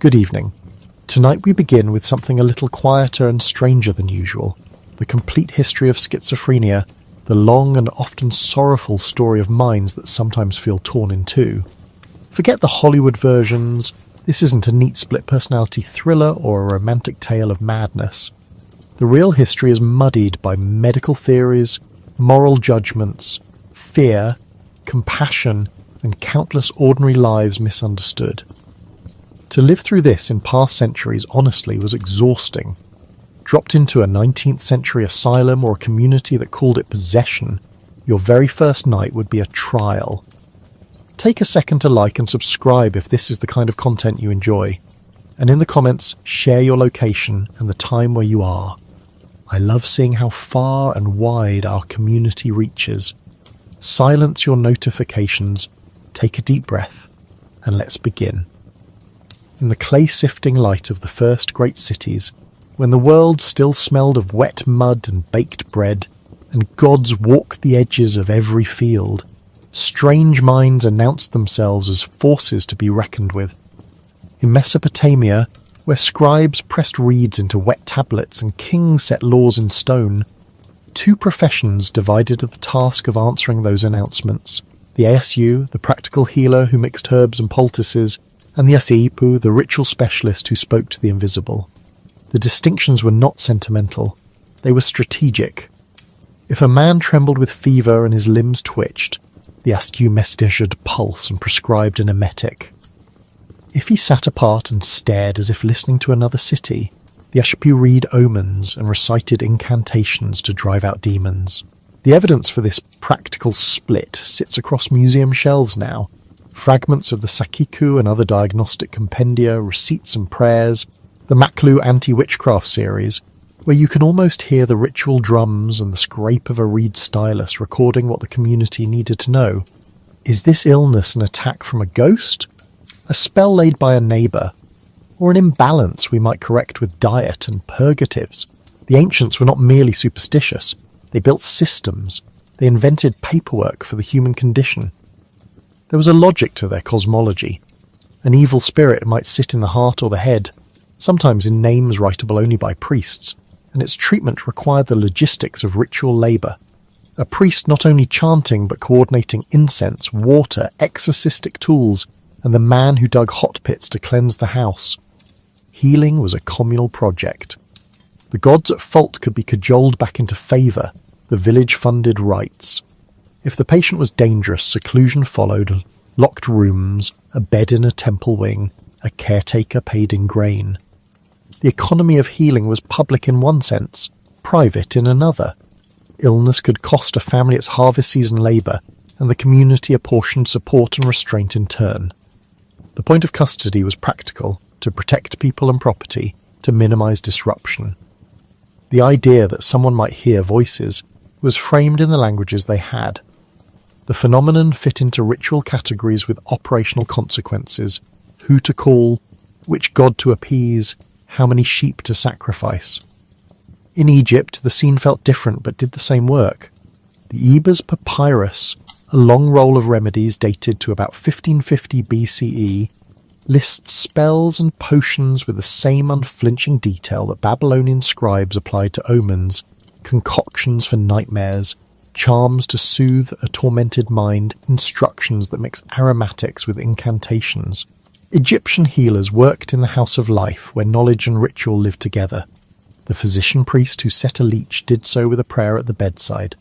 Good evening. Tonight we begin with something a little quieter and stranger than usual, the complete history of schizophrenia, the long and often sorrowful story of minds that sometimes feel torn in two. Forget the Hollywood versions, this isn't a neat split personality thriller or a romantic tale of madness. The real history is muddied by medical theories, moral judgments, fear, compassion, and countless ordinary lives misunderstood. To live through this in past centuries honestly was exhausting. Dropped into a 19th century asylum or a community that called it possession, your very first night would be a trial. Take a second to like and subscribe if this is the kind of content you enjoy. And in the comments, share your location and the time where you are. I love seeing how far and wide our community reaches. Silence your notifications, take a deep breath, and let's begin. In the clay-sifting light of the first great cities, when the world still smelled of wet mud and baked bread, and gods walked the edges of every field, strange minds announced themselves as forces to be reckoned with. In Mesopotamia, where scribes pressed reeds into wet tablets and kings set laws in stone, two professions divided the task of answering those announcements. The ASU, the practical healer who mixed herbs and poultices, and the Asipu, the ritual specialist who spoke to the invisible. The distinctions were not sentimental, they were strategic. If a man trembled with fever and his limbs twitched, the Askew measured pulse and prescribed an emetic. If he sat apart and stared as if listening to another city, the Askew read omens and recited incantations to drive out demons. The evidence for this practical split sits across museum shelves now. Fragments of the Sakiku and other diagnostic compendia, receipts and prayers, the Maklu anti-witchcraft series, where you can almost hear the ritual drums and the scrape of a reed stylus recording what the community needed to know. Is this illness an attack from a ghost? A spell laid by a neighbour? Or an imbalance we might correct with diet and purgatives? The ancients were not merely superstitious. They built systems. They invented paperwork for the human condition. There was a logic to their cosmology. An evil spirit might sit in the heart or the head, sometimes in names writable only by priests, and its treatment required the logistics of ritual labour. A priest not only chanting but coordinating incense, water, exorcistic tools, and the man who dug hot pits to cleanse the house. Healing was a communal project. The gods at fault could be cajoled back into favour, the village funded rites. If the patient was dangerous, seclusion followed, locked rooms, a bed in a temple wing, a caretaker paid in grain. The economy of healing was public in one sense, private in another. Illness could cost a family its harvest season labour, and the community apportioned support and restraint in turn. The point of custody was practical, to protect people and property, to minimise disruption. The idea that someone might hear voices was framed in the languages they had. The phenomenon fit into ritual categories with operational consequences: who to call, which god to appease, how many sheep to sacrifice. In Egypt, the scene felt different but did the same work. The Ebers Papyrus, a long roll of remedies dated to about 1550 BCE, lists spells and potions with the same unflinching detail that Babylonian scribes applied to omens, concoctions for nightmares, charms to soothe a tormented mind, instructions that mix aromatics with incantations. Egyptian healers worked in the house of life where knowledge and ritual lived together. The physician priest who set a leech did so with a prayer at the bedside.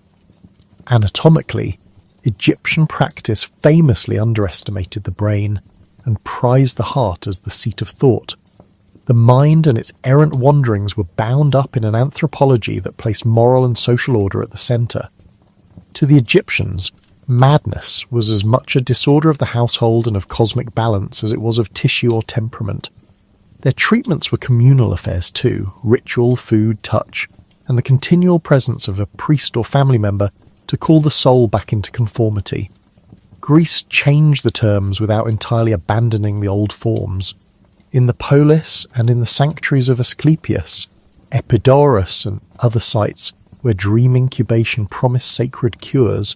Anatomically, Egyptian practice famously underestimated the brain and prized the heart as the seat of thought. The mind and its errant wanderings were bound up in an anthropology that placed moral and social order at the centre. To the Egyptians, madness was as much a disorder of the household and of cosmic balance as it was of tissue or temperament. Their treatments were communal affairs too: ritual, food, touch, and the continual presence of a priest or family member to call the soul back into conformity. Greece changed the terms without entirely abandoning the old forms. In the polis and in the sanctuaries of Asclepius, Epidaurus and other sites where dream incubation promised sacred cures,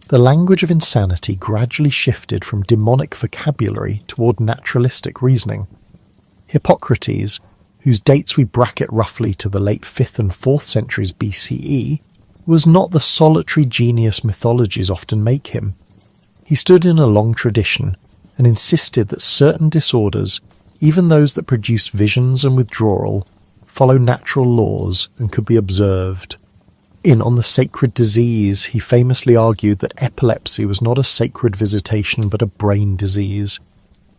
the language of insanity gradually shifted from demonic vocabulary toward naturalistic reasoning. Hippocrates, whose dates we bracket roughly to the late 5th and 4th centuries BCE, was not the solitary genius mythologies often make him. He stood in a long tradition and insisted that certain disorders, even those that produce visions and withdrawal, follow natural laws and could be observed. On the sacred disease, he famously argued that epilepsy was not a sacred visitation but a brain disease.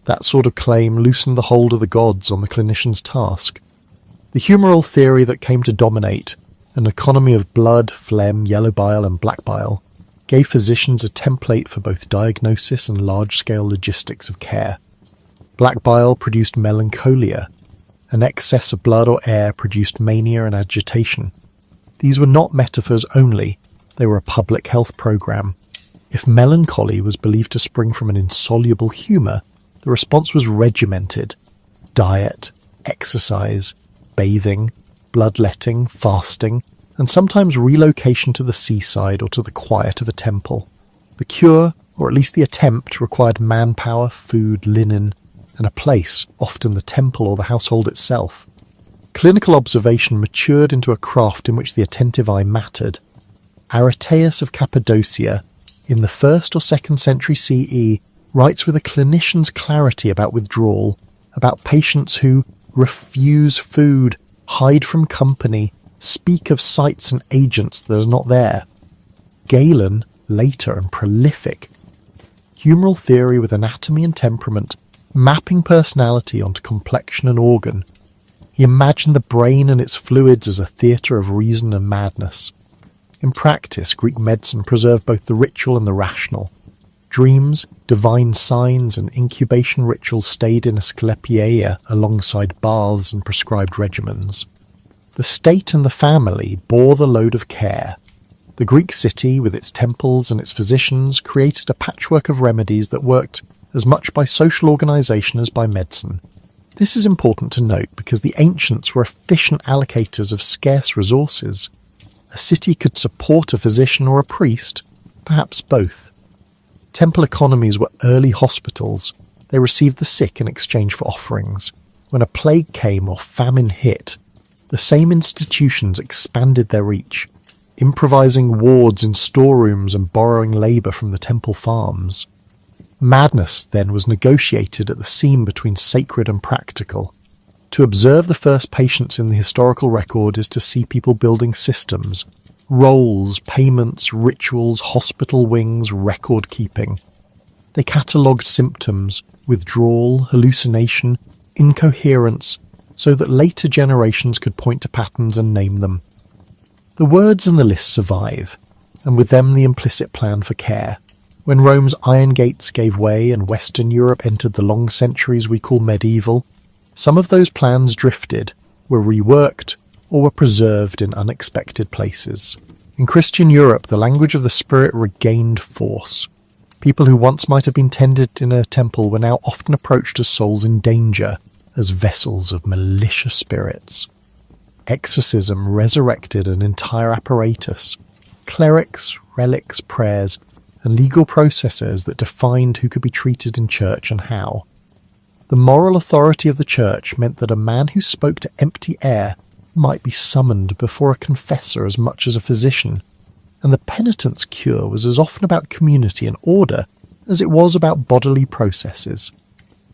That sort of claim loosened the hold of the gods on the clinician's task. The humoral theory that came to dominate, an economy of blood, phlegm, yellow bile and black bile, gave physicians a template for both diagnosis and large-scale logistics of care. Black bile produced melancholia. An excess of blood or air produced mania and agitation. These were not metaphors only, they were a public health program. If melancholy was believed to spring from an insoluble humour, the response was regimented. Diet, exercise, bathing, bloodletting, fasting, and sometimes relocation to the seaside or to the quiet of a temple. The cure, or at least the attempt, required manpower, food, linen, and a place, often the temple or the household itself. Clinical observation matured into a craft in which the attentive eye mattered. Aretaeus of Cappadocia, in the 1st or 2nd century CE, writes with a clinician's clarity about withdrawal, about patients who refuse food, hide from company, speak of sights and agents that are not there. Galen, later and prolific. Humoral theory with anatomy and temperament, mapping personality onto complexion and organ. He imagined the brain and its fluids as a theatre of reason and madness. In practice, Greek medicine preserved both the ritual and the rational. Dreams, divine signs, and incubation rituals stayed in Asclepieia alongside baths and prescribed regimens. The state and the family bore the load of care. The Greek city, with its temples and its physicians, created a patchwork of remedies that worked as much by social organisation as by medicine. This is important to note because the ancients were efficient allocators of scarce resources. A city could support a physician or a priest, perhaps both. Temple economies were early hospitals. They received the sick in exchange for offerings. When a plague came or famine hit, the same institutions expanded their reach, improvising wards in storerooms and borrowing labour from the temple farms. Madness, then, was negotiated at the seam between sacred and practical. To observe the first patients in the historical record is to see people building systems, roles, payments, rituals, hospital wings, record-keeping. They catalogued symptoms, withdrawal, hallucination, incoherence, so that later generations could point to patterns and name them. The words and the lists survive, and with them the implicit plan for care. When Rome's iron gates gave way and Western Europe entered the long centuries we call medieval, some of those plans drifted, were reworked, or were preserved in unexpected places. In Christian Europe, the language of the spirit regained force. People who once might have been tended in a temple were now often approached as souls in danger, as vessels of malicious spirits. Exorcism resurrected an entire apparatus, clerics, relics, prayers, and legal processes that defined who could be treated in church and how. The moral authority of the church meant that a man who spoke to empty air might be summoned before a confessor as much as a physician, and the penitent's cure was as often about community and order as it was about bodily processes.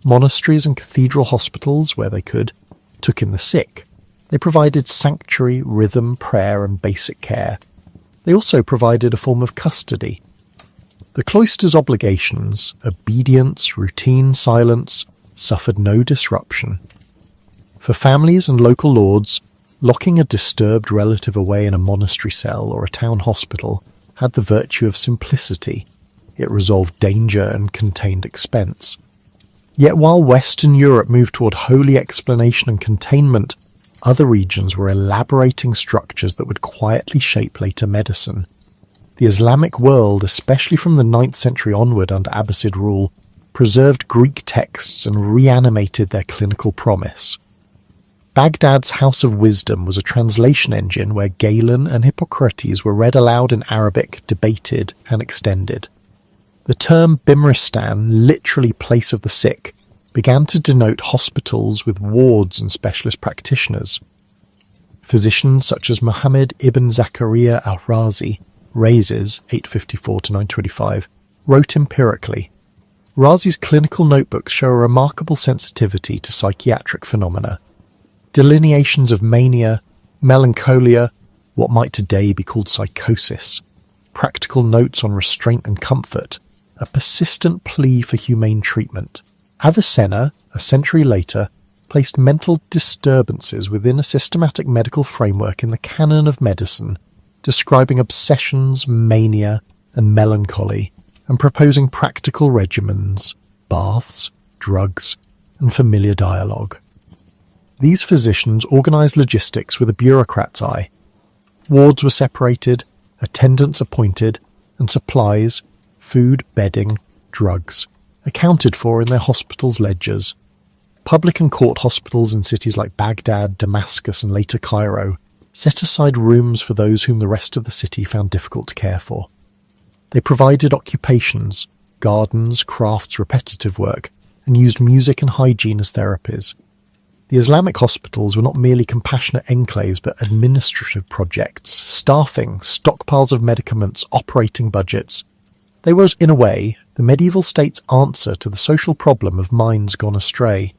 Monasteries and cathedral hospitals, where they could, took in the sick. They provided sanctuary, rhythm, prayer, and basic care. They also provided a form of custody. The cloister's obligations, obedience, routine, silence, suffered no disruption. For families and local lords, locking a disturbed relative away in a monastery cell or a town hospital had the virtue of simplicity. It resolved danger and contained expense. Yet while Western Europe moved toward holy explanation and containment, other regions were elaborating structures that would quietly shape later medicine. The Islamic world, especially from the 9th century onward under Abbasid rule, preserved Greek texts and reanimated their clinical promise. Baghdad's House of Wisdom was a translation engine where Galen and Hippocrates were read aloud in Arabic, debated, and extended. The term Bimristan, literally place of the sick, began to denote hospitals with wards and specialist practitioners. Physicians such as Muhammad ibn Zakaria al-Razi, Rhazes 854 to 925, wrote empirically. Razi's clinical notebooks show a remarkable sensitivity to psychiatric phenomena. Delineations of mania, melancholia, what might today be called psychosis, practical notes on restraint and comfort, a persistent plea for humane treatment. Avicenna, a century later, placed mental disturbances within a systematic medical framework in the canon of medicine, describing obsessions, mania, and melancholy, and proposing practical regimens, baths, drugs, and familiar dialogue. These physicians organised logistics with a bureaucrat's eye. Wards were separated, attendants appointed, and supplies, food, bedding, drugs, accounted for in their hospitals' ledgers. Public and court hospitals in cities like Baghdad, Damascus, and later Cairo set aside rooms for those whom the rest of the city found difficult to care for. They provided occupations, gardens, crafts, repetitive work, and used music and hygiene as therapies. The Islamic hospitals were not merely compassionate enclaves but administrative projects, staffing, stockpiles of medicaments, operating budgets. They were, in a way, the medieval state's answer to the social problem of minds gone astray.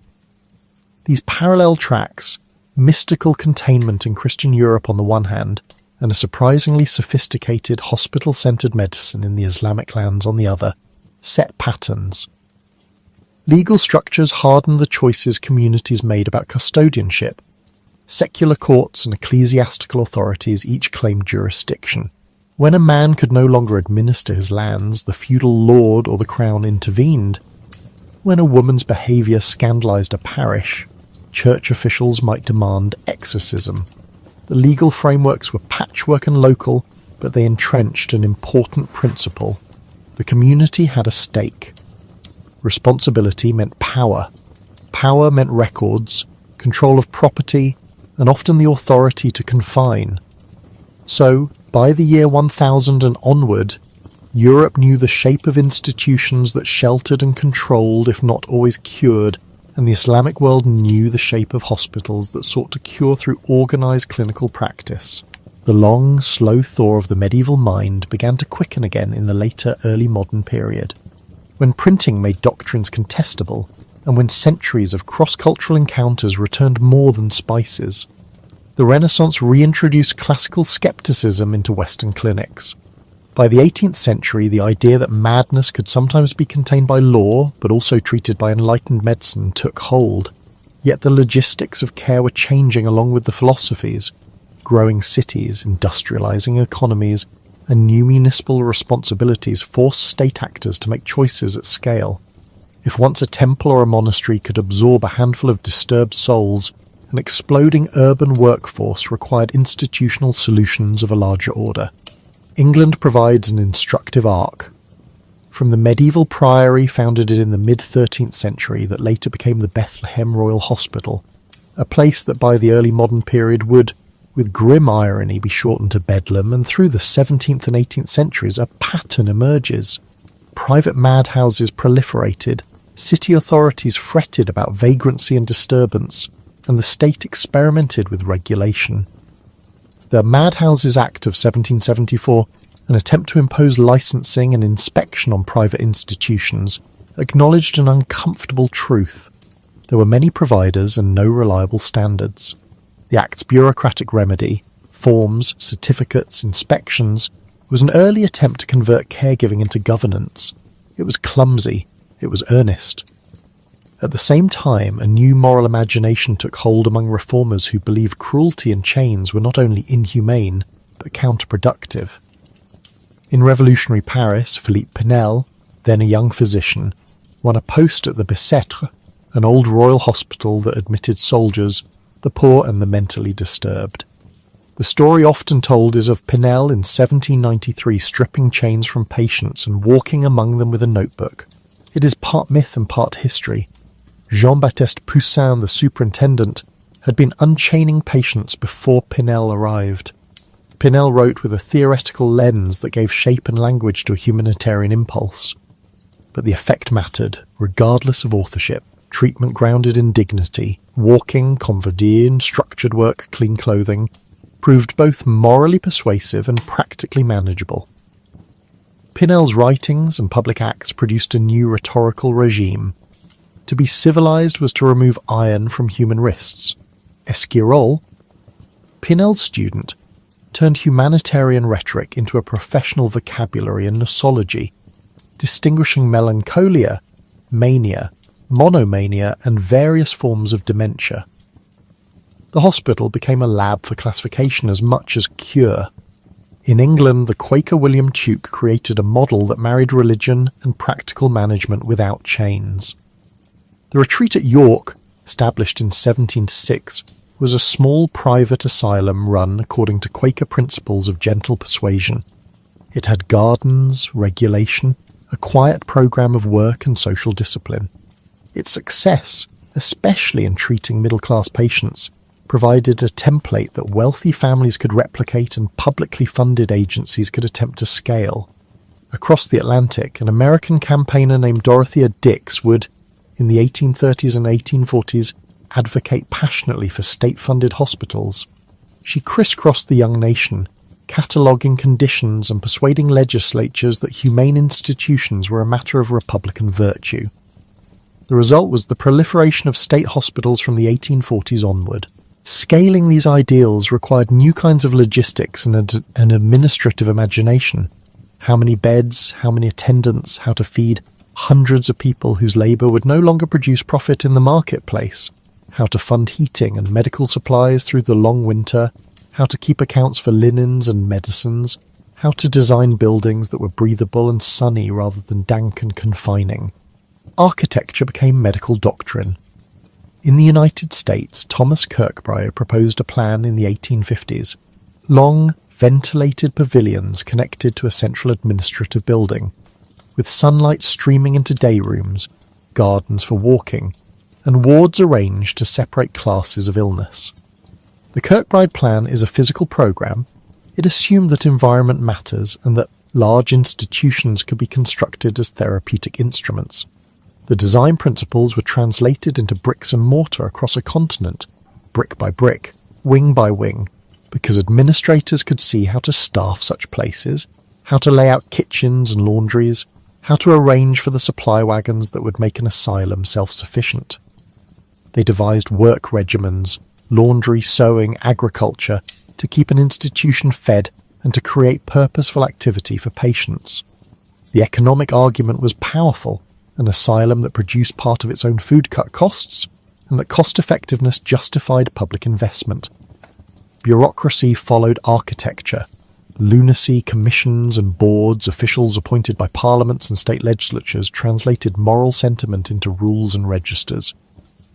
These parallel tracks, mystical containment in Christian Europe on the one hand, and a surprisingly sophisticated hospital-centred medicine in the Islamic lands on the other, set patterns. Legal structures hardened the choices communities made about custodianship. Secular courts and ecclesiastical authorities each claimed jurisdiction. When a man could no longer administer his lands, the feudal lord or the crown intervened. When a woman's behaviour scandalised a parish, church officials might demand exorcism. The legal frameworks were patchwork and local, but they entrenched an important principle. The community had a stake. Responsibility meant power. Power meant records, control of property, and often the authority to confine. So, by the year 1000 and onward, Europe knew the shape of institutions that sheltered and controlled, if not always cured, and the Islamic world knew the shape of hospitals that sought to cure through organised clinical practice. The long, slow thaw of the medieval mind began to quicken again in the later early modern period. When printing made doctrines contestable, and when centuries of cross-cultural encounters returned more than spices, the Renaissance reintroduced classical skepticism into Western clinics. By the 18th century, the idea that madness could sometimes be contained by law, but also treated by enlightened medicine, took hold. Yet the logistics of care were changing along with the philosophies. Growing cities, industrializing economies, and new municipal responsibilities forced state actors to make choices at scale. If once a temple or a monastery could absorb a handful of disturbed souls, an exploding urban workforce required institutional solutions of a larger order. England provides an instructive arc. From the medieval priory founded in the mid-13th century that later became the Bethlehem Royal Hospital, a place that by the early modern period would, with grim irony, be shortened to Bedlam, and through the 17th and 18th centuries a pattern emerges. Private madhouses proliferated, city authorities fretted about vagrancy and disturbance, and the state experimented with regulation. The Madhouses Act of 1774, an attempt to impose licensing and inspection on private institutions, acknowledged an uncomfortable truth. There were many providers and no reliable standards. The Act's bureaucratic remedy, forms, certificates, inspections, was an early attempt to convert caregiving into governance. It was clumsy. It was earnest. At the same time, a new moral imagination took hold among reformers who believed cruelty and chains were not only inhumane, but counterproductive. In revolutionary Paris, Philippe Pinel, then a young physician, won a post at the Bicêtre, an old royal hospital that admitted soldiers, the poor and the mentally disturbed. The story often told is of Pinel in 1793 stripping chains from patients and walking among them with a notebook. It is part myth and part history. Jean-Baptiste Poussin, the superintendent, had been unchaining patients before Pinel arrived. Pinel wrote with a theoretical lens that gave shape and language to a humanitarian impulse. But the effect mattered, regardless of authorship. treatment grounded in dignity, walking, converdine, structured work, clean clothing, proved both morally persuasive and practically manageable. Pinnell's writings and public acts produced a new rhetorical regime. To be civilized was to remove iron from human wrists. Esquirol, Pinnell's student, turned humanitarian rhetoric into a professional vocabulary and nosology, distinguishing melancholia, mania, monomania, and various forms of dementia. The hospital became a lab for classification as much as cure. In England, the Quaker William Tuke created a model that married religion and practical management without chains. The retreat at York, established in 1706, was a small private asylum run according to Quaker principles of gentle persuasion. It had gardens, regulation, a quiet program of work and social discipline. Its success, especially in treating middle-class patients, provided a template that wealthy families could replicate and publicly funded agencies could attempt to scale. Across the Atlantic, an American campaigner named Dorothea Dix would, in the 1830s and 1840s, advocate passionately for state-funded hospitals. She crisscrossed the young nation, cataloguing conditions and persuading legislatures that humane institutions were a matter of Republican virtue. The result was the proliferation of state hospitals from the 1840s onward. Scaling these ideals required new kinds of logistics and an administrative imagination. How many beds, how many attendants, how to feed hundreds of people whose labour would no longer produce profit in the marketplace, how to fund heating and medical supplies through the long winter, how to keep accounts for linens and medicines, how to design buildings that were breathable and sunny rather than dank and confining. Architecture became medical doctrine. In the United States, Thomas Kirkbride proposed a plan in the 1850s. Long, ventilated pavilions connected to a central administrative building, with sunlight streaming into day rooms, gardens for walking, and wards arranged to separate classes of illness. The Kirkbride plan is a physical program. It assumed that environment matters and that large institutions could be constructed as therapeutic instruments. The design principles were translated into bricks and mortar across a continent, brick by brick, wing by wing, because administrators could see how to staff such places, how to lay out kitchens and laundries, how to arrange for the supply wagons that would make an asylum self-sufficient. They devised work regimens, laundry, sewing, agriculture, to keep an institution fed and to create purposeful activity for patients. The economic argument was powerful. An asylum that produced part of its own food cut costs, and that cost-effectiveness justified public investment. Bureaucracy followed architecture. Lunacy, commissions and boards, officials appointed by parliaments and state legislatures translated moral sentiment into rules and registers.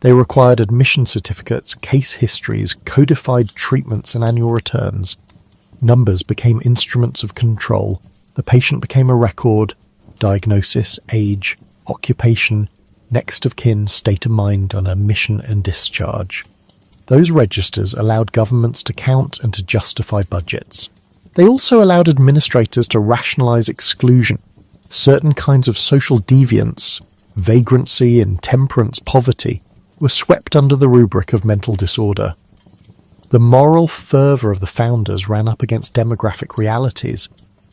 They required admission certificates, case histories, codified treatments and annual returns. Numbers became instruments of control. The patient became a record, diagnosis, age, occupation, next of kin, state of mind on admission and discharge. Those registers allowed governments to count and to justify budgets. They also allowed administrators to rationalize exclusion. Certain kinds of social deviance, vagrancy, intemperance, poverty, were swept under the rubric of mental disorder. The moral fervour of the founders ran up against demographic realities.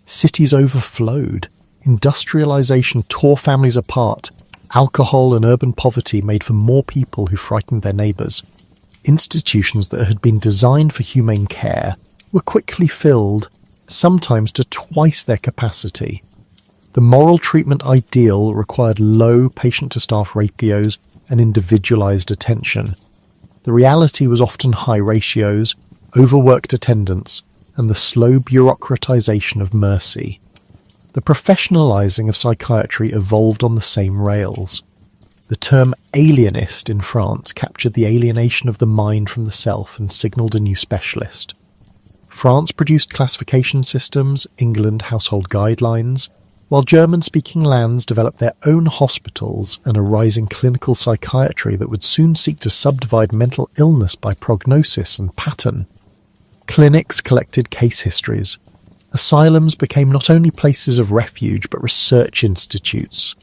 Cities overflowed. Industrialization tore families apart. Alcohol and urban poverty made for more people who frightened their neighbours. Institutions that had been designed for humane care were quickly filled, sometimes to twice their capacity. The moral treatment ideal required low patient-to-staff ratios and individualized attention. The reality was often high ratios, overworked attendants, and the slow bureaucratization of mercy. The professionalizing of psychiatry evolved on the same rails. The term alienist in France captured the alienation of the mind from the self and signalled a new specialist. France produced classification systems, England household guidelines, while German-speaking lands developed their own hospitals and a rising clinical psychiatry that would soon seek to subdivide mental illness by prognosis and pattern. Clinics collected case histories. Asylums became not only places of refuge but research institutes.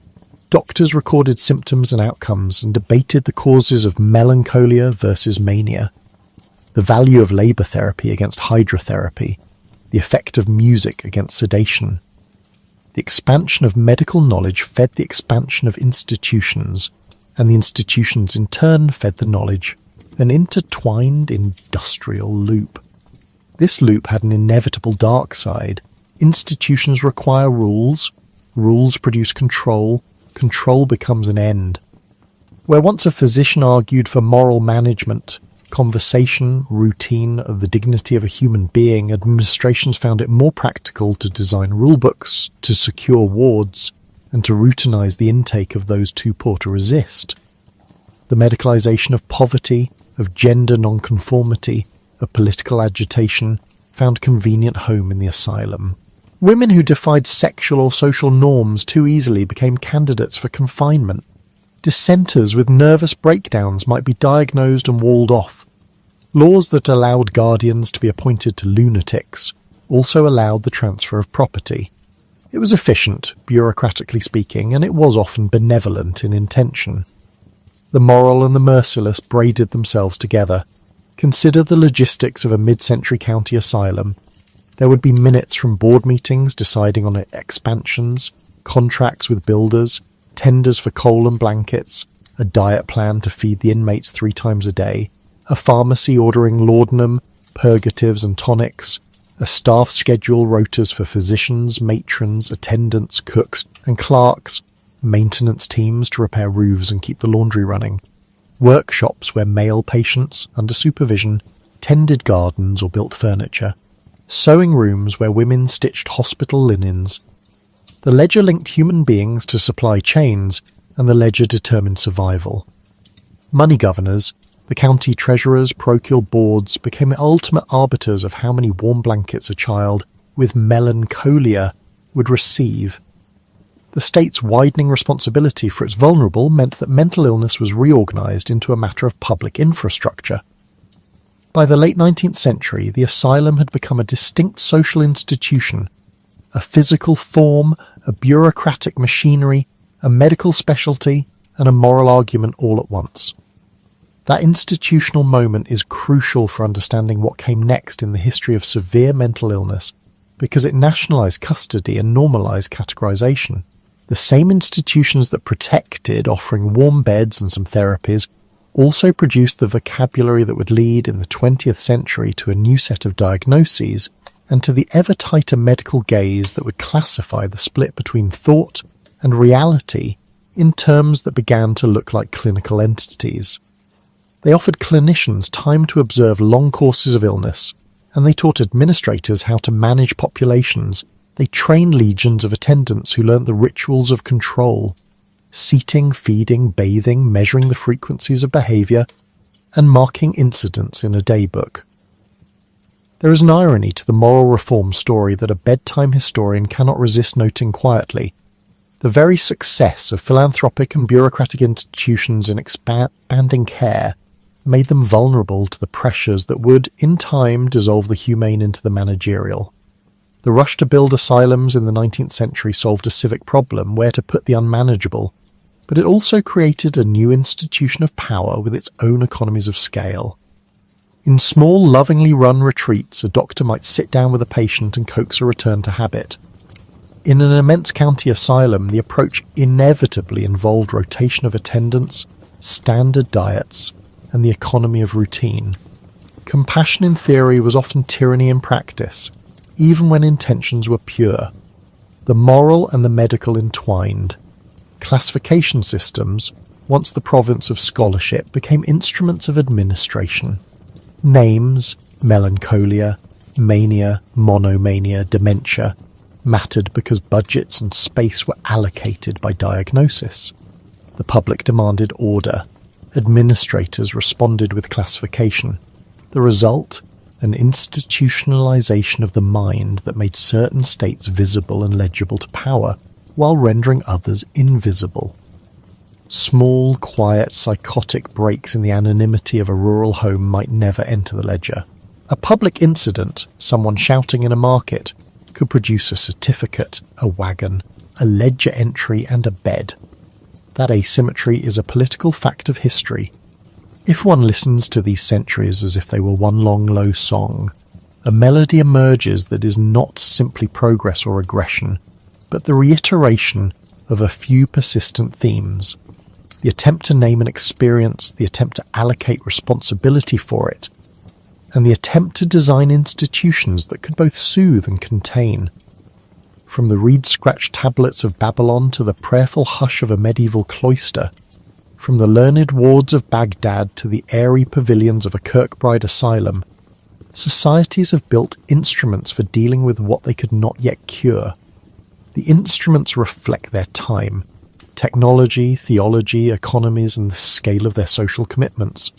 Doctors recorded symptoms and outcomes and debated the causes of melancholia versus mania, the value of labour therapy against hydrotherapy, the effect of music against sedation. The expansion of medical knowledge fed the expansion of institutions, and the institutions in turn fed the knowledge, an intertwined industrial loop. This loop had an inevitable dark side. Institutions require rules, rules produce control, control becomes an end. Where once a physician argued for moral management, conversation, routine, the dignity of a human being, administrations found it more practical to design rulebooks, to secure wards, and to routinize the intake of those too poor to resist. The medicalization of poverty, of gender nonconformity, of political agitation, found convenient home in the asylum. Women who defied sexual or social norms too easily became candidates for confinement. Dissenters with nervous breakdowns might be diagnosed and walled off. Laws that allowed guardians to be appointed to lunatics also allowed the transfer of property. It was efficient, bureaucratically speaking, and it was often benevolent in intention. The moral and the merciless braided themselves together. Consider the logistics of a mid-century county asylum. There would be minutes from board meetings deciding on expansions, contracts with builders, tenders for coal and blankets, a diet plan to feed the inmates 3 times a day, a pharmacy ordering laudanum, purgatives and tonics, a staff schedule rotas for physicians, matrons, attendants, cooks and clerks, maintenance teams to repair roofs and keep the laundry running, workshops where male patients, under supervision, tended gardens or built furniture, sewing rooms where women stitched hospital linens. The ledger linked human beings to supply chains, and the ledger determined survival. Money governors, the county treasurers, parochial boards became the ultimate arbiters of how many warm blankets a child with melancholia would receive. The state's widening responsibility for its vulnerable meant that mental illness was reorganized into a matter of public infrastructure. By the late 19th century, the asylum had become a distinct social institution, a physical form, a bureaucratic machinery, a medical specialty, and a moral argument all at once. That institutional moment is crucial for understanding what came next in the history of severe mental illness, because it nationalized custody and normalized categorization. The same institutions that protected, offering warm beds and some therapies, also produced the vocabulary that would lead in the 20th century to a new set of diagnoses and to the ever tighter medical gaze that would classify the split between thought and reality in terms that began to look like clinical entities. They offered clinicians time to observe long courses of illness, and they taught administrators how to manage populations. They trained legions of attendants who learnt the rituals of control, seating, feeding, bathing, measuring the frequencies of behaviour, and marking incidents in a daybook. There is an irony to the moral reform story that a bedtime historian cannot resist noting quietly. The very success of philanthropic and bureaucratic institutions in expanding care made them vulnerable to the pressures that would, in time, dissolve the humane into the managerial. The rush to build asylums in the 19th century solved a civic problem, where to put the unmanageable, but it also created a new institution of power with its own economies of scale. In small, lovingly run retreats, a doctor might sit down with a patient and coax a return to habit. In an immense county asylum, the approach inevitably involved rotation of attendants, standard diets, and the economy of routine. Compassion in theory was often tyranny in practice, even when intentions were pure. The moral and the medical entwined. Classification systems, once the province of scholarship, became instruments of administration. Names, melancholia, mania, monomania, dementia, mattered because budgets and space were allocated by diagnosis. The public demanded order. Administrators responded with classification. The result? An institutionalization of the mind that made certain states visible and legible to power, while rendering others invisible. Small, quiet, psychotic breaks in the anonymity of a rural home might never enter the ledger. A public incident, someone shouting in a market, could produce a certificate, a wagon, a ledger entry and a bed. That asymmetry is a political fact of history. If one listens to these centuries as if they were one long low song, a melody emerges that is not simply progress or regression, but the reiteration of a few persistent themes. The attempt to name an experience, the attempt to allocate responsibility for it, and the attempt to design institutions that could both soothe and contain. From the reed-scratched tablets of Babylon to the prayerful hush of a medieval cloister, from the learned wards of Baghdad to the airy pavilions of a Kirkbride asylum, societies have built instruments for dealing with what they could not yet cure. The instruments reflect their time, technology, theology, economies, and the scale of their social commitments.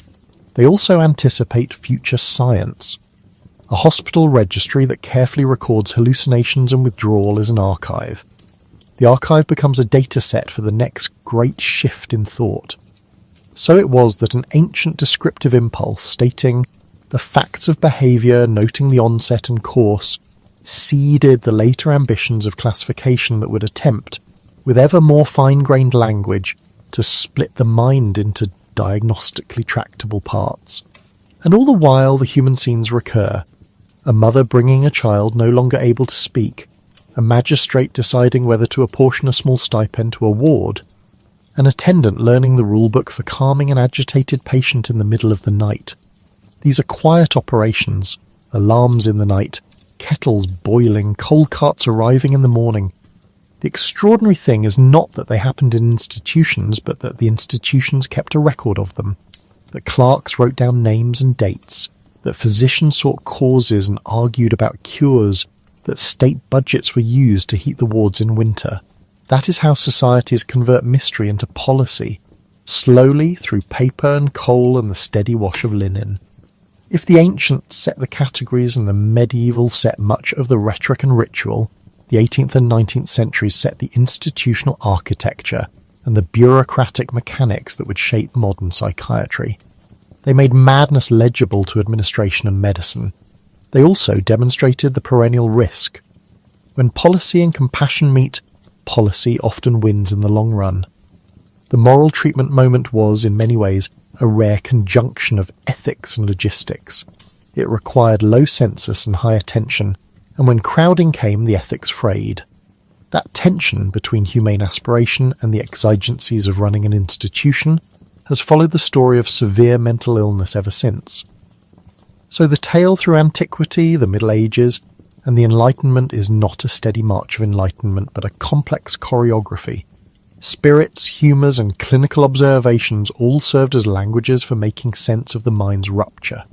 They also anticipate future science. A hospital registry that carefully records hallucinations and withdrawal is an archive. The archive becomes a data set for the next great shift in thought. So it was that an ancient descriptive impulse stating the facts of behaviour, noting the onset and course, seeded the later ambitions of classification that would attempt, with ever more fine-grained language, to split the mind into diagnostically tractable parts. And all the while the human scenes recur. A mother bringing a child no longer able to speak, a magistrate deciding whether to apportion a small stipend to a ward, an attendant learning the rulebook for calming an agitated patient in the middle of the night. These are quiet operations, alarms in the night, kettles boiling, coal carts arriving in the morning. The extraordinary thing is not that they happened in institutions, but that the institutions kept a record of them, that clerks wrote down names and dates, that physicians sought causes and argued about cures, that state budgets were used to heat the wards in winter. That is how societies convert mystery into policy, slowly through paper and coal and the steady wash of linen. If the ancients set the categories and the medieval set much of the rhetoric and ritual, the 18th and 19th centuries set the institutional architecture and the bureaucratic mechanics that would shape modern psychiatry. They made madness legible to administration and medicine. They also demonstrated the perennial risk. When policy and compassion meet, policy often wins in the long run. The moral treatment moment was, in many ways, a rare conjunction of ethics and logistics. It required low census and high attention, and when crowding came, the ethics frayed. That tension between humane aspiration and the exigencies of running an institution has followed the story of severe mental illness ever since. So the tale through antiquity, the Middle Ages, and the Enlightenment is not a steady march of enlightenment, but a complex choreography. Spirits, humours, and clinical observations all served as languages for making sense of the mind's rupture.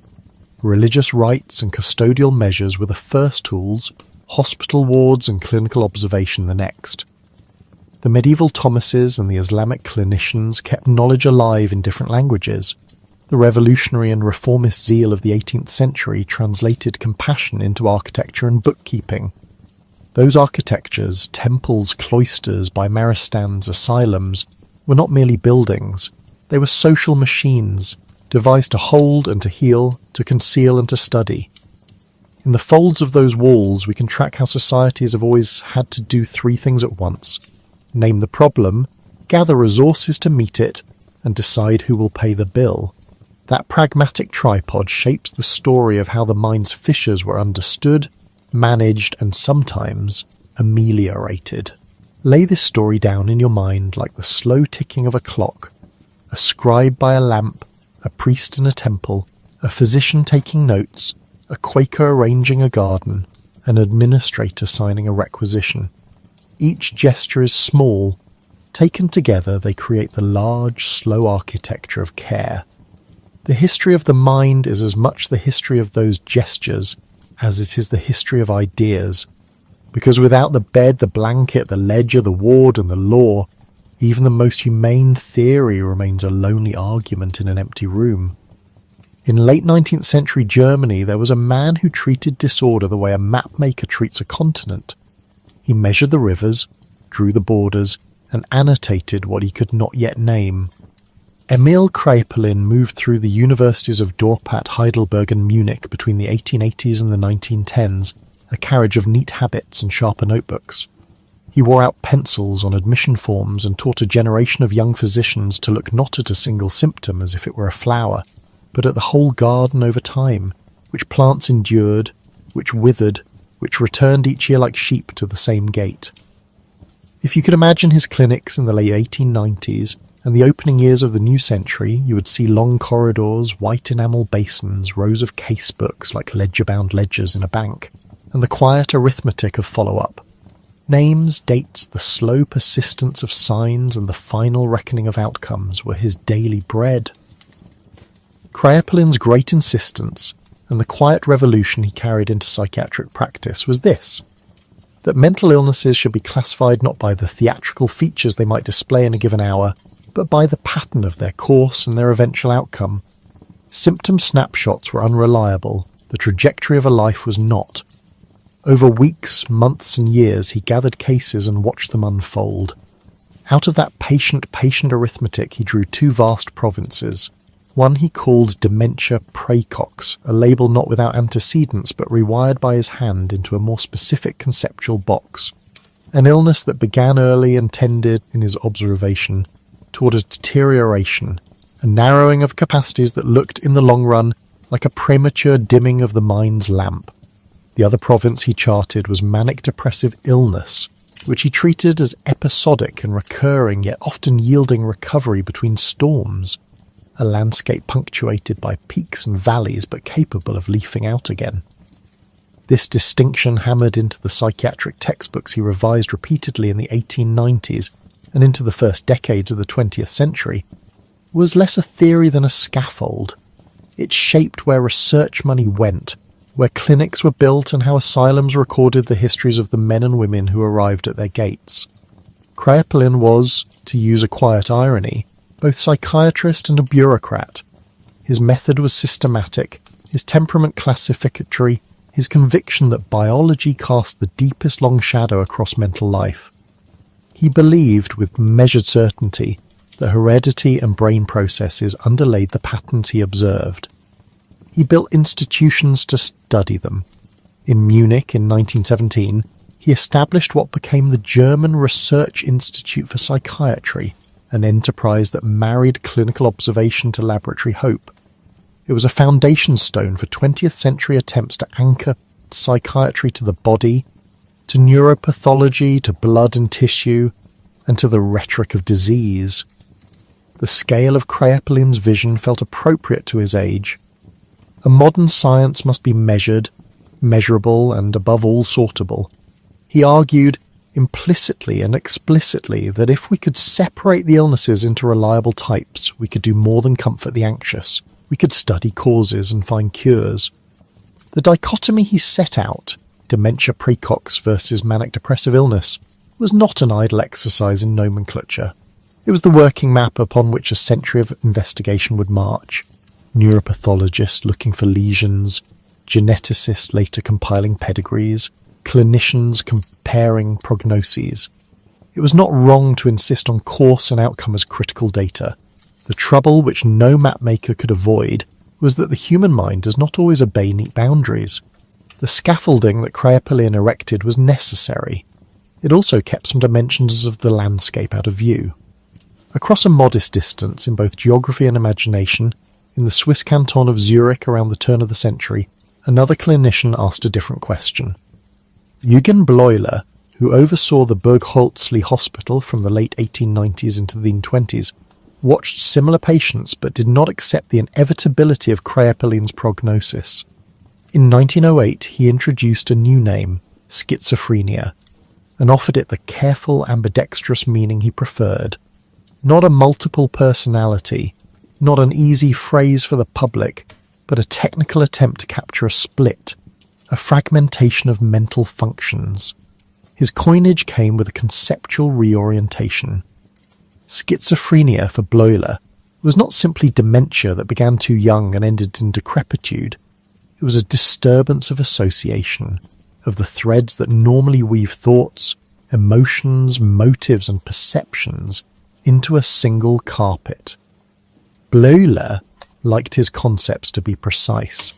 Religious rites and custodial measures were the first tools, hospital wards and clinical observation the next. The medieval Thomases and the Islamic clinicians kept knowledge alive in different languages. The revolutionary and reformist zeal of the 18th century translated compassion into architecture and bookkeeping. Those architectures, temples, cloisters, bimaristans, asylums, were not merely buildings. They were social machines, devised to hold and to heal, to conceal and to study. In the folds of those walls we can track how societies have always had to do three things at once: name the problem, gather resources to meet it, and decide who will pay the bill. That pragmatic tripod shapes the story of how the mind's fissures were understood, managed, and sometimes ameliorated. Lay this story down in your mind like the slow ticking of a clock, a scribe by a lamp, a priest in a temple, a physician taking notes, a Quaker arranging a garden, an administrator signing a requisition. Each gesture is small. Taken together, they create the large, slow architecture of care. The history of the mind is as much the history of those gestures as it is the history of ideas, because without the bed, the blanket, the ledger, the ward, and the law, even the most humane theory remains a lonely argument in an empty room. In late 19th century Germany, there was a man who treated disorder the way a mapmaker treats a continent. He measured the rivers, drew the borders, and annotated what he could not yet name. Emil Kraepelin moved through the universities of Dorpat, Heidelberg and Munich between the 1880s and the 1910s, a carriage of neat habits and sharper notebooks. He wore out pencils on admission forms and taught a generation of young physicians to look not at a single symptom as if it were a flower, but at the whole garden over time, which plants endured, which withered, which returned each year like sheep to the same gate. If you could imagine his clinics in the late 1890s and the opening years of the new century, you would see long corridors, white enamel basins, rows of case books like ledger-bound ledgers in a bank, and the quiet arithmetic of follow-up. Names, dates, the slow persistence of signs, and the final reckoning of outcomes were his daily bread. Kraepelin's great insistence, and the quiet revolution he carried into psychiatric practice, was this: that mental illnesses should be classified not by the theatrical features they might display in a given hour, but by the pattern of their course and their eventual outcome. Symptom snapshots were unreliable, the trajectory of a life was not. Over weeks, months and years he gathered cases and watched them unfold. Out of that patient arithmetic he drew two vast provinces. One he called dementia praecox, a label not without antecedents but rewired by his hand into a more specific conceptual box. An illness that began early and tended, in his observation, toward a deterioration, a narrowing of capacities that looked, in the long run, like a premature dimming of the mind's lamp. The other province he charted was manic-depressive illness, which he treated as episodic and recurring, yet often yielding recovery between storms, a landscape punctuated by peaks and valleys but capable of leafing out again. This distinction hammered into the psychiatric textbooks he revised repeatedly in the 1890s and into the first decades of the 20th century was less a theory than a scaffold. It shaped where research money went, where clinics were built and how asylums recorded the histories of the men and women who arrived at their gates. Kraepelin was, to use a quiet irony, both psychiatrist and a bureaucrat. His method was systematic, his temperament classificatory, his conviction that biology cast the deepest long shadow across mental life. He believed with measured certainty that heredity and brain processes underlaid the patterns he observed. He built institutions to study them. In Munich in 1917, he established what became the German Research Institute for Psychiatry, an enterprise that married clinical observation to laboratory hope. It was a foundation stone for 20th century attempts to anchor psychiatry to the body, to neuropathology, to blood and tissue, and to the rhetoric of disease. The scale of Kraepelin's vision felt appropriate to his age. A modern science must be measured, measurable, and above all sortable. He argued, implicitly and explicitly, that if we could separate the illnesses into reliable types, we could do more than comfort the anxious. We could study causes and find cures. The dichotomy he set out, dementia praecox versus manic-depressive illness, was not an idle exercise in nomenclature. It was the working map upon which a century of investigation would march. Neuropathologists looking for lesions, geneticists later compiling pedigrees, clinicians comparing prognoses. It was not wrong to insist on course and outcome as critical data. The trouble which no mapmaker could avoid was that the human mind does not always obey neat boundaries. The scaffolding that Kraepelin erected was necessary. It also kept some dimensions of the landscape out of view. Across a modest distance in both geography and imagination, in the Swiss canton of Zurich around the turn of the century, another clinician asked a different question. Eugen Bleuler, who oversaw the Burgholzli hospital from the late 1890s into the 1920s, watched similar patients but did not accept the inevitability of Kraepelin's prognosis. In 1908 he introduced a new name, schizophrenia, and offered it the careful ambidextrous meaning he preferred. Not a multiple personality, not an easy phrase for the public, but a technical attempt to capture a split, a fragmentation of mental functions. His coinage came with a conceptual reorientation. Schizophrenia for Bleuler was not simply dementia that began too young and ended in decrepitude. It was a disturbance of association, of the threads that normally weave thoughts, emotions, motives and perceptions into a single carpet. Bleuler liked his concepts to be precise.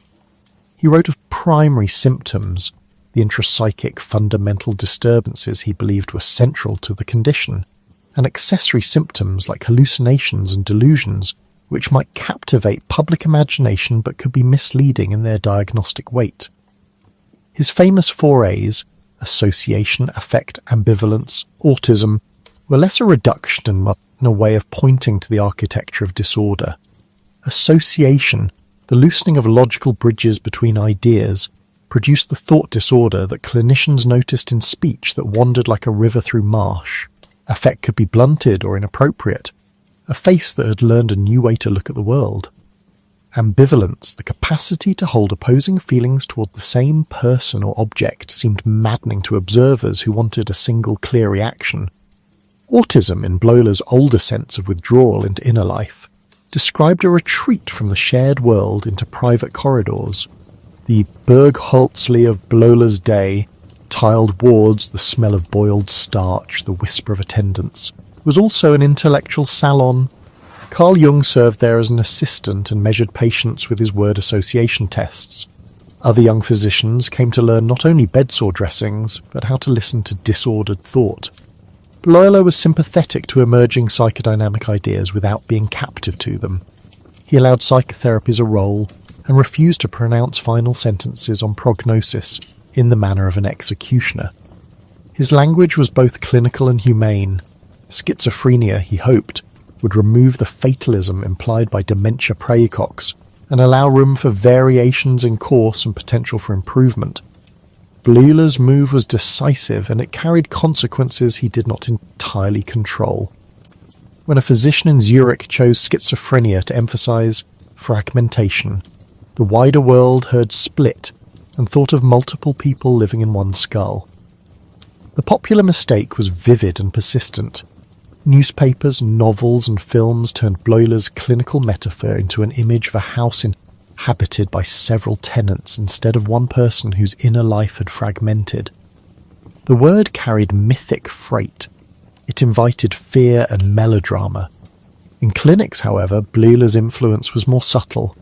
He wrote of primary symptoms, the intrapsychic fundamental disturbances he believed were central to the condition, and accessory symptoms like hallucinations and delusions, which might captivate public imagination but could be misleading in their diagnostic weight. His famous forays, association, affect, ambivalence, autism, were less a reduction and a way of pointing to the architecture of disorder. Association, the loosening of logical bridges between ideas, produced the thought disorder that clinicians noticed in speech that wandered like a river through marsh. Affect could be blunted or inappropriate, a face that had learned a new way to look at the world. Ambivalence, the capacity to hold opposing feelings toward the same person or object, seemed maddening to observers who wanted a single clear reaction. Autism, in Bleuler's older sense of withdrawal into inner life, described a retreat from the shared world into private corridors. The Bergholzli of Bleuler's day, tiled wards, the smell of boiled starch, the whisper of attendants, was also an intellectual salon. Carl Jung served there as an assistant and measured patients with his word association tests. Other young physicians came to learn not only bedsore dressings, but how to listen to disordered thought. Bleuler was sympathetic to emerging psychodynamic ideas without being captive to them. He allowed psychotherapy as a role and refused to pronounce final sentences on prognosis in the manner of an executioner. His language was both clinical and humane. Schizophrenia, he hoped, would remove the fatalism implied by dementia praecox and allow room for variations in course and potential for improvement. Bleuler's move was decisive, and it carried consequences he did not entirely control. When a physician in Zurich chose schizophrenia to emphasize fragmentation, the wider world heard split and thought of multiple people living in one skull. The popular mistake was vivid and persistent. Newspapers, novels, and films turned Bleuler's clinical metaphor into an image of a house inhabited by several tenants instead of one person whose inner life had fragmented. The word carried mythic freight. It invited fear and melodrama. In clinics, however, Bleuler's influence was more subtle.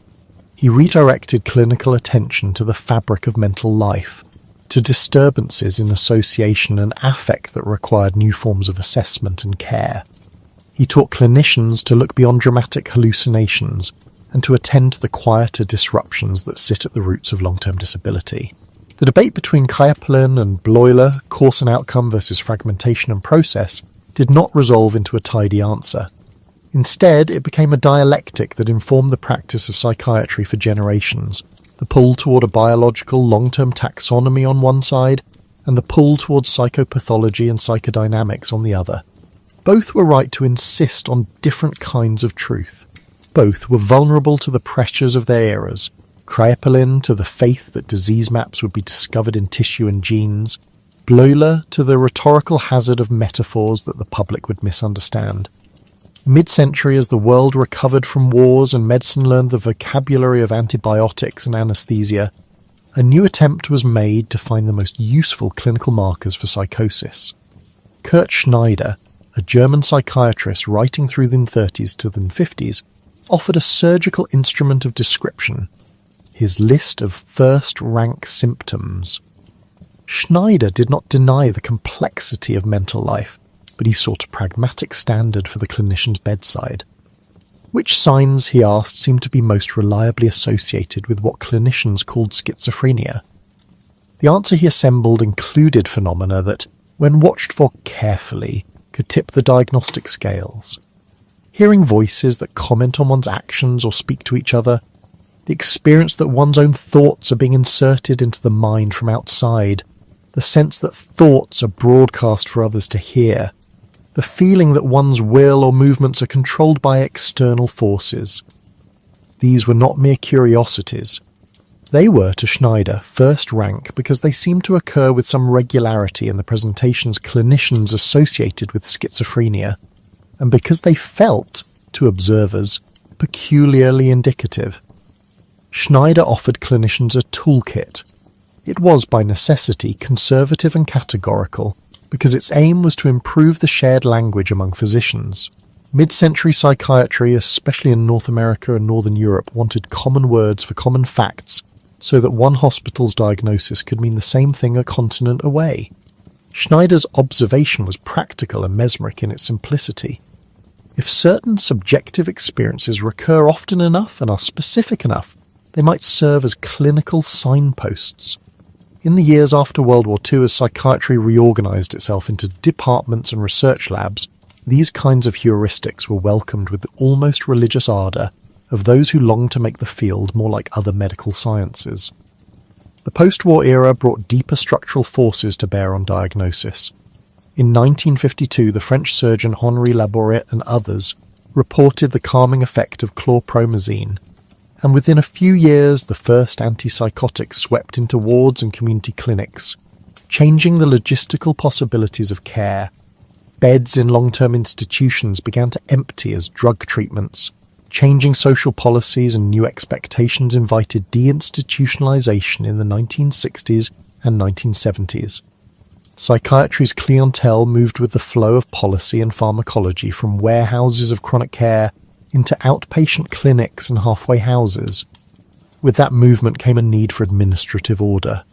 He redirected clinical attention to the fabric of mental life, to disturbances in association and affect that required new forms of assessment and care. He taught clinicians to look beyond dramatic hallucinations and to attend to the quieter disruptions that sit at the roots of long-term disability. The debate between Kraepelin and Bleuler, cause and outcome versus fragmentation and process, did not resolve into a tidy answer. Instead, it became a dialectic that informed the practice of psychiatry for generations, the pull toward a biological long-term taxonomy on one side, and the pull towards psychopathology and psychodynamics on the other. Both were right to insist on different kinds of truth. Both were vulnerable to the pressures of their eras. Kraepelin to the faith that disease maps would be discovered in tissue and genes, Bleuler to the rhetorical hazard of metaphors that the public would misunderstand. Mid-century, as the world recovered from wars and medicine learned the vocabulary of antibiotics and anesthesia, a new attempt was made to find the most useful clinical markers for psychosis. Kurt Schneider, a German psychiatrist writing through the 30s to the 50s, offered a surgical instrument of description, his list of first-rank symptoms. Schneider did not deny the complexity of mental life, but he sought a pragmatic standard for the clinician's bedside. Which signs, he asked, seemed to be most reliably associated with what clinicians called schizophrenia? The answer he assembled included phenomena that, when watched for carefully, could tip the diagnostic scales. Hearing voices that comment on one's actions or speak to each other, the experience that one's own thoughts are being inserted into the mind from outside, the sense that thoughts are broadcast for others to hear, the feeling that one's will or movements are controlled by external forces. These were not mere curiosities. They were, to Schneider, first rank because they seemed to occur with some regularity in the presentations clinicians associated with schizophrenia, and because they felt, to observers, peculiarly indicative. Schneider offered clinicians a toolkit. It was, by necessity, conservative and categorical, because its aim was to improve the shared language among physicians. Mid-century psychiatry, especially in North America and Northern Europe, wanted common words for common facts so that one hospital's diagnosis could mean the same thing a continent away. Schneider's observation was practical and mesmeric in its simplicity. If certain subjective experiences recur often enough and are specific enough, they might serve as clinical signposts. In the years after World War II, as psychiatry reorganised itself into departments and research labs, these kinds of heuristics were welcomed with the almost religious ardour of those who longed to make the field more like other medical sciences. The post-war era brought deeper structural forces to bear on diagnosis. In 1952, the French surgeon Henri Labourette and others reported the calming effect of chlorpromazine, and within a few years the first antipsychotics swept into wards and community clinics, changing the logistical possibilities of care. Beds in long-term institutions began to empty as drug treatments. Changing social policies and new expectations invited deinstitutionalization in the 1960s and 1970s. Psychiatry's clientele moved with the flow of policy and pharmacology from warehouses of chronic care into outpatient clinics and halfway houses. With that movement came a need for administrative order.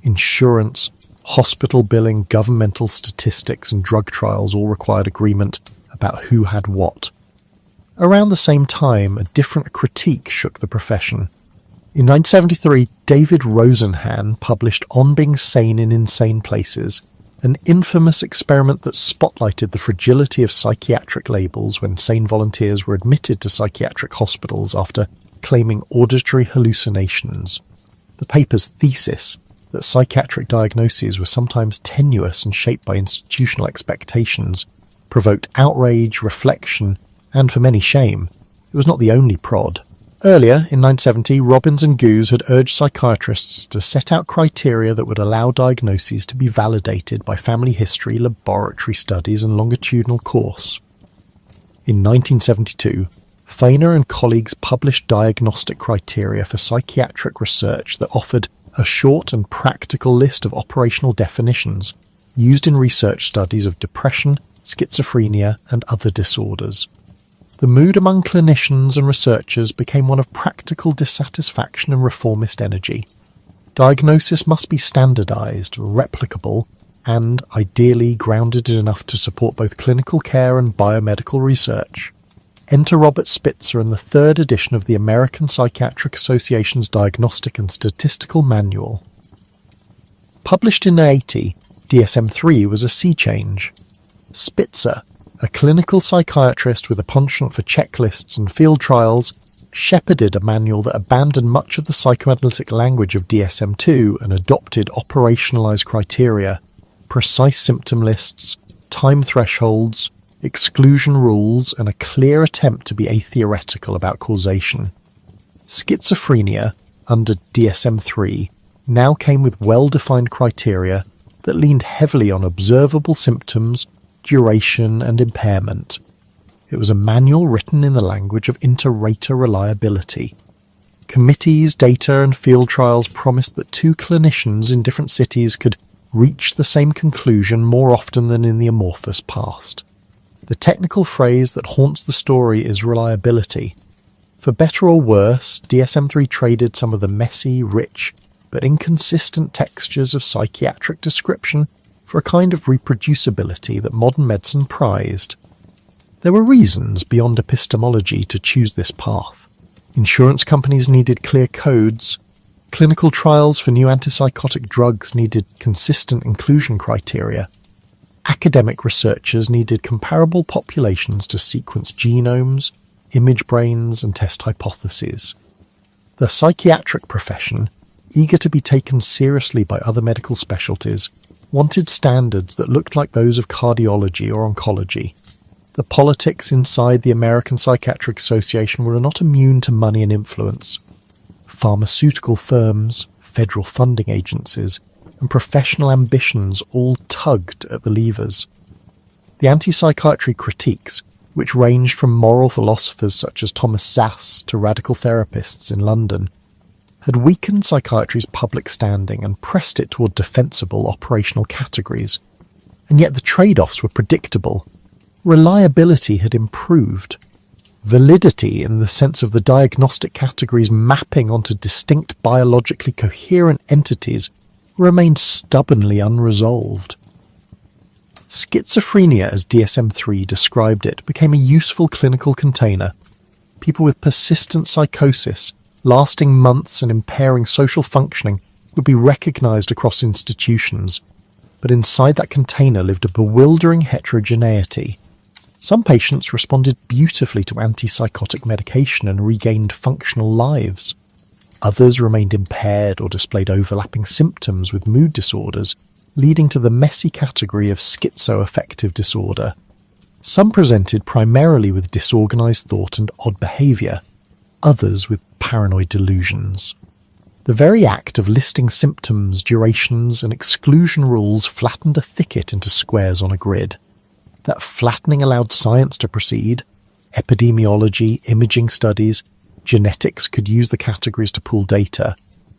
Insurance, hospital billing, governmental statistics and drug trials all required agreement about who had what. Around the same time, a different critique shook the profession. In 1973, David Rosenhan published On Being Sane in Insane Places, an infamous experiment that spotlighted the fragility of psychiatric labels when sane volunteers were admitted to psychiatric hospitals after claiming auditory hallucinations. The paper's thesis, that psychiatric diagnoses were sometimes tenuous and shaped by institutional expectations, provoked outrage, reflection, and for many shame. It was not the only prod. Earlier, in 1970, Robbins and Goose had urged psychiatrists to set out criteria that would allow diagnoses to be validated by family history, laboratory studies, and longitudinal course. In 1972, Feiner and colleagues published diagnostic criteria for psychiatric research that offered a short and practical list of operational definitions used in research studies of depression, schizophrenia, and other disorders. The mood among clinicians and researchers became one of practical dissatisfaction and reformist energy. Diagnosis must be standardized, replicable, and, ideally, grounded enough to support both clinical care and biomedical research. Enter Robert Spitzer and the third edition of the American Psychiatric Association's Diagnostic and Statistical Manual. Published in 1980, DSM-3 was a sea change. Spitzer, a clinical psychiatrist with a penchant for checklists and field trials, shepherded a manual that abandoned much of the psychoanalytic language of DSM-2 and adopted operationalized criteria, precise symptom lists, time thresholds, exclusion rules, and a clear attempt to be atheoretical about causation. Schizophrenia, under DSM-3, now came with well-defined criteria that leaned heavily on observable symptoms, duration, and impairment. It was a manual written in the language of inter-rater reliability. Committees, data, and field trials promised that two clinicians in different cities could reach the same conclusion more often than in the amorphous past. The technical phrase that haunts the story is reliability. For better or worse, DSM-3 traded some of the messy, rich, but inconsistent textures of psychiatric description for a kind of reproducibility that modern medicine prized. There were reasons beyond epistemology to choose this path. Insurance companies needed clear codes. Clinical trials for new antipsychotic drugs needed consistent inclusion criteria. Academic researchers needed comparable populations to sequence genomes, image brains, and test hypotheses. The psychiatric profession, eager to be taken seriously by other medical specialties, wanted standards that looked like those of cardiology or oncology. The politics inside the American Psychiatric Association were not immune to money and influence. Pharmaceutical firms, federal funding agencies, and professional ambitions all tugged at the levers. The anti-psychiatry critiques, which ranged from moral philosophers such as Thomas Sass to radical therapists in London, had weakened psychiatry's public standing and pressed it toward defensible operational categories. And yet the trade-offs were predictable. Reliability had improved. Validity, in the sense of the diagnostic categories mapping onto distinct biologically coherent entities, remained stubbornly unresolved. Schizophrenia, as DSM-3 described it, became a useful clinical container. People with persistent psychosis, lasting months and impairing social functioning, would be recognised across institutions. But inside that container lived a bewildering heterogeneity. Some patients responded beautifully to antipsychotic medication and regained functional lives. Others remained impaired or displayed overlapping symptoms with mood disorders, leading to the messy category of schizoaffective disorder. Some presented primarily with disorganized thought and odd behavior, others with paranoid delusions. The very act of listing symptoms, durations, and exclusion rules flattened a thicket into squares on a grid. That flattening allowed science to proceed. Epidemiology, imaging studies, genetics could use the categories to pool data,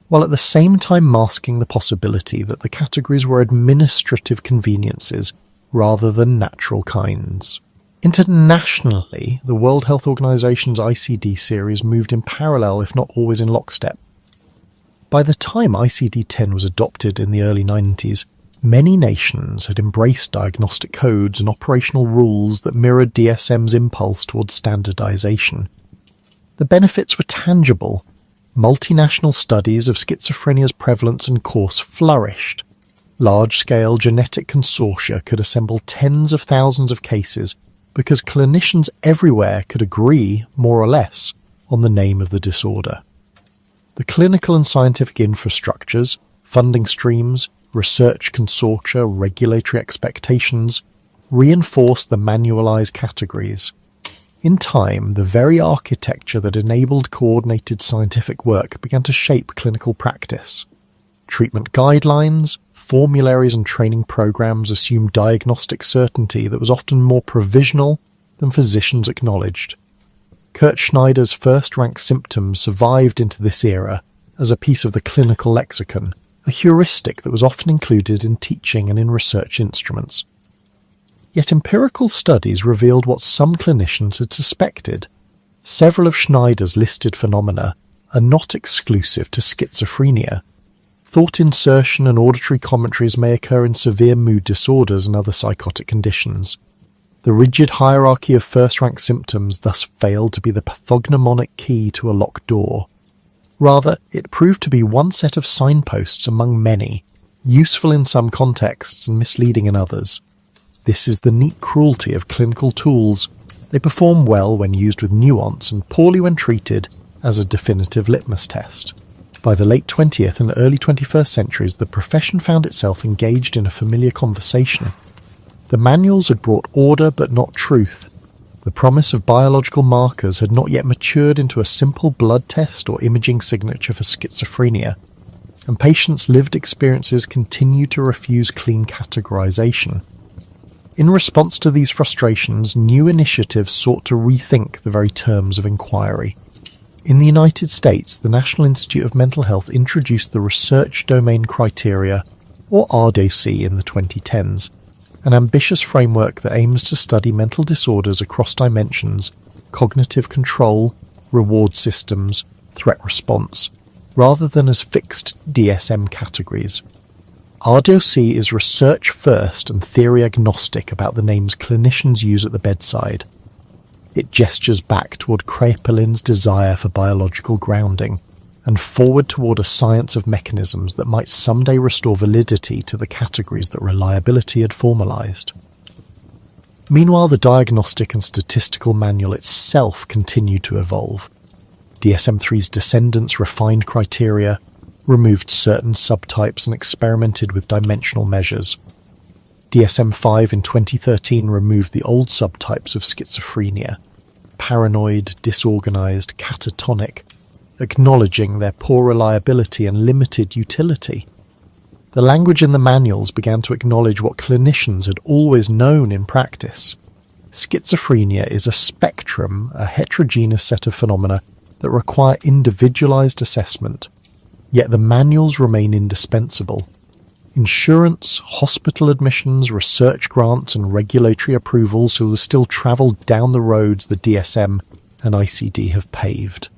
while at the same time masking the possibility that the categories were administrative conveniences rather than natural kinds. Internationally, the World Health Organization's ICD series moved in parallel, if not always in lockstep. By the time ICD-10 was adopted in the early 90s, many nations had embraced diagnostic codes and operational rules that mirrored DSM's impulse towards standardization. The benefits were tangible. Multinational studies of schizophrenia's prevalence and course flourished. Large-scale genetic consortia could assemble tens of thousands of cases because clinicians everywhere could agree, more or less, on the name of the disorder. The clinical and scientific infrastructures, funding streams, research consortia, regulatory expectations reinforced the manualized categories. In time, the very architecture that enabled coordinated scientific work began to shape clinical practice. Treatment guidelines, formularies and training programs assumed diagnostic certainty that was often more provisional than physicians acknowledged. Kurt Schneider's first-rank symptoms survived into this era as a piece of the clinical lexicon, a heuristic that was often included in teaching and in research instruments. Yet empirical studies revealed what some clinicians had suspected. Several of Schneider's listed phenomena are not exclusive to schizophrenia. Thought insertion and auditory commentaries may occur in severe mood disorders and other psychotic conditions. The rigid hierarchy of first-rank symptoms thus failed to be the pathognomonic key to a locked door. Rather, it proved to be one set of signposts among many, useful in some contexts and misleading in others. This is the neat cruelty of clinical tools. They perform well when used with nuance and poorly when treated as a definitive litmus test. By the late 20th and early 21st centuries, the profession found itself engaged in a familiar conversation. The manuals had brought order but not truth. The promise of biological markers had not yet matured into a simple blood test or imaging signature for schizophrenia, and patients' lived experiences continued to refuse clean categorization. In response to these frustrations, new initiatives sought to rethink the very terms of inquiry. In the United States, the National Institute of Mental Health introduced the Research Domain Criteria, or RDoC, in the 2010s, an ambitious framework that aims to study mental disorders across dimensions: cognitive control, reward systems, threat response, rather than as fixed DSM categories. RDoC is research first and theory agnostic about the names clinicians use at the bedside. It gestures back toward Kraepelin's desire for biological grounding, and forward toward a science of mechanisms that might someday restore validity to the categories that reliability had formalized. Meanwhile, the diagnostic and statistical manual itself continued to evolve. DSM-3's descendants refined criteria, removed certain subtypes and experimented with dimensional measures. DSM-5 in 2013 removed the old subtypes of schizophrenia: paranoid, disorganized, catatonic, acknowledging their poor reliability and limited utility. The language in the manuals began to acknowledge what clinicians had always known in practice. Schizophrenia is a spectrum, a heterogeneous set of phenomena that require individualized assessment, yet the manuals remain indispensable. Insurance, hospital admissions, research grants and regulatory approvals will still travel down the roads the DSM and ICD have paved.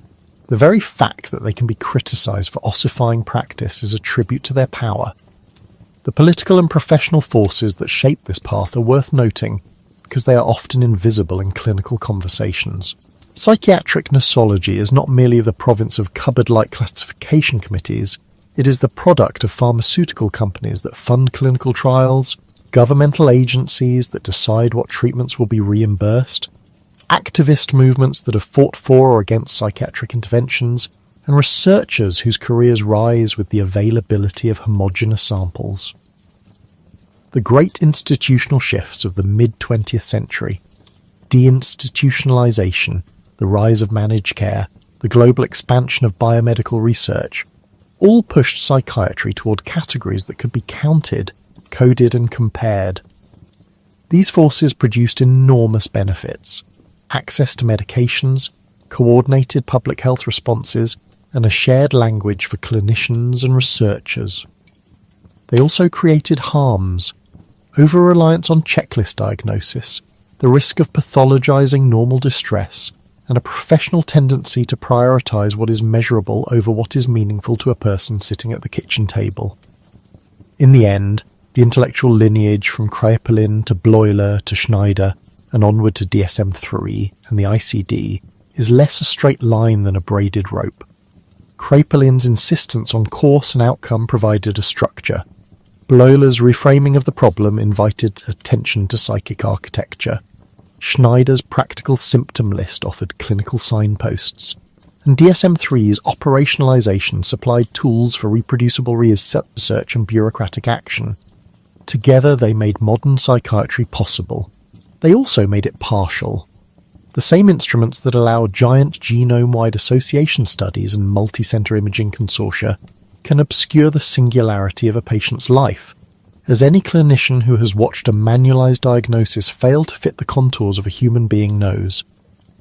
The very fact that they can be criticised for ossifying practice is a tribute to their power. The political and professional forces that shape this path are worth noting because they are often invisible in clinical conversations. Psychiatric nosology is not merely the province of cupboard-like classification committees, it is the product of pharmaceutical companies that fund clinical trials, governmental agencies that decide what treatments will be reimbursed, activist movements that have fought for or against psychiatric interventions, and researchers whose careers rise with the availability of homogeneous samples. The great institutional shifts of the mid-20th century, deinstitutionalization, the rise of managed care, the global expansion of biomedical research, all pushed psychiatry toward categories that could be counted, coded and compared. These forces produced enormous benefits: access to medications, coordinated public health responses, and a shared language for clinicians and researchers. They also created harms: over-reliance on checklist diagnosis, the risk of pathologizing normal distress, and a professional tendency to prioritize what is measurable over what is meaningful to a person sitting at the kitchen table. In the end, the intellectual lineage from Kraepelin to Bleuler to Schneider and onward to DSM-3 and the ICD is less a straight line than a braided rope. Kraepelin's insistence on course and outcome provided a structure. Bleuler's reframing of the problem invited attention to psychic architecture. Schneider's practical symptom list offered clinical signposts, and DSM-3's operationalization supplied tools for reproducible research and bureaucratic action. Together they made modern psychiatry possible. They also made it partial. The same instruments that allow giant genome-wide association studies and multi-center imaging consortia can obscure the singularity of a patient's life, as any clinician who has watched a manualized diagnosis fail to fit the contours of a human being knows.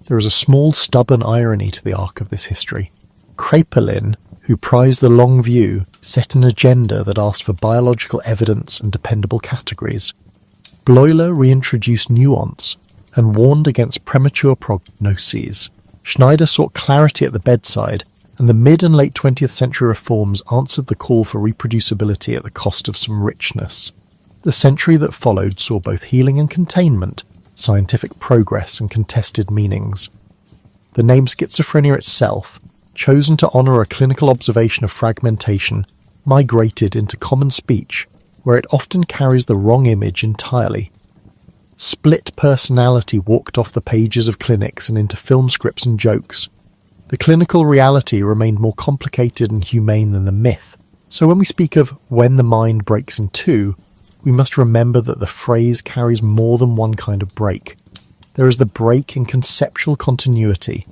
There is a small stubborn irony to the arc of this history. Kraepelin, who prized the long view, set an agenda that asked for biological evidence and dependable categories. Bleuler reintroduced nuance and warned against premature prognoses. Schneider sought clarity at the bedside, and the mid and late 20th century reforms answered the call for reproducibility at the cost of some richness. The century that followed saw both healing and containment, scientific progress and contested meanings. The name schizophrenia itself, chosen to honour a clinical observation of fragmentation, migrated into common speech, where it often carries the wrong image entirely. Split personality walked off the pages of clinics and into film scripts and jokes. The clinical reality remained more complicated and humane than the myth, so when we speak of when the mind breaks in two, we must remember that the phrase carries more than one kind of break. There is the break in conceptual continuity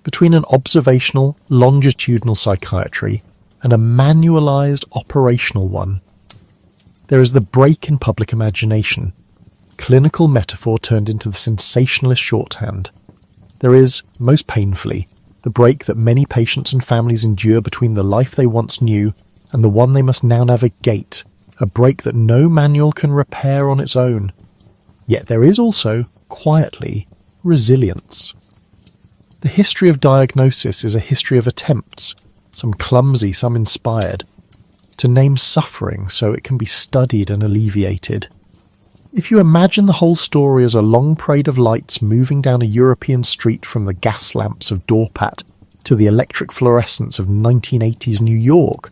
between an observational, longitudinal psychiatry and a manualized, operational one. There is the break in public imagination, clinical metaphor turned into the sensationalist shorthand. There is, most painfully, the break that many patients and families endure between the life they once knew and the one they must now navigate, a break that no manual can repair on its own. Yet there is also, quietly, resilience. The history of diagnosis is a history of attempts, some clumsy, some inspired, to name suffering so it can be studied and alleviated. If you imagine the whole story as a long parade of lights moving down a European street from the gas lamps of Dorpat to the electric fluorescence of 1980s New York,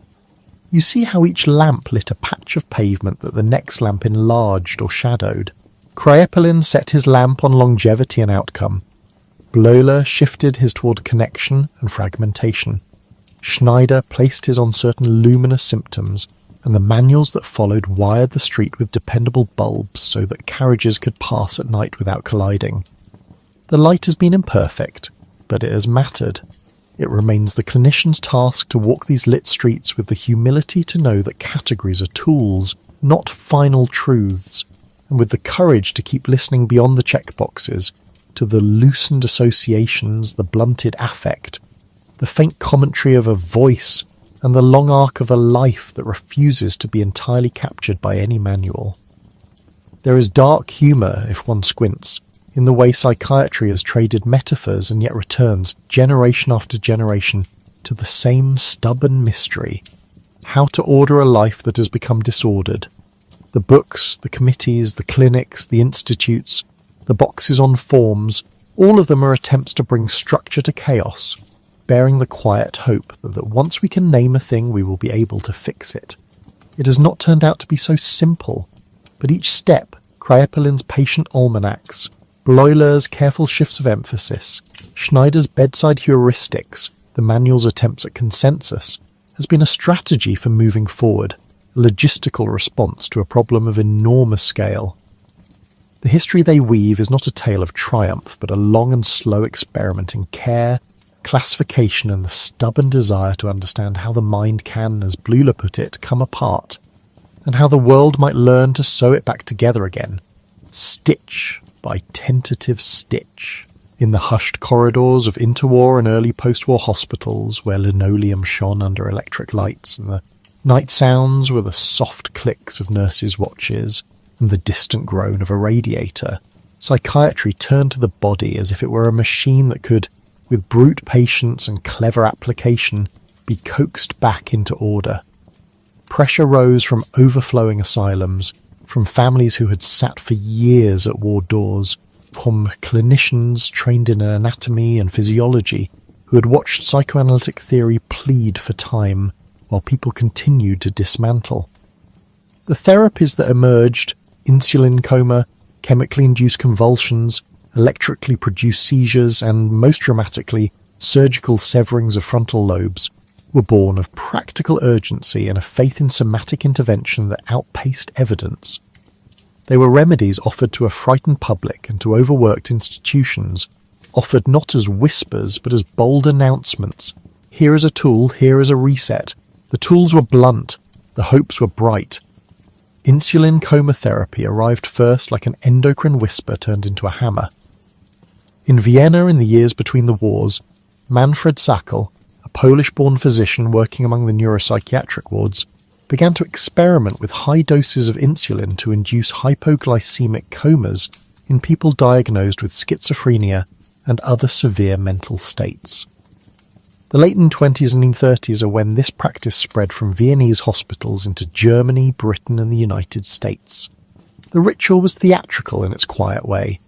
you see how each lamp lit a patch of pavement that the next lamp enlarged or shadowed. Kraepelin set his lamp on longevity and outcome. Bleuler shifted his toward connection and fragmentation. Schneider placed his on certain luminous symptoms, and the manuals that followed wired the street with dependable bulbs so that carriages could pass at night without colliding. The light has been imperfect, but it has mattered. It remains the clinician's task to walk these lit streets with the humility to know that categories are tools, not final truths, and with the courage to keep listening beyond the checkboxes, to the loosened associations, the blunted affect, the faint commentary of a voice, and the long arc of a life that refuses to be entirely captured by any manual. There is dark humour if one squints, in the way psychiatry has traded metaphors and yet returns, generation after generation, to the same stubborn mystery: how to order a life that has become disordered. The books, the committees, the clinics, the institutes, the boxes on forms, all of them are attempts to bring structure to chaos, bearing the quiet hope that once we can name a thing, we will be able to fix it. It has not turned out to be so simple, but each step, Kraepelin's patient almanacs, Bleuler's careful shifts of emphasis, Schneider's bedside heuristics, the manual's attempts at consensus, has been a strategy for moving forward, a logistical response to a problem of enormous scale. The history they weave is not a tale of triumph, but a long and slow experiment in care, classification, and the stubborn desire to understand how the mind can, as Bleuler put it, come apart, and how the world might learn to sew it back together again, stitch by tentative stitch, in the hushed corridors of interwar and early post-war hospitals where linoleum shone under electric lights, and the night sounds were the soft clicks of nurses' watches and the distant groan of a radiator. Psychiatry turned to the body as if it were a machine that could, with brute patience and clever application, be coaxed back into order. Pressure rose from overflowing asylums, from families who had sat for years at ward doors, from clinicians trained in anatomy and physiology who had watched psychoanalytic theory plead for time while people continued to dismantle. The therapies that emerged, insulin coma, chemically induced convulsions, electrically produced seizures, and, most dramatically, surgical severings of frontal lobes, were born of practical urgency and a faith in somatic intervention that outpaced evidence. They were remedies offered to a frightened public and to overworked institutions, offered not as whispers but as bold announcements. Here is a tool, here is a reset. The tools were blunt, the hopes were bright. Insulin coma therapy arrived first like an endocrine whisper turned into a hammer. In Vienna in the years between the wars, Manfred Sackel, a Polish-born physician working among the neuropsychiatric wards, began to experiment with high doses of insulin to induce hypoglycemic comas in people diagnosed with schizophrenia and other severe mental states. The late 1920s and 1930s are when this practice spread from Viennese hospitals into Germany, Britain, and the United States. The ritual was theatrical in its quiet way: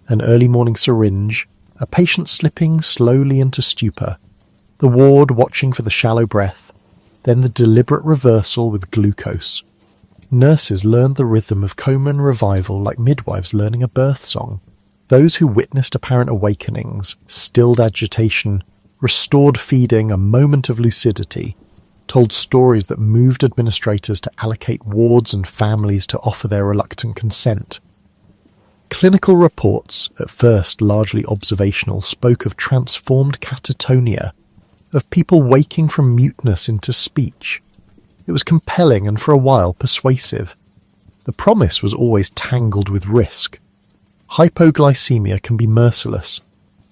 an early morning syringe, a patient slipping slowly into stupor, the ward watching for the shallow breath, then the deliberate reversal with glucose. Nurses learned the rhythm of coma and revival like midwives learning a birth song. Those who witnessed apparent awakenings, stilled agitation, restored feeding, a moment of lucidity, told stories that moved administrators to allocate wards and families to offer their reluctant consent. Clinical reports, at first largely observational, spoke of transformed catatonia, of people waking from muteness into speech. It was compelling and for a while persuasive. The promise was always tangled with risk. Hypoglycemia can be merciless.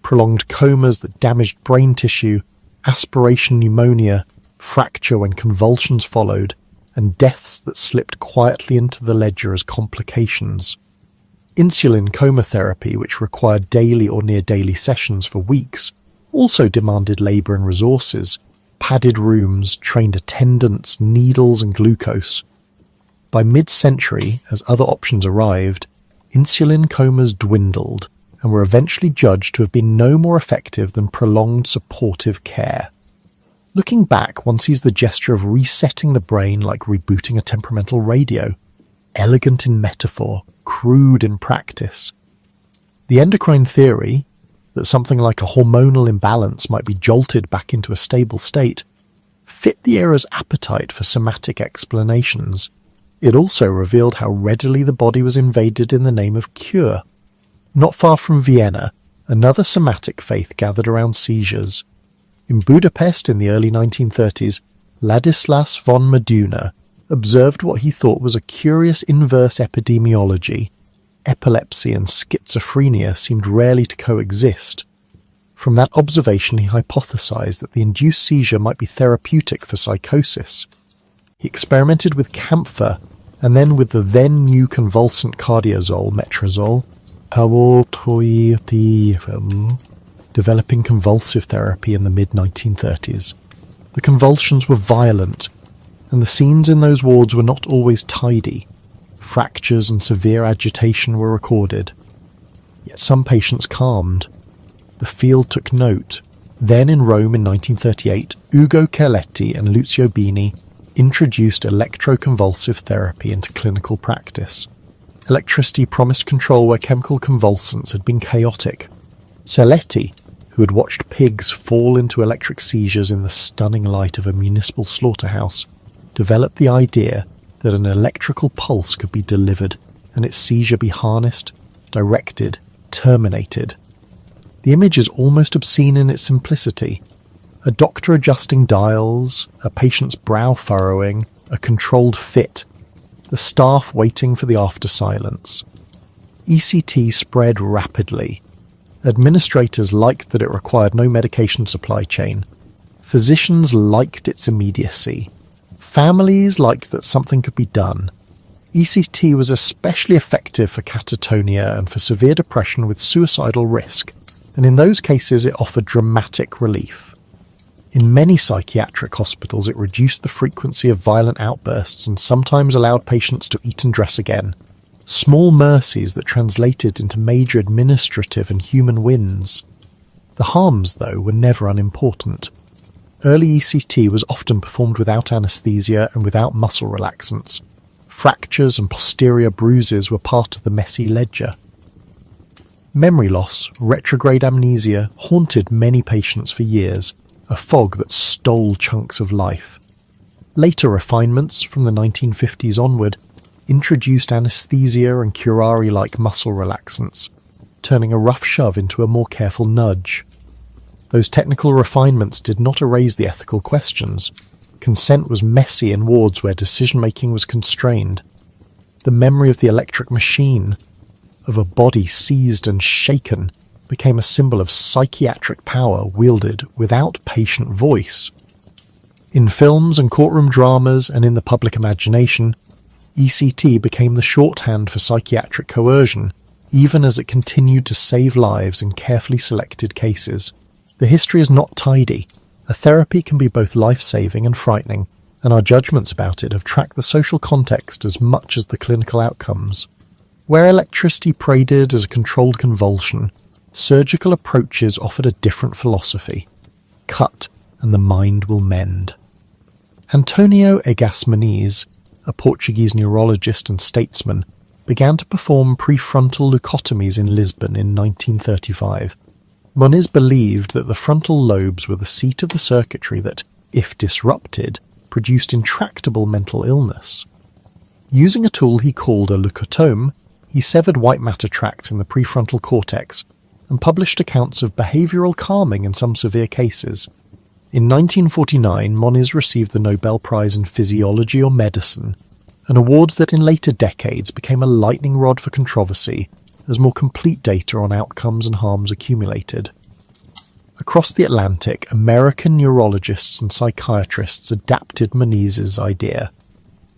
Prolonged comas that damaged brain tissue, aspiration pneumonia, fracture when convulsions followed, and deaths that slipped quietly into the ledger as complications. Insulin coma therapy, which required daily or near-daily sessions for weeks, also demanded labour and resources: padded rooms, trained attendants, needles and glucose. By mid-century, as other options arrived, insulin comas dwindled and were eventually judged to have been no more effective than prolonged supportive care. Looking back, one sees the gesture of resetting the brain like rebooting a temperamental radio, elegant in metaphor, crude in practice. The endocrine theory, that something like a hormonal imbalance might be jolted back into a stable state, fit the era's appetite for somatic explanations. It also revealed how readily the body was invaded in the name of cure. Not far from Vienna, another somatic faith gathered around seizures. In Budapest in the early 1930s, Ladislas von Meduna observed what he thought was a curious inverse epidemiology. Epilepsy and schizophrenia seemed rarely to coexist. From that observation he hypothesized that the induced seizure might be therapeutic for psychosis. He experimented with camphor and then with the then-new convulsant cardiazole, metrazole, developing convulsive therapy in the mid-1930s. The convulsions were violent, and the scenes in those wards were not always tidy. Fractures and severe agitation were recorded. Yet some patients calmed. The field took note. Then in Rome in 1938, Ugo Carletti and Lucio Bini introduced electroconvulsive therapy into clinical practice. Electricity promised control where chemical convulsants had been chaotic. Carletti, who had watched pigs fall into electric seizures in the stunning light of a municipal slaughterhouse, developed the idea that an electrical pulse could be delivered and its seizure be harnessed, directed, terminated. The image is almost obscene in its simplicity. A doctor adjusting dials, a patient's brow furrowing, a controlled fit, the staff waiting for the after silence. ECT spread rapidly. Administrators liked that it required no medication supply chain. Physicians liked its immediacy. Families liked that something could be done. ECT was especially effective for catatonia and for severe depression with suicidal risk, and in those cases it offered dramatic relief. In many psychiatric hospitals it reduced the frequency of violent outbursts and sometimes allowed patients to eat and dress again. Small mercies that translated into major administrative and human wins. The harms, though, were never unimportant. Early ECT was often performed without anesthesia and without muscle relaxants. Fractures and posterior bruises were part of the messy ledger. Memory loss, retrograde amnesia, haunted many patients for years, a fog that stole chunks of life. Later refinements, from the 1950s onward, introduced anesthesia and curare-like muscle relaxants, turning a rough shove into a more careful nudge. Those technical refinements did not erase the ethical questions. Consent was messy in wards where decision-making was constrained. The memory of the electric machine, of a body seized and shaken, became a symbol of psychiatric power wielded without patient voice. In films and courtroom dramas and in the public imagination, ECT became the shorthand for psychiatric coercion, even as it continued to save lives in carefully selected cases. The history is not tidy. A therapy can be both life-saving and frightening, and our judgments about it have tracked the social context as much as the clinical outcomes. Where electricity paraded as a controlled convulsion, surgical approaches offered a different philosophy. Cut, and the mind will mend. Antonio Egas Moniz, a Portuguese neurologist and statesman, began to perform prefrontal leucotomies in Lisbon in 1935. Moniz believed that the frontal lobes were the seat of the circuitry that, if disrupted, produced intractable mental illness. Using a tool he called a leucotome, he severed white matter tracts in the prefrontal cortex and published accounts of behavioral calming in some severe cases. In 1949, Moniz received the Nobel Prize in Physiology or Medicine, an award that in later decades became a lightning rod for controversy as more complete data on outcomes and harms accumulated. Across the Atlantic, American neurologists and psychiatrists adapted Moniz's idea.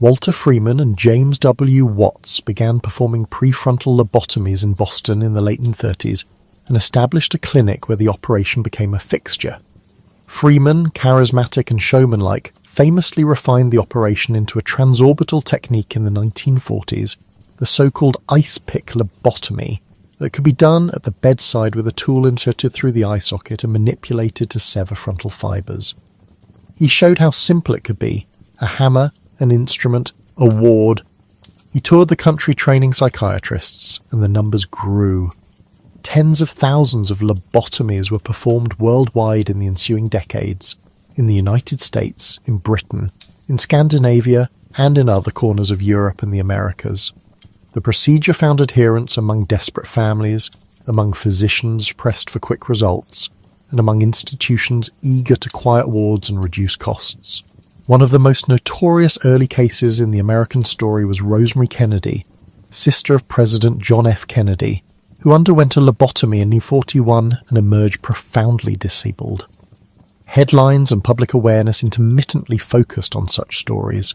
Walter Freeman and James W. Watts began performing prefrontal lobotomies in Boston in the late 1930s and established a clinic where the operation became a fixture. Freeman, charismatic and showman-like, famously refined the operation into a transorbital technique in the 1940s, the so-called ice pick lobotomy, that could be done at the bedside with a tool inserted through the eye socket and manipulated to sever frontal fibres. He showed how simple it could be: a hammer, an instrument, a ward. He toured the country training psychiatrists, and the numbers grew. Tens of thousands of lobotomies were performed worldwide in the ensuing decades, in the United States, in Britain, in Scandinavia, and in other corners of Europe and the Americas. The procedure found adherents among desperate families, among physicians pressed for quick results, and among institutions eager to quiet wards and reduce costs. One of the most notorious early cases in the American story was Rosemary Kennedy, sister of President John F. Kennedy, who underwent a lobotomy in 1941 and emerged profoundly disabled. Headlines and public awareness intermittently focused on such stories,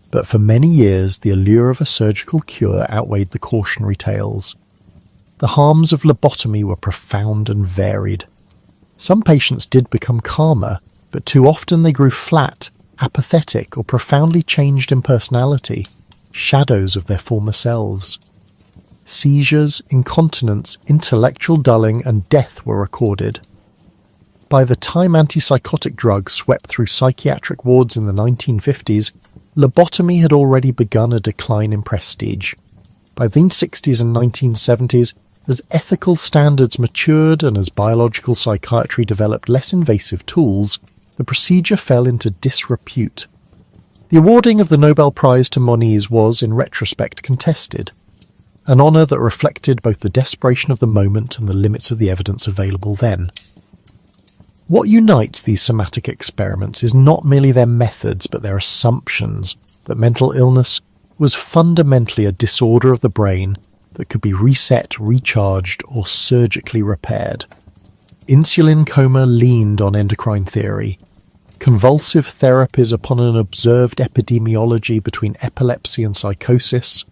but for many years the allure of a surgical cure outweighed the cautionary tales. the harms of lobotomy were profound and varied. Some patients did become calmer, but too often they grew flat, apathetic, or profoundly changed in personality, shadows of their former selves. Seizures, incontinence, intellectual dulling, and death were recorded. By the time antipsychotic drugs swept through psychiatric wards in the 1950s, lobotomy had already begun a decline in prestige. By the 1960s and 1970s, as ethical standards matured and as biological psychiatry developed less invasive tools, the procedure fell into disrepute. The awarding of the Nobel Prize to Moniz was, in retrospect, contested, an honour that reflected both the desperation of the moment and the limits of the evidence available then. What unites these somatic experiments is not merely their methods, but their assumptions that mental illness was fundamentally a disorder of the brain that could be reset, recharged, or surgically repaired. Insulin coma leaned on endocrine theory. Convulsive therapies upon an observed epidemiology between epilepsy and psychosis,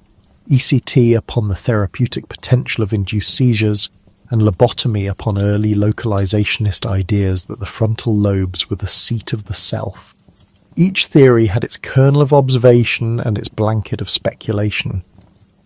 ECT upon the therapeutic potential of induced seizures, and lobotomy upon early localizationist ideas that the frontal lobes were the seat of the self. Each theory had its kernel of observation and its blanket of speculation.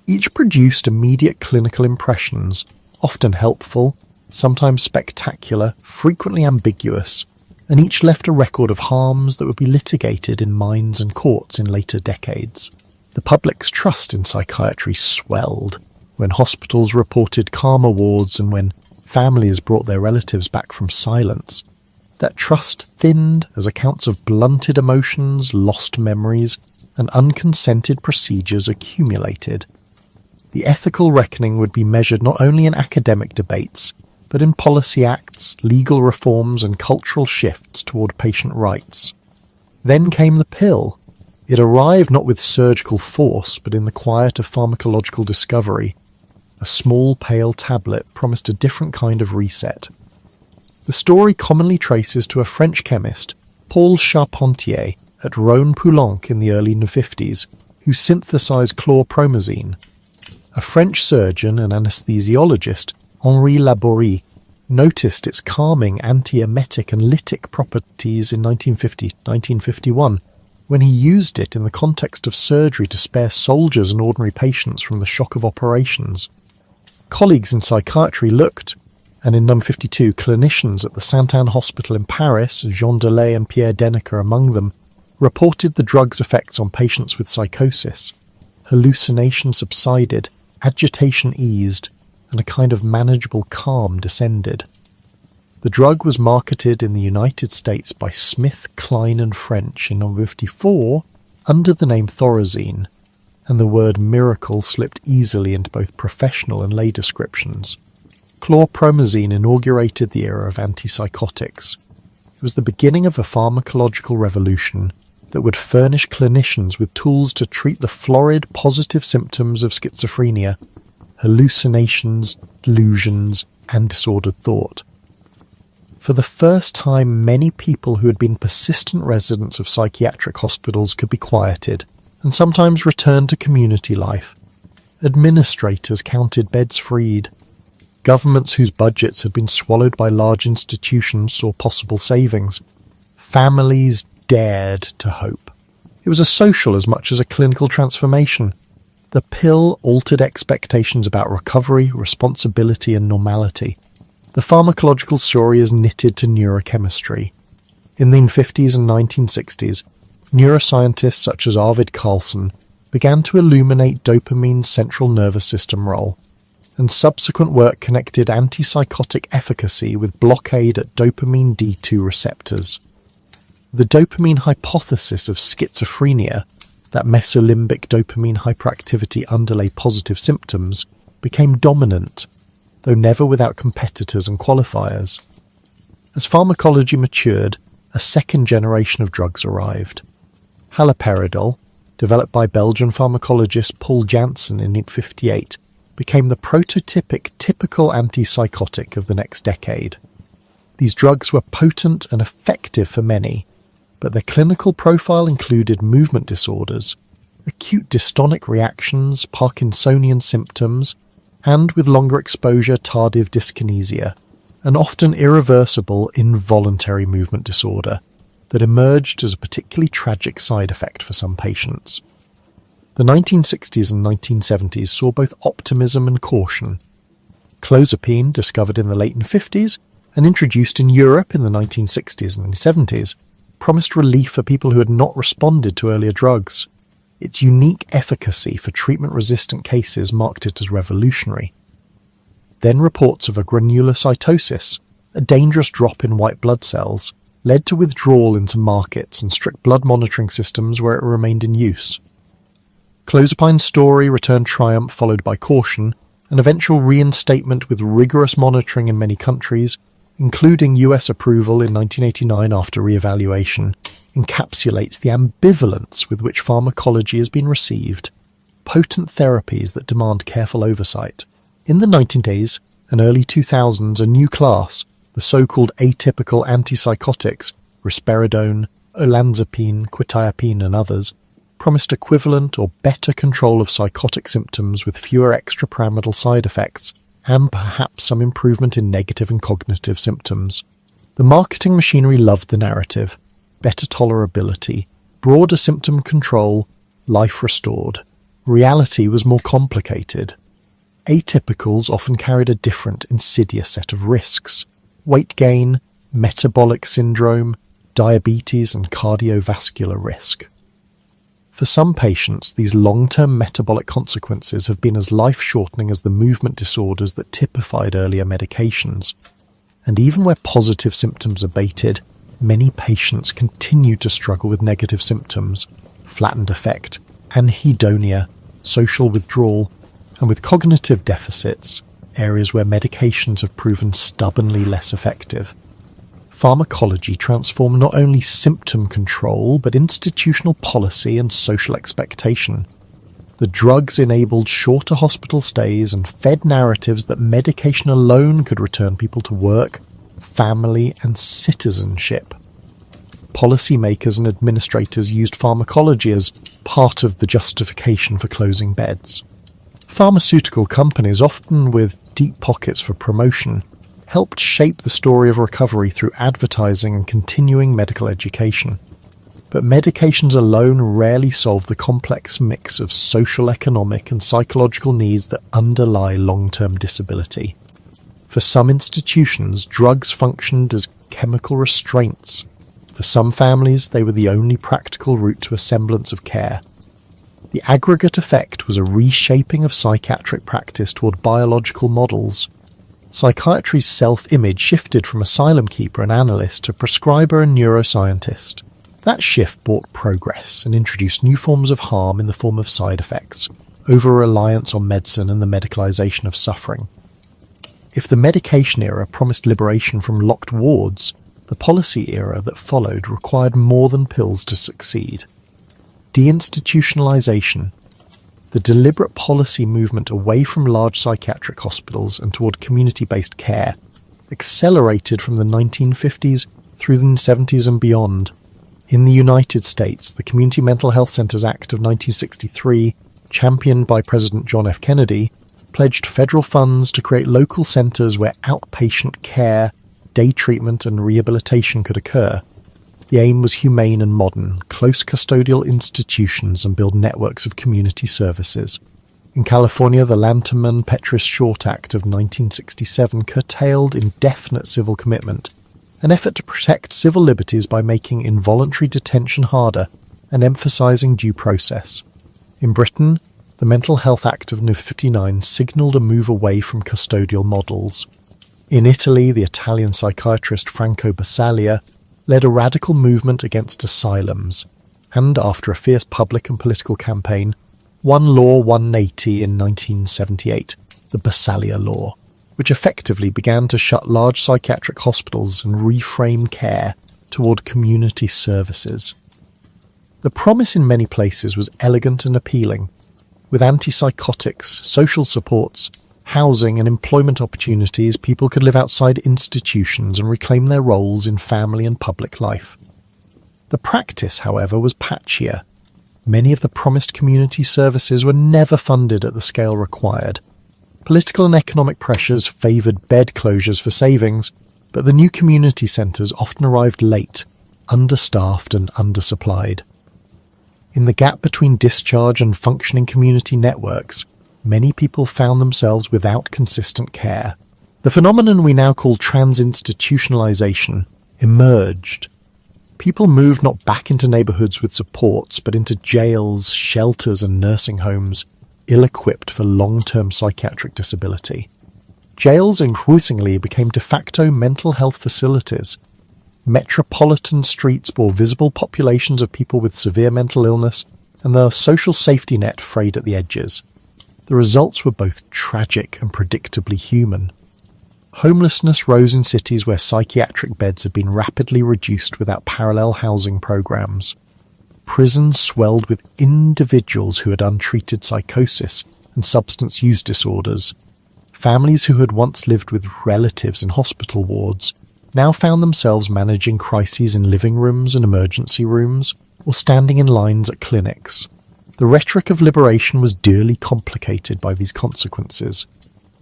Each produced immediate clinical impressions, often helpful, sometimes spectacular, frequently ambiguous, and each left a record of harms that would be litigated in minds and courts in later decades. The public's trust in psychiatry swelled when hospitals reported calmer wards and when families brought their relatives back from silence. That trust thinned as accounts of blunted emotions, lost memories, and unconsented procedures accumulated. The ethical reckoning would be measured not only in academic debates, but in policy acts, legal reforms, and cultural shifts toward patient rights. Then came the pill. It arrived not with surgical force, but in the quiet of pharmacological discovery. A small, pale tablet promised a different kind of reset. The story commonly traces to a French chemist, Paul Charpentier, at Rhône-Poulenc in the early 1950s, who synthesized chlorpromazine. A French surgeon and anesthesiologist, Henri Laborie, noticed its calming antiemetic and lytic properties in 1950-1951, when he used it in the context of surgery to spare soldiers and ordinary patients from the shock of operations. Colleagues in psychiatry looked, and in 1952 clinicians at the Sainte-Anne Hospital in Paris, Jean Delay and Pierre Dennecker among them, reported the drug's effects on patients with psychosis. Hallucination subsided, agitation eased, and a kind of manageable calm descended. The drug was marketed in the United States by Smith, Kline and French in 1954 under the name Thorazine, and the word miracle slipped easily into both professional and lay descriptions. Chlorpromazine inaugurated the era of antipsychotics. It was the beginning of a pharmacological revolution that would furnish clinicians with tools to treat the florid positive symptoms of schizophrenia, hallucinations, delusions, and disordered thought. For the first time, many people who had been persistent residents of psychiatric hospitals could be quieted, and sometimes returned to community life. Administrators counted beds freed. Governments whose budgets had been swallowed by large institutions saw possible savings. Families dared to hope. It was a social as much as a clinical transformation. The pill altered expectations about recovery, responsibility, and normality. The pharmacological story is knitted to neurochemistry. In the 1950s and 1960s, neuroscientists such as Arvid Carlsson began to illuminate dopamine's central nervous system role, and subsequent work connected antipsychotic efficacy with blockade at dopamine D2 receptors. The dopamine hypothesis of schizophrenia, that mesolimbic dopamine hyperactivity underlay positive symptoms, became dominant, though never without competitors and qualifiers. As pharmacology matured, a second generation of drugs arrived. Haloperidol, developed by Belgian pharmacologist Paul Janssen in 1958, became the prototypic typical antipsychotic of the next decade. These drugs were potent and effective for many, but their clinical profile included movement disorders, acute dystonic reactions, Parkinsonian symptoms, and with longer exposure tardive dyskinesia, an often irreversible involuntary movement disorder that emerged as a particularly tragic side effect for some patients. The 1960s and 1970s saw both optimism and caution. Clozapine, discovered in the late 50s and introduced in Europe in the 1960s and 70s, promised relief for people who had not responded to earlier drugs. Its unique efficacy for treatment-resistant cases marked it as revolutionary. Then reports of a granulocytosis, a dangerous drop in white blood cells, led to withdrawal into markets and strict blood monitoring systems where it remained in use. Clozapine's story returned triumph followed by caution, an eventual reinstatement with rigorous monitoring in many countries, including US approval in 1989 after re-evaluation, encapsulates the ambivalence with which pharmacology has been received, potent therapies that demand careful oversight. In the 1980s and early 2000s, a new class, the so-called atypical antipsychotics, risperidone, olanzapine, quetiapine and others, promised equivalent or better control of psychotic symptoms with fewer extrapyramidal side effects, and perhaps some improvement in negative and cognitive symptoms. The marketing machinery loved the narrative: better tolerability, broader symptom control, life restored. Reality was more complicated. Atypicals often carried a different, insidious set of risks: weight gain, metabolic syndrome, diabetes and cardiovascular risk. For some patients, these long-term metabolic consequences have been as life-shortening as the movement disorders that typified earlier medications. And even where positive symptoms abated, many patients continue to struggle with negative symptoms, flattened affect, anhedonia, social withdrawal, and with cognitive deficits, areas where medications have proven stubbornly less effective. Pharmacology transformed not only symptom control, but institutional policy and social expectation. The drugs enabled shorter hospital stays and fed narratives that medication alone could return people to work, family, and citizenship. Policymakers and administrators used pharmacology as part of the justification for closing beds. Pharmaceutical companies, often with deep pockets for promotion, helped shape the story of recovery through advertising and continuing medical education. But medications alone rarely solve the complex mix of social, economic, and psychological needs that underlie long-term disability. For some institutions, drugs functioned as chemical restraints. For some families, they were the only practical route to a semblance of care. The aggregate effect was a reshaping of psychiatric practice toward biological models. Psychiatry's self-image shifted from asylum keeper and analyst to prescriber and neuroscientist. That shift brought progress and introduced new forms of harm in the form of side effects, over-reliance on medicine and the medicalization of suffering. If the medication era promised liberation from locked wards, the policy era that followed required more than pills to succeed. Deinstitutionalization, the deliberate policy movement away from large psychiatric hospitals and toward community-based care, accelerated from the 1950s through the 70s and beyond. In the United States, the Community Mental Health Centers Act of 1963, championed by President John F. Kennedy, pledged federal funds to create local centers where outpatient care, day treatment and rehabilitation could occur. The aim was humane and modern, close custodial institutions and build networks of community services. In California, the Lanterman-Petris-Short Act of 1967 curtailed indefinite civil commitment, an effort to protect civil liberties by making involuntary detention harder and emphasizing due process. In Britain, the Mental Health Act of 1959 signalled a move away from custodial models. In Italy, the Italian psychiatrist Franco Basaglia led a radical movement against asylums, and after a fierce public and political campaign, One Law 180 in 1978, the Basaglia Law, which effectively began to shut large psychiatric hospitals and reframe care toward community services. The promise in many places was elegant and appealing, with antipsychotics, social supports, housing and employment opportunities. People could live outside institutions and reclaim their roles in family and public life. The practice, however, was patchier. Many of the promised community services were never funded at the scale required. Political and economic pressures favoured bed closures for savings, but the new community centres often arrived late, understaffed and undersupplied. In the gap between discharge and functioning community networks, many people found themselves without consistent care. The phenomenon we now call transinstitutionalization emerged. People moved not back into neighbourhoods with supports, but into jails, shelters and nursing homes, ill-equipped for long-term psychiatric disability. Jails increasingly became de facto mental health facilities. Metropolitan streets bore visible populations of people with severe mental illness, and their social safety net frayed at the edges. The results were both tragic and predictably human. Homelessness rose in cities where psychiatric beds had been rapidly reduced without parallel housing programs. Prisons swelled with individuals who had untreated psychosis and substance use disorders. Families who had once lived with relatives in hospital wards now found themselves managing crises in living rooms and emergency rooms, or standing in lines at clinics. The rhetoric of liberation was dearly complicated by these consequences.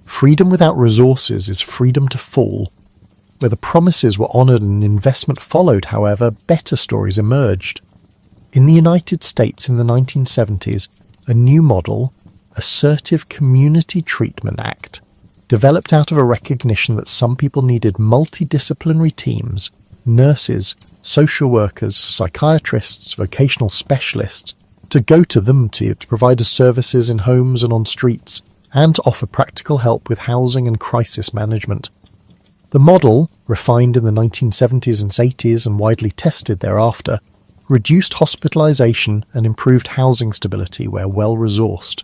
Freedom without resources is freedom to fall. Where the promises were honoured and investment followed, however, better stories emerged. In the United States in the 1970s, a new model, Assertive Community Treatment Act, developed out of a recognition that some people needed multidisciplinary teams, nurses, social workers, psychiatrists, vocational specialists, to go to them to provide services in homes and on streets, and to offer practical help with housing and crisis management. The model, refined in the 1970s and 80s and widely tested thereafter, reduced hospitalisation and improved housing stability where well-resourced,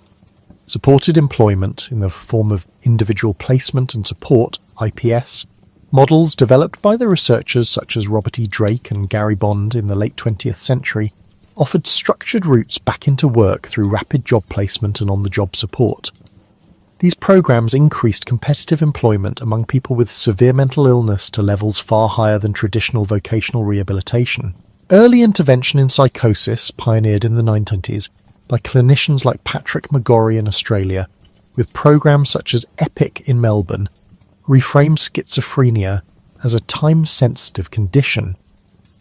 supported employment in the form of individual placement and support, IPS, models developed by the researchers such as Robert E. Drake and Gary Bond in the late 20th century, offered structured routes back into work through rapid job placement and on-the-job support. These programs increased competitive employment among people with severe mental illness to levels far higher than traditional vocational rehabilitation. Early intervention in psychosis, pioneered in the 1990s by clinicians like Patrick McGorry in Australia, with programs such as EPIC in Melbourne, reframed schizophrenia as a time-sensitive condition,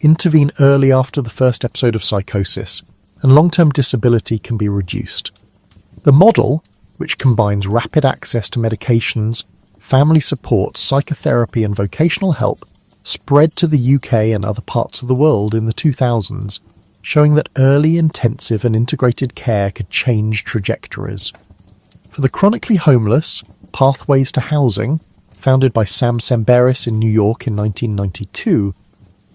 intervene early after the first episode of psychosis, and long-term disability can be reduced. The model, which combines rapid access to medications, family support, psychotherapy and vocational help, spread to the UK and other parts of the world in the 2000s, showing that early, intensive and integrated care could change trajectories. For the chronically homeless, Pathways to Housing, founded by Sam Semberis in New York in 1992,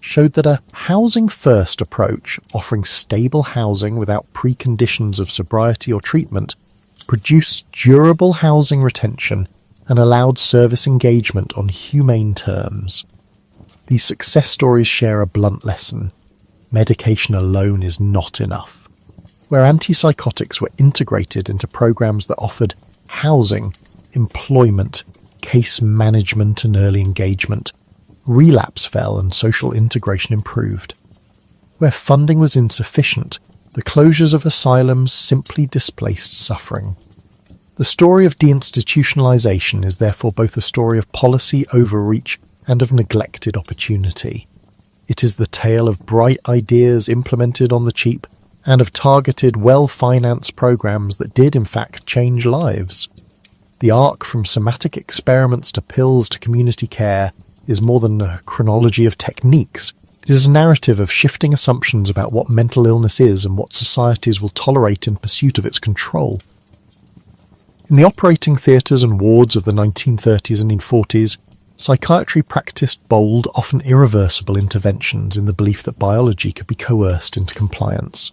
showed that a housing-first approach, offering stable housing without preconditions of sobriety or treatment, produced durable housing retention and allowed service engagement on humane terms. These success stories share a blunt lesson. Medication alone is not enough. Where antipsychotics were integrated into programs that offered housing, employment, case management and early engagement, relapse fell and social integration improved. Where funding was insufficient, the closures of asylums simply displaced suffering. The story of deinstitutionalization is therefore both a story of policy overreach and of neglected opportunity. It is the tale of bright ideas implemented on the cheap and of targeted, well-financed programs that did in fact change lives. The arc from somatic experiments to pills to community care is more than a chronology of techniques. It is a narrative of shifting assumptions about what mental illness is and what societies will tolerate in pursuit of its control. In the operating theatres and wards of the 1930s and 1940s, psychiatry practiced bold, often irreversible interventions in the belief that biology could be coerced into compliance.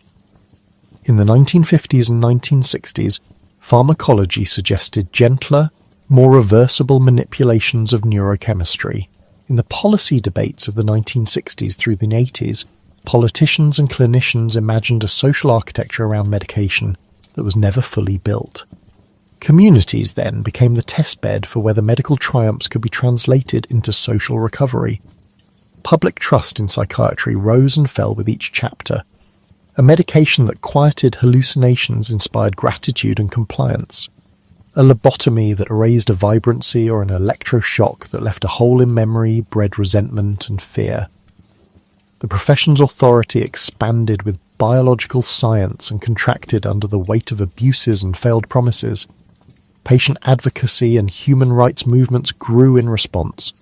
In the 1950s and 1960s, pharmacology suggested gentler, more reversible manipulations of neurochemistry. In the policy debates of the 1960s through the 80s, politicians and clinicians imagined a social architecture around medication that was never fully built. Communities then became the testbed for whether medical triumphs could be translated into social recovery. Public trust in psychiatry rose and fell with each chapter. A medication that quieted hallucinations inspired gratitude and compliance. a lobotomy that erased a vibrancy, or an electroshock that left a hole in memory, bred resentment and fear. The profession's authority expanded with biological science and contracted under the weight of abuses and failed promises. Patient advocacy and human rights movements grew in response,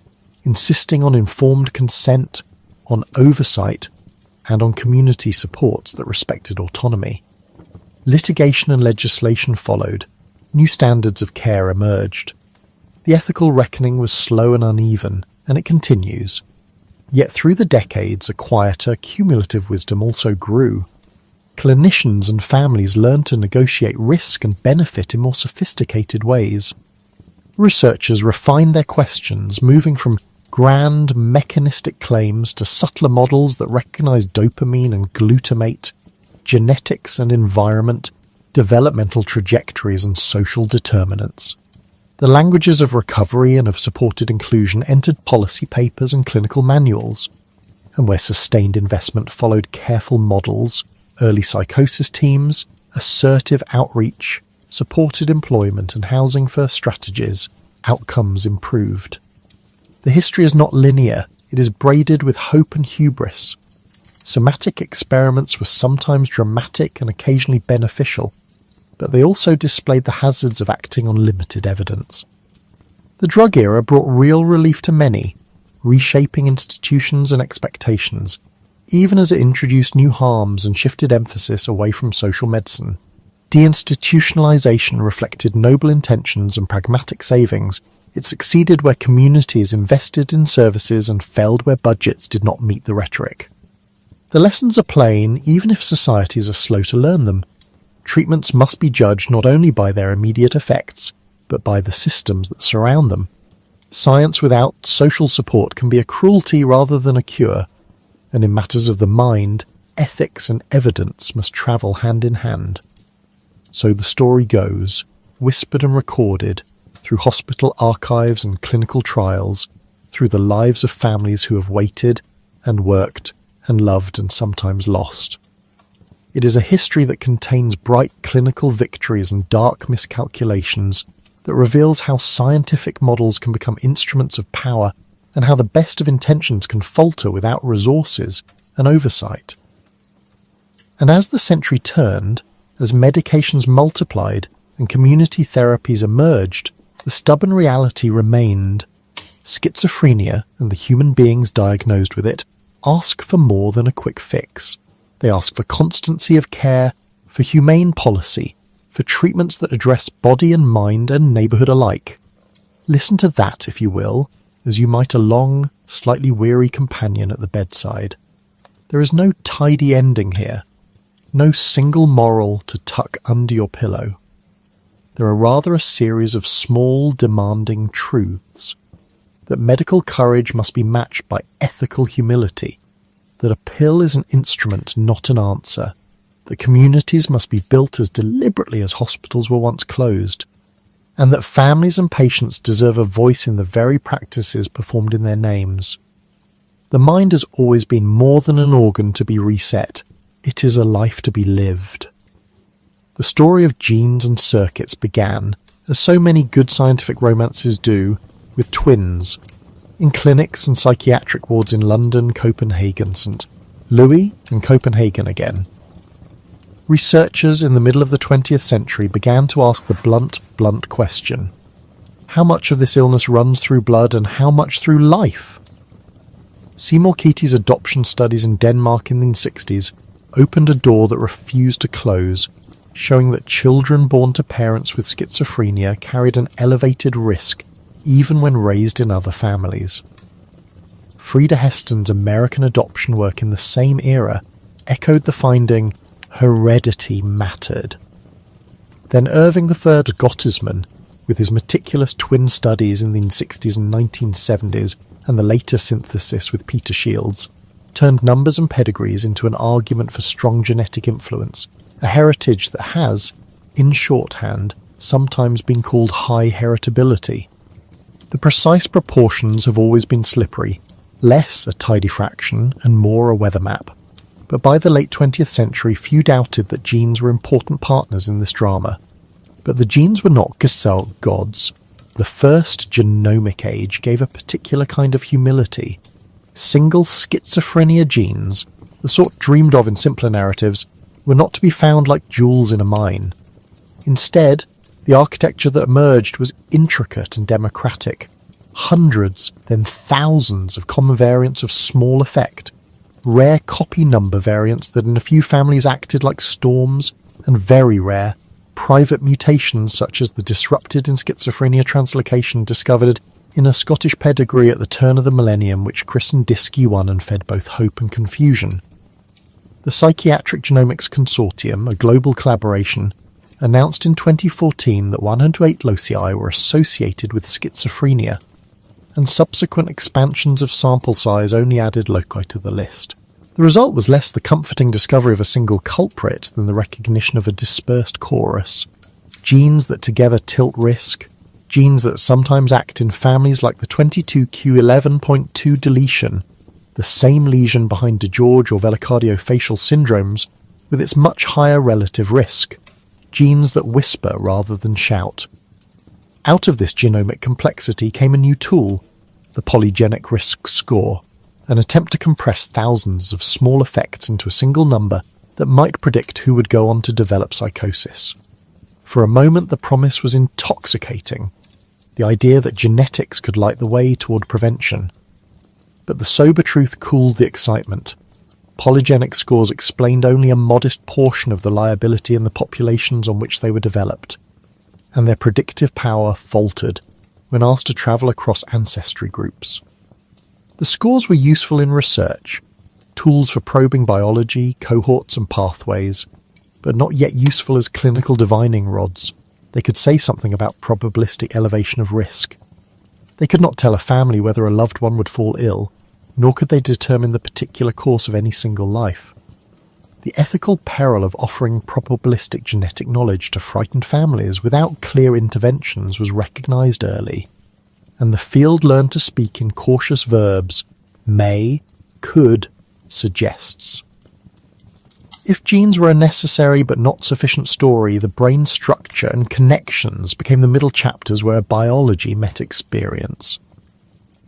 insisting on informed consent, on oversight, and on community supports that respected autonomy. Litigation and legislation followed. New standards of care emerged. The ethical reckoning was slow and uneven, and it continues. Yet through the decades, a quieter, cumulative wisdom also grew. Clinicians and families learned to negotiate risk and benefit in more sophisticated ways. Researchers refined their questions, moving from grand, mechanistic claims to subtler models that recognize dopamine and glutamate, genetics and environment, developmental trajectories and social determinants. The languages of recovery and of supported inclusion entered policy papers and clinical manuals, and where sustained investment followed careful models, early psychosis teams, assertive outreach, supported employment and housing-first strategies, outcomes improved. The history is not linear, it is braided with hope and hubris. Somatic experiments were sometimes dramatic and occasionally beneficial, but they also displayed the hazards of acting on limited evidence. The drug era brought real relief to many, reshaping institutions and expectations, even as it introduced new harms and shifted emphasis away from social medicine. Deinstitutionalization reflected noble intentions and pragmatic savings. It succeeded where communities invested in services and failed where budgets did not meet the rhetoric. The lessons are plain, even if societies are slow to learn them. Treatments must be judged not only by their immediate effects, but by the systems that surround them. Science without social support can be a cruelty rather than a cure, and in matters of the mind, ethics and evidence must travel hand in hand. So the story goes, whispered and recorded, through hospital archives and clinical trials, through the lives of families who have waited and worked and loved and sometimes lost. It is a history that contains bright clinical victories and dark miscalculations, that reveals how scientific models can become instruments of power and how the best of intentions can falter without resources and oversight. And as the century turned, as medications multiplied and community therapies emerged, the stubborn reality remained. Schizophrenia, and the human beings diagnosed with it, ask for more than a quick fix. They ask for constancy of care, for humane policy, for treatments that address body and mind and neighbourhood alike. Listen to that, if you will, as you might a long, slightly weary companion at the bedside. There is no tidy ending here, no single moral to tuck under your pillow. There are rather a series of small, demanding truths, that medical courage must be matched by ethical humility, that a pill is an instrument, not an answer, that communities must be built as deliberately as hospitals were once closed, and that families and patients deserve a voice in the very practices performed in their names. The mind has always been more than an organ to be reset. It is a life to be lived. The story of genes and circuits began, as so many good scientific romances do, with twins, in clinics and psychiatric wards in London, Copenhagen, St. Louis, and Copenhagen again. Researchers in the middle of the 20th century began to ask the blunt question. How much of this illness runs through blood and how much through life? Seymour Keaty's adoption studies in Denmark in the 60s opened a door that refused to close, showing that children born to parents with schizophrenia carried an elevated risk even when raised in other families. Frida Heston's American adoption work in the same era echoed the finding heredity mattered. Then Irving III Gottesman, with his meticulous twin studies in the 60s and 1970s and the later synthesis with Peter Shields, turned numbers and pedigrees into an argument for strong genetic influence, a heritage that has, in shorthand, sometimes been called high heritability. The precise proportions have always been slippery, less a tidy fraction and more a weather map. But by the late 20th century, few doubted that genes were important partners in this drama. But the genes were not Gestalt gods. The first genomic age gave a particular kind of humility. Single schizophrenia genes, the sort dreamed of in simpler narratives, were not to be found like jewels in a mine. Instead, the architecture that emerged was intricate and democratic. Hundreds, then thousands of common variants of small effect, rare copy number variants that in a few families acted like storms, and very rare, private mutations such as the disrupted in schizophrenia translocation discovered in a Scottish pedigree at the turn of the millennium which christened Disky 1 and fed both hope and confusion. The Psychiatric Genomics Consortium, a global collaboration, announced in 2014 that 108 loci were associated with schizophrenia, and subsequent expansions of sample size only added loci to the list. The result was less the comforting discovery of a single culprit than the recognition of a dispersed chorus. Genes that together tilt risk, genes that sometimes act in families like the 22q11.2 deletion, the same lesion behind DeGeorge or velocardiofacial syndromes, with its much higher relative risk. Genes that whisper rather than shout. Out of this genomic complexity came a new tool, the polygenic risk score, an attempt to compress thousands of small effects into a single number that might predict who would go on to develop psychosis. For a moment the promise was intoxicating, the idea that genetics could light the way toward prevention. But the sober truth cooled the excitement. Polygenic scores explained only a modest portion of the liability in the populations on which they were developed, and their predictive power faltered when asked to travel across ancestry groups. The scores were useful in research, tools for probing biology, cohorts and pathways, but not yet useful as clinical divining rods. They could say something about probabilistic elevation of risk. They could not tell a family whether a loved one would fall ill, nor could they determine the particular course of any single life. The ethical peril of offering probabilistic genetic knowledge to frightened families without clear interventions was recognized early, and the field learned to speak in cautious verbs, may, could, suggests. If genes were a necessary but not sufficient story, the brain structure and connections became the middle chapters where biology met experience.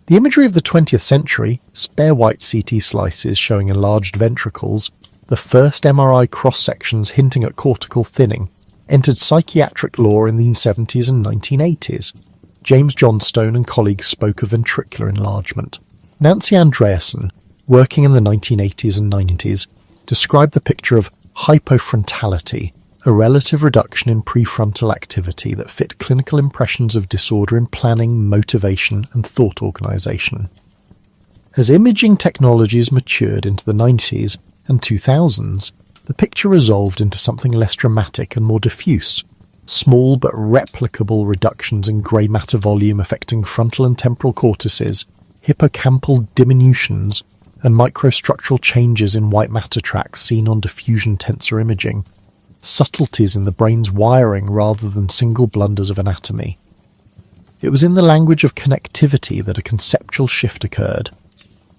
The imagery of the 20th century, spare white CT slices showing enlarged ventricles, the first MRI cross-sections hinting at cortical thinning, entered psychiatric lore in the 1970s and 1980s. James Johnstone and colleagues spoke of ventricular enlargement. Nancy Andreasen, working in the 1980s and 90s, described the picture of hypofrontality, a relative reduction in prefrontal activity that fit clinical impressions of disorder in planning, motivation, and thought organization. As imaging technologies matured into the 90s and 2000s, the picture resolved into something less dramatic and more diffuse. Small but replicable reductions in grey matter volume affecting frontal and temporal cortices, hippocampal diminutions, and microstructural changes in white matter tracks seen on diffusion tensor imaging. Subtleties in the brain's wiring rather than single blunders of anatomy. It was in the language of connectivity that a conceptual shift occurred.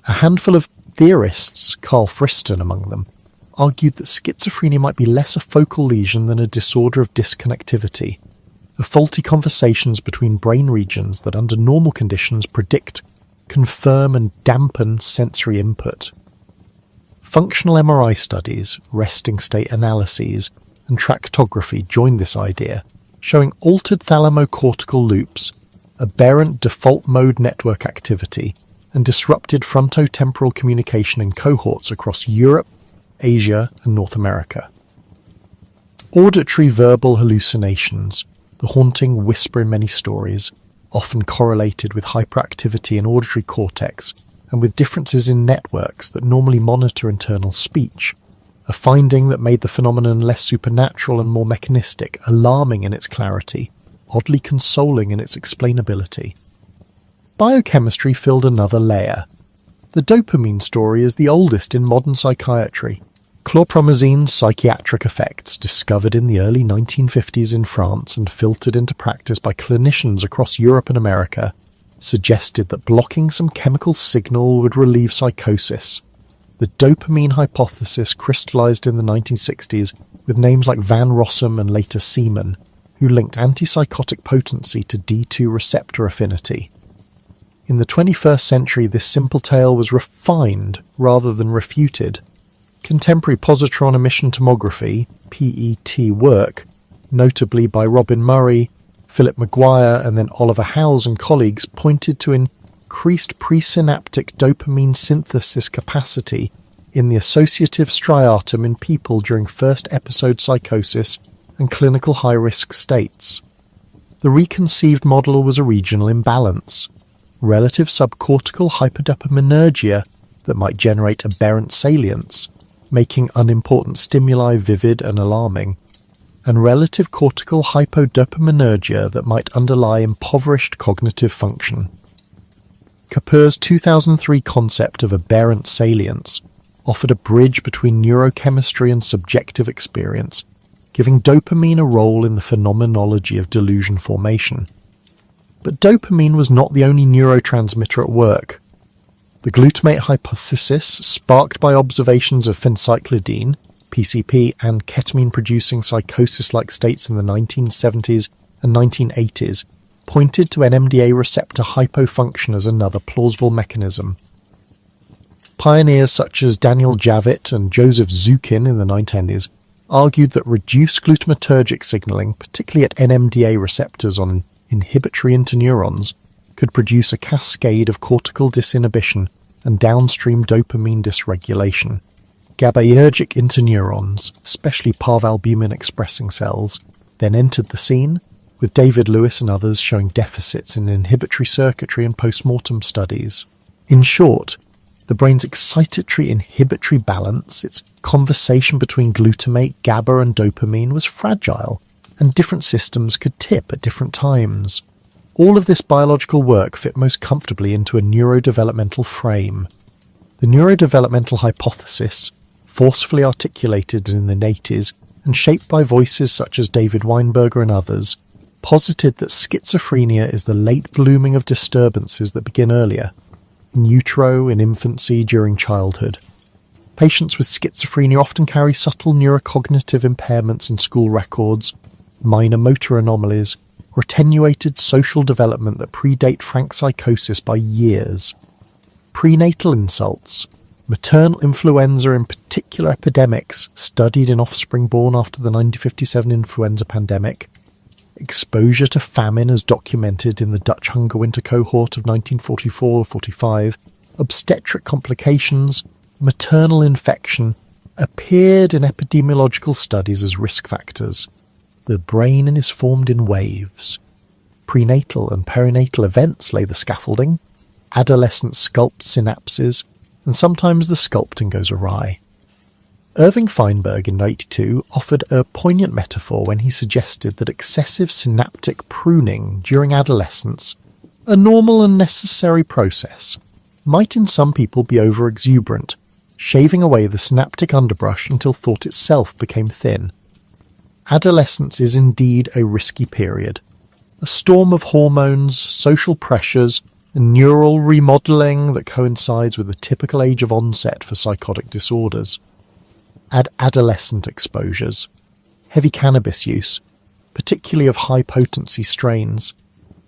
A handful of theorists, Carl Friston among them, argued that schizophrenia might be less a focal lesion than a disorder of disconnectivity, of faulty conversations between brain regions that under normal conditions predict, confirm and dampen sensory input. Functional MRI studies, resting state analyses, and tractography joined this idea, showing altered thalamocortical loops, aberrant default mode network activity, and disrupted frontotemporal communication in cohorts across Europe, Asia, and North America. Auditory verbal hallucinations, the haunting whisper in many stories, often correlated with hyperactivity in auditory cortex and with differences in networks that normally monitor internal speech, a finding that made the phenomenon less supernatural and more mechanistic, alarming in its clarity, oddly consoling in its explainability. Biochemistry filled another layer. The dopamine story is the oldest in modern psychiatry. Chlorpromazine's psychiatric effects, discovered in the early 1950s in France and filtered into practice by clinicians across Europe and America, suggested that blocking some chemical signal would relieve psychosis. The dopamine hypothesis crystallized in the 1960s with names like Van Rossum and later Seaman, who linked antipsychotic potency to D2 receptor affinity. In the 21st century, this simple tale was refined rather than refuted. Contemporary positron emission tomography, PET work, notably by Robin Murray, Philip Maguire and then Oliver Howes and colleagues, pointed to increased presynaptic dopamine synthesis capacity in the associative striatum in people during first episode psychosis and clinical high-risk states. The reconceived model was a regional imbalance, relative subcortical hyperdopaminergia that might generate aberrant salience, making unimportant stimuli vivid and alarming, and relative cortical hypodopaminergia that might underlie impoverished cognitive function. Kapoor's 2003 concept of aberrant salience offered a bridge between neurochemistry and subjective experience, giving dopamine a role in the phenomenology of delusion formation. But dopamine was not the only neurotransmitter at work. The glutamate hypothesis, sparked by observations of phencyclidine, PCP, and ketamine-producing psychosis-like states in the 1970s and 1980s, pointed to NMDA receptor hypofunction as another plausible mechanism. Pioneers such as Daniel Javitt and Joseph Zukin in the 1910s argued that reduced glutamatergic signaling, particularly at NMDA receptors on inhibitory interneurons, could produce a cascade of cortical disinhibition and downstream dopamine dysregulation. GABAergic interneurons, especially parvalbumin-expressing cells, then entered the scene, with David Lewis and others showing deficits in inhibitory circuitry and post-mortem studies. In short, the brain's excitatory-inhibitory balance, its conversation between glutamate, GABA and dopamine, was fragile, and different systems could tip at different times. All of this biological work fit most comfortably into a neurodevelopmental frame. The neurodevelopmental hypothesis, forcefully articulated in the 80s and shaped by voices such as David Weinberger and others, posited that schizophrenia is the late blooming of disturbances that begin earlier, in utero, in infancy, during childhood. Patients with schizophrenia often carry subtle neurocognitive impairments in school records, minor motor anomalies, or attenuated social development that predate frank psychosis by years. Prenatal insults, maternal influenza in particular epidemics studied in offspring born after the 1957 influenza pandemic, exposure to famine as documented in the Dutch hunger winter cohort of 1944-45, obstetric complications, maternal infection, appeared in epidemiological studies as risk factors. The brain is formed in waves. Prenatal and perinatal events lay the scaffolding, adolescent sculpt synapses, and sometimes the sculpting goes awry. Irving Feinberg in 1982 offered a poignant metaphor when he suggested that excessive synaptic pruning during adolescence, a normal and necessary process, might in some people be over-exuberant, shaving away the synaptic underbrush until thought itself became thin. Adolescence is indeed a risky period, a storm of hormones, social pressures, and neural remodeling that coincides with the typical age of onset for psychotic disorders. Add adolescent exposures, heavy cannabis use, particularly of high-potency strains,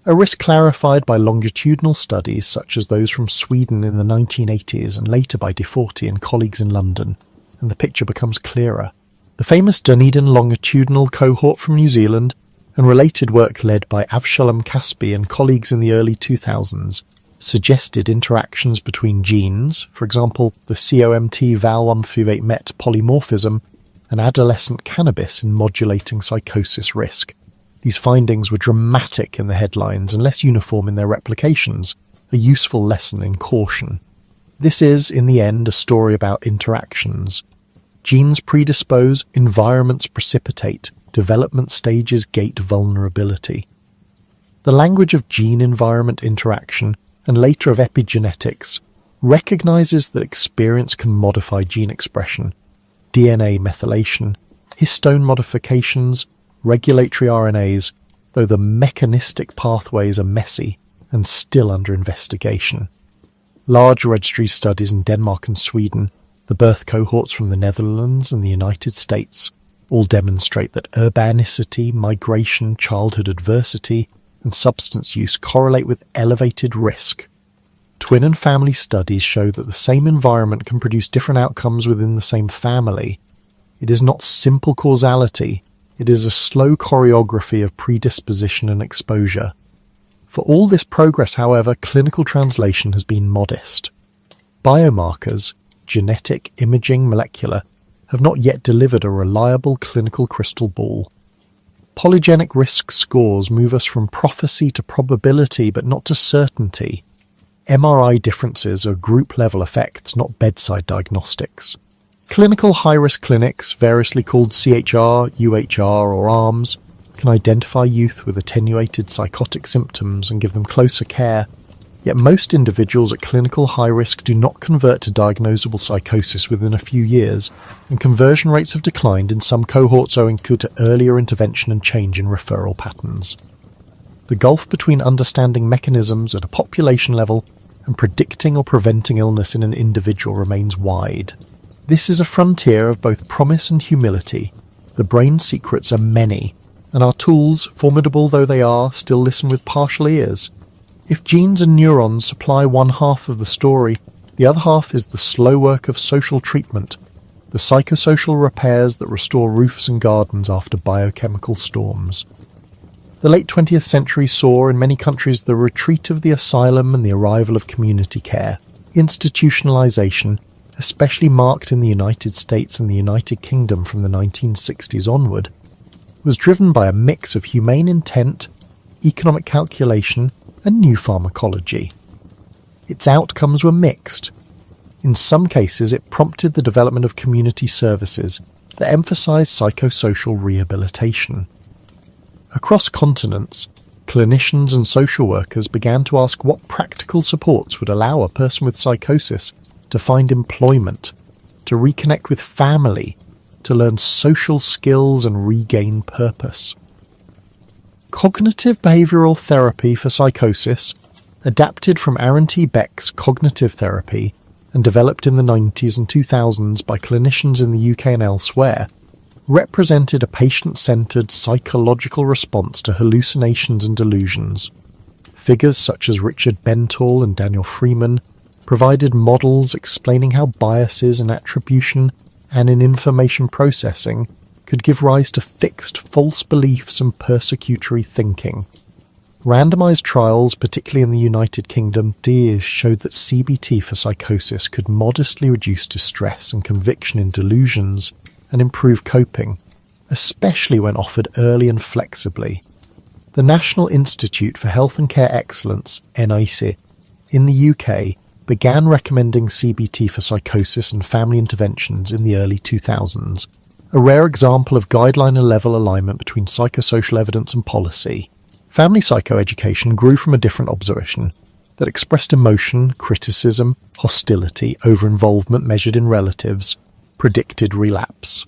a risk clarified by longitudinal studies such as those from Sweden in the 1980s and later by DeForti and colleagues in London, and the picture becomes clearer. The famous Dunedin longitudinal cohort from New Zealand and related work led by Avshalom Caspi and colleagues in the early 2000s suggested interactions between genes, for example the COMT Val158MET polymorphism, and adolescent cannabis in modulating psychosis risk. These findings were dramatic in the headlines and less uniform in their replications, a useful lesson in caution. This is, in the end, a story about interactions. Genes predispose, environments precipitate, development stages gate vulnerability. The language of gene-environment interaction, and later of epigenetics, recognizes that experience can modify gene expression, DNA methylation, histone modifications, regulatory RNAs, though the mechanistic pathways are messy and still under investigation. Large registry studies in Denmark and Sweden, the birth cohorts from the Netherlands and the United States, All demonstrate that urbanicity, migration, childhood adversity, and substance use correlate with elevated risk. Twin and family studies show that the same environment can produce different outcomes within the same family. It is not simple causality, it is a slow choreography of predisposition and exposure. For all this progress, however, clinical translation has been modest. Biomarkers, genetic, imaging, molecular, have not yet delivered a reliable clinical crystal ball. Polygenic risk scores move us from prophecy to probability, but not to certainty. MRI differences are group-level effects, not bedside diagnostics. Clinical high-risk clinics, variously called CHR, UHR, or ARMS, can identify youth with attenuated psychotic symptoms and give them closer care, yet most individuals at clinical high risk do not convert to diagnosable psychosis within a few years, and conversion rates have declined in some cohorts owing to earlier intervention and change in referral patterns. The gulf between understanding mechanisms at a population level and predicting or preventing illness in an individual remains wide. This is a frontier of both promise and humility. The brain's secrets are many, and our tools, formidable though they are, still listen with partial ears. If genes and neurons supply one half of the story, the other half is the slow work of social treatment, the psychosocial repairs that restore roofs and gardens after biochemical storms. The late 20th century saw in many countries the retreat of the asylum and the arrival of community care. Institutionalization, especially marked in the United States and the United Kingdom from the 1960s onward, was driven by a mix of humane intent, economic calculation, and new pharmacology. Its outcomes were mixed. In some cases, it prompted the development of community services that emphasized psychosocial rehabilitation. Across continents, clinicians and social workers began to ask what practical supports would allow a person with psychosis to find employment, to reconnect with family, to learn social skills and regain purpose. Cognitive behavioral therapy for psychosis, adapted from Aaron T. Beck's cognitive therapy and developed in the 90s and 2000s by clinicians in the UK and elsewhere, represented a patient-centered psychological response to hallucinations and delusions. Figures such as Richard Bentall and Daniel Freeman provided models explaining how biases in attribution and in information processing could give rise to fixed false beliefs and persecutory thinking. Randomized trials, particularly in the United Kingdom, showed that CBT for psychosis could modestly reduce distress and conviction in delusions and improve coping, especially when offered early and flexibly. The National Institute for Health and Care Excellence, NICE, in the UK began recommending CBT for psychosis and family interventions in the early 2000s, a rare example of guideline-level alignment between psychosocial evidence and policy. Family psychoeducation grew from a different observation that expressed emotion, criticism, hostility, over-involvement measured in relatives, predicted relapse.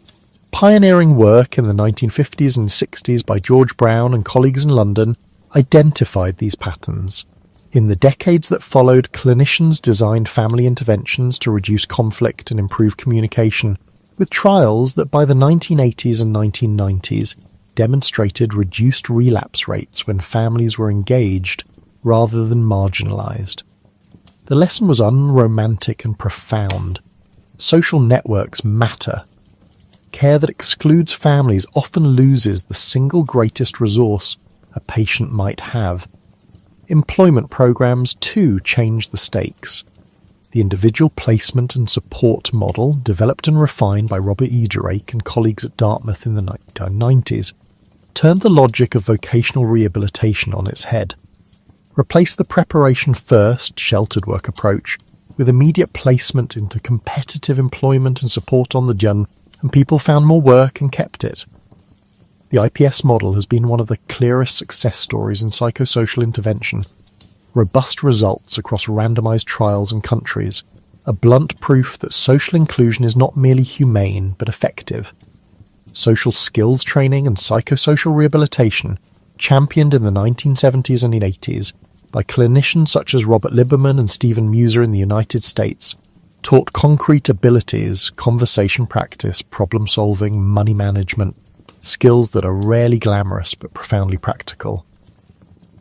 Pioneering work in the 1950s and 60s by George Brown and colleagues in London identified these patterns. In the decades that followed, clinicians designed family interventions to reduce conflict and improve communication, with trials that by the 1980s and 1990s demonstrated reduced relapse rates when families were engaged rather than marginalized. The lesson was unromantic and profound. Social networks matter. Care that excludes families often loses the single greatest resource a patient might have. Employment programs, too, change the stakes. The individual placement and support model, developed and refined by Robert E. Drake and colleagues at Dartmouth in the 1990s, turned the logic of vocational rehabilitation on its head. Replaced the preparation-first, sheltered work approach with immediate placement into competitive employment and support on the job, and people found more work and kept it. The IPS model has been one of the clearest success stories in psychosocial intervention. Robust results across randomized trials and countries, a blunt proof that social inclusion is not merely humane but effective. Social skills training and psychosocial rehabilitation, championed in the 1970s and 80s by clinicians such as Robert Liberman and Stephen Muser in the United States, taught concrete abilities, conversation practice, problem solving, money management, skills that are rarely glamorous but profoundly practical.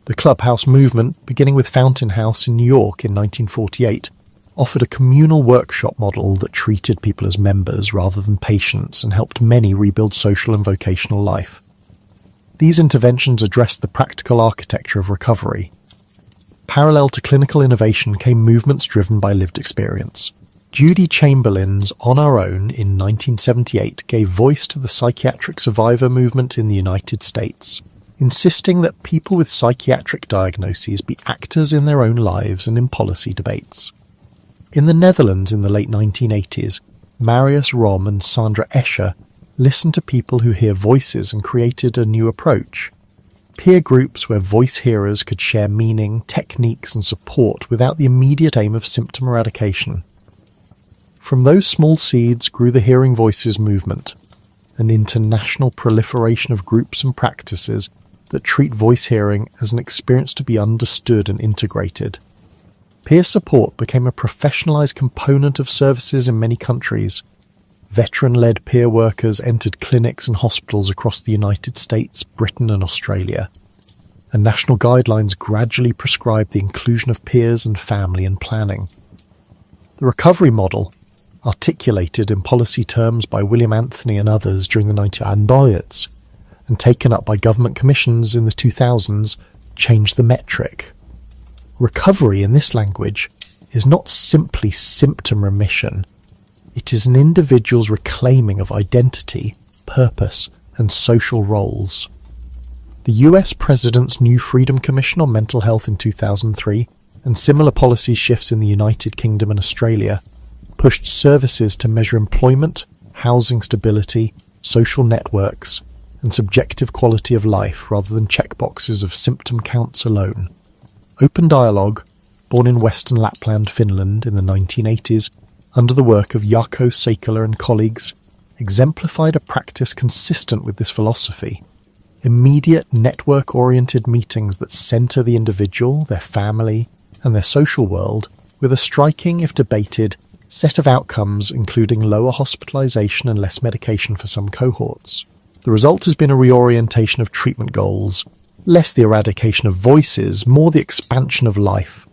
The Clubhouse movement, beginning with Fountain House in New York in 1948, offered a communal workshop model that treated people as members rather than patients and helped many rebuild social and vocational life. These interventions addressed the practical architecture of recovery. Parallel to clinical innovation came movements driven by lived experience. Judy Chamberlain's On Our Own in 1978 gave voice to the psychiatric survivor movement in the United States, insisting that people with psychiatric diagnoses be actors in their own lives and in policy debates. In the Netherlands in the late 1980s, Marius Rom and Sandra Escher listened to people who hear voices and created a new approach. Peer groups where voice hearers could share meaning, techniques and support without the immediate aim of symptom eradication. From those small seeds grew the Hearing Voices movement, an international proliferation of groups and practices that treat voice hearing as an experience to be understood and integrated. Peer support became a professionalized component of services in many countries. Veteran-led peer workers entered clinics and hospitals across the United States, Britain and Australia, and national guidelines gradually prescribed the inclusion of peers and family in planning. The recovery model, articulated in policy terms by William Anthony and others during the 1900s, and taken up by government commissions in the 2000s, changed the metric. Recovery in this language is not simply symptom remission. It is an individual's reclaiming of identity, purpose, and social roles. The US President's new Freedom Commission on Mental Health in 2003, and similar policy shifts in the United Kingdom and Australia, pushed services to measure employment, housing stability, social networks, and subjective quality of life rather than checkboxes of symptom counts alone. Open Dialogue, born in Western Lapland, Finland in the 1980s, under the work of Jaakko Seikkala and colleagues, exemplified a practice consistent with this philosophy. Immediate, network-oriented meetings that centre the individual, their family, and their social world, with a striking, if debated, set of outcomes including lower hospitalisation and less medication for some cohorts. The result has been a reorientation of treatment goals, less the eradication of voices, more the expansion of life.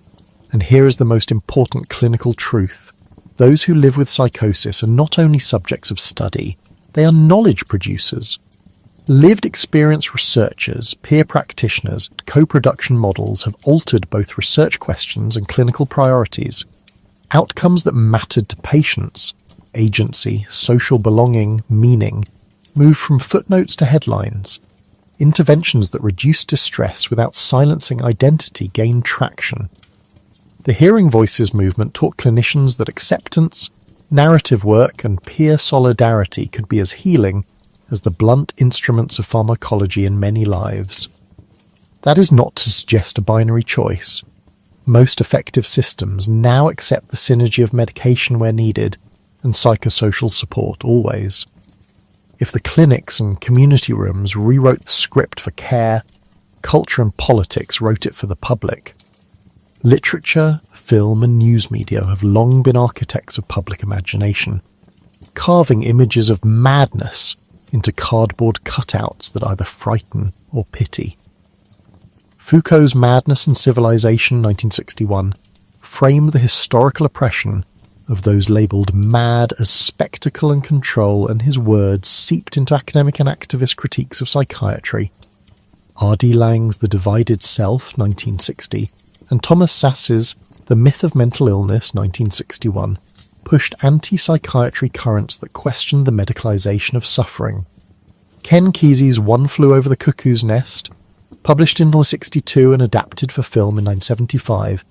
And here is the most important clinical truth. Those who live with psychosis are not only subjects of study, they are knowledge producers. Lived experience researchers, peer practitioners, co-production models have altered both research questions and clinical priorities. Outcomes that mattered to patients, agency, social belonging, meaning, moved from footnotes to headlines. Interventions that reduced distress without silencing identity gained traction. The Hearing Voices movement taught clinicians that acceptance, narrative work, and peer solidarity could be as healing as the blunt instruments of pharmacology in many lives. That is not to suggest a binary choice. Most effective systems now accept the synergy of medication where needed and psychosocial support always. If the clinics and community rooms rewrote the script for care, culture and politics wrote it for the public. Literature, film and news media have long been architects of public imagination, carving images of madness into cardboard cutouts that either frighten or pity. Foucault's Madness and Civilization, 1961, framed the historical oppression of those labelled mad as spectacle and control, and his words seeped into academic and activist critiques of psychiatry. R.D. Laing's The Divided Self, 1960, and Thomas Sass's The Myth of Mental Illness, 1961, pushed anti-psychiatry currents that questioned the medicalisation of suffering. Ken Kesey's One Flew Over the Cuckoo's Nest, published in 1962 and adapted for film in 1975,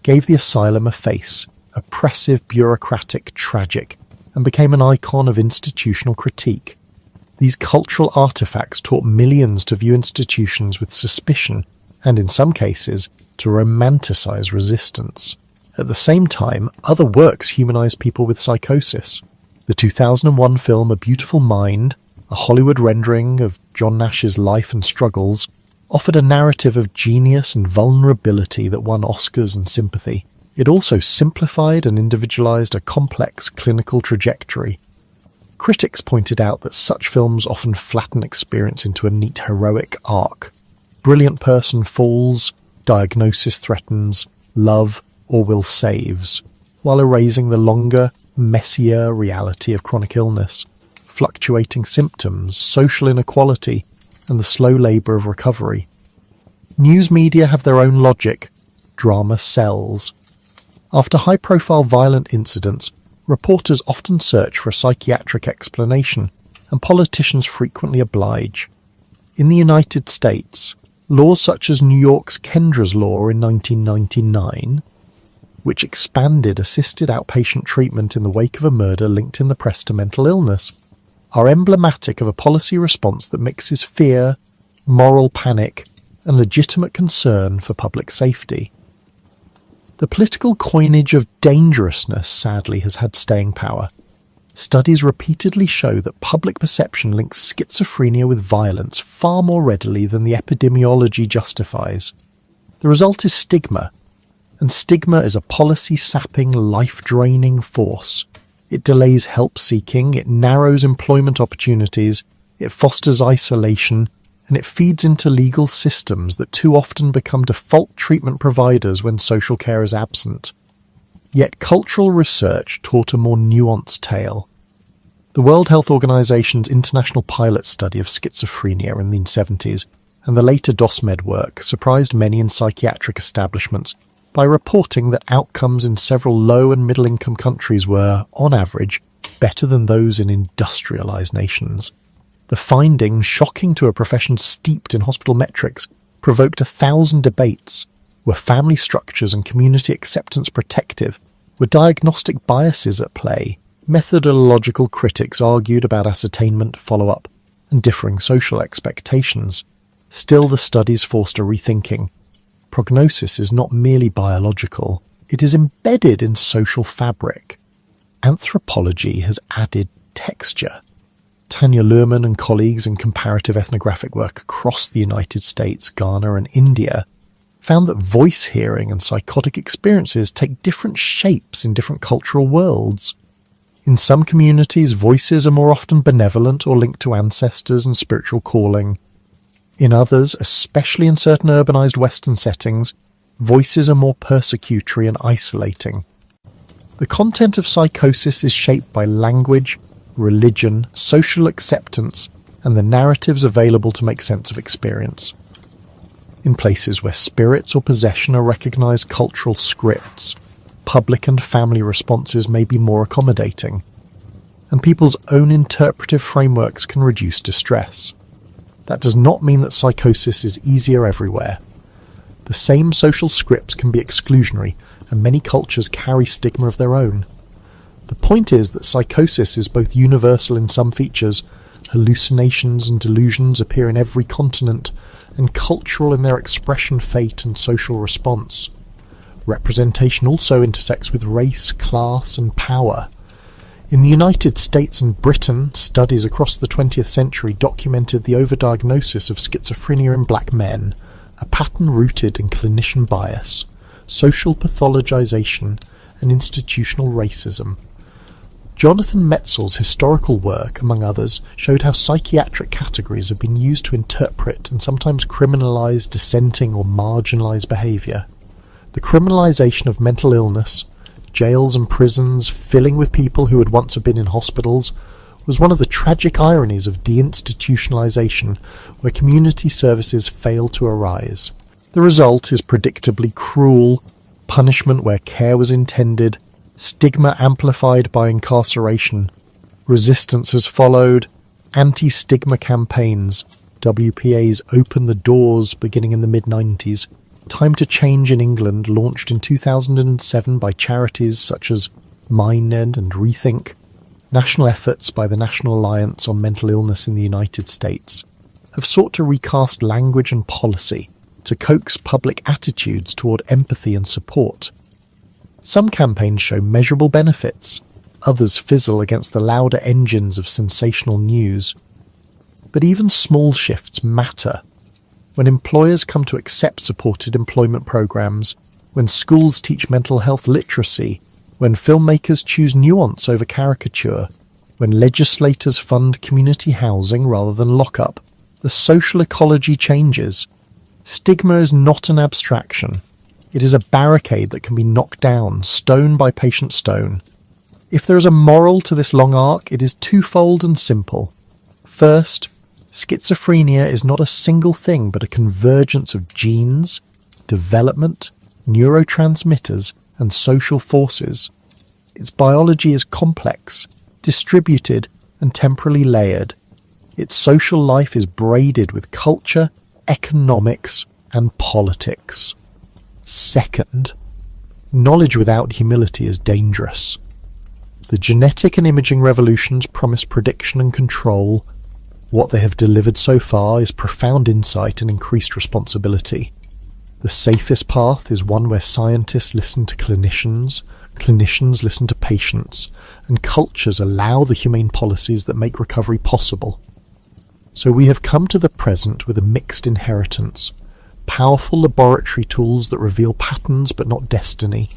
gave the asylum a face, oppressive, bureaucratic, tragic, and became an icon of institutional critique. These cultural artefacts taught millions to view institutions with suspicion, and in some cases, to romanticize resistance. At the same time, other works humanized people with psychosis. The 2001 film A Beautiful Mind, a Hollywood rendering of John Nash's life and struggles, offered a narrative of genius and vulnerability that won Oscars and sympathy. It also simplified and individualized a complex clinical trajectory. Critics pointed out that such films often flatten experience into a neat heroic arc. Brilliant person falls, diagnosis threatens, love or will saves, while erasing the longer, messier reality of chronic illness, fluctuating symptoms, social inequality, and the slow labour of recovery. News media have their own logic. Drama sells. After high-profile violent incidents, reporters often search for a psychiatric explanation, and politicians frequently oblige. In the United States, laws such as New York's Kendra's Law in 1999, which expanded assisted outpatient treatment in the wake of a murder linked in the press to mental illness, are emblematic of a policy response that mixes fear, moral panic, and legitimate concern for public safety. The political coinage of dangerousness, sadly, has had staying power. Studies repeatedly show that public perception links schizophrenia with violence far more readily than the epidemiology justifies. The result is stigma, and stigma is a policy-sapping, life-draining force. It delays help-seeking, it narrows employment opportunities, it fosters isolation, and it feeds into legal systems that too often become default treatment providers when social care is absent. Yet cultural research taught a more nuanced tale. The World Health Organization's international pilot study of schizophrenia in the 70s and the later DOSMED work surprised many in psychiatric establishments by reporting that outcomes in several low- and middle-income countries were, on average, better than those in industrialized nations. The finding, shocking to a profession steeped in hospital metrics, provoked 1,000 debates. Were family structures and community acceptance protective? Were diagnostic biases at play? Methodological critics argued about ascertainment, follow-up, and differing social expectations. Still, the studies forced a rethinking. Prognosis is not merely biological, it is embedded in social fabric. Anthropology has added texture. Tanya Luhrmann and colleagues in comparative ethnographic work across the United States, Ghana and India found that voice hearing and psychotic experiences take different shapes in different cultural worlds. In some communities, voices are more often benevolent or linked to ancestors and spiritual calling. In others, especially in certain urbanized Western settings, voices are more persecutory and isolating. The content of psychosis is shaped by language, religion, social acceptance, and the narratives available to make sense of experience. In places where spirits or possession are recognized cultural scripts, public and family responses may be more accommodating, and people's own interpretive frameworks can reduce distress. That does not mean that psychosis is easier everywhere. The same social scripts can be exclusionary, and many cultures carry stigma of their own. The point is that psychosis is both universal in some features, hallucinations and delusions appear in every continent, and cultural in their expression, fate, and social response. Representation also intersects with race, class, and power. In the United States and Britain, studies across the 20th century documented the overdiagnosis of schizophrenia in black men, a pattern rooted in clinician bias, social pathologization, and institutional racism. Jonathan Metzl's historical work, among others, showed how psychiatric categories have been used to interpret and sometimes criminalize dissenting or marginalized behavior. The criminalization of mental illness, jails and prisons filling with people who had once been in hospitals, was one of the tragic ironies of deinstitutionalization, where community services fail to arise. The result is predictably cruel, punishment where care was intended, stigma amplified by incarceration. Resistance has followed, anti-stigma campaigns, WPA's Open the Doors beginning in the mid-90s, Time to Change in England launched in 2007 by charities such as MindNet and Rethink, national efforts by the National Alliance on Mental Illness in the United States, have sought to recast language and policy to coax public attitudes toward empathy and support. Some campaigns show measurable benefits, others fizzle against the louder engines of sensational news. But even small shifts matter. When employers come to accept supported employment programs, when schools teach mental health literacy, when filmmakers choose nuance over caricature, when legislators fund community housing rather than lockup, the social ecology changes. Stigma is not an abstraction. It is a barricade that can be knocked down, stone by patient stone. If there is a moral to this long arc, it is twofold and simple. First, schizophrenia is not a single thing but a convergence of genes, development, neurotransmitters, and social forces. Its biology is complex, distributed, and temporally layered. Its social life is braided with culture, economics, and politics. Second, knowledge without humility is dangerous. The genetic and imaging revolutions promise prediction and control. What they have delivered so far is profound insight and increased responsibility. The safest path is one where scientists listen to clinicians, clinicians listen to patients, and cultures allow the humane policies that make recovery possible. So we have come to the present with a mixed inheritance, powerful laboratory tools that reveal patterns but not destiny,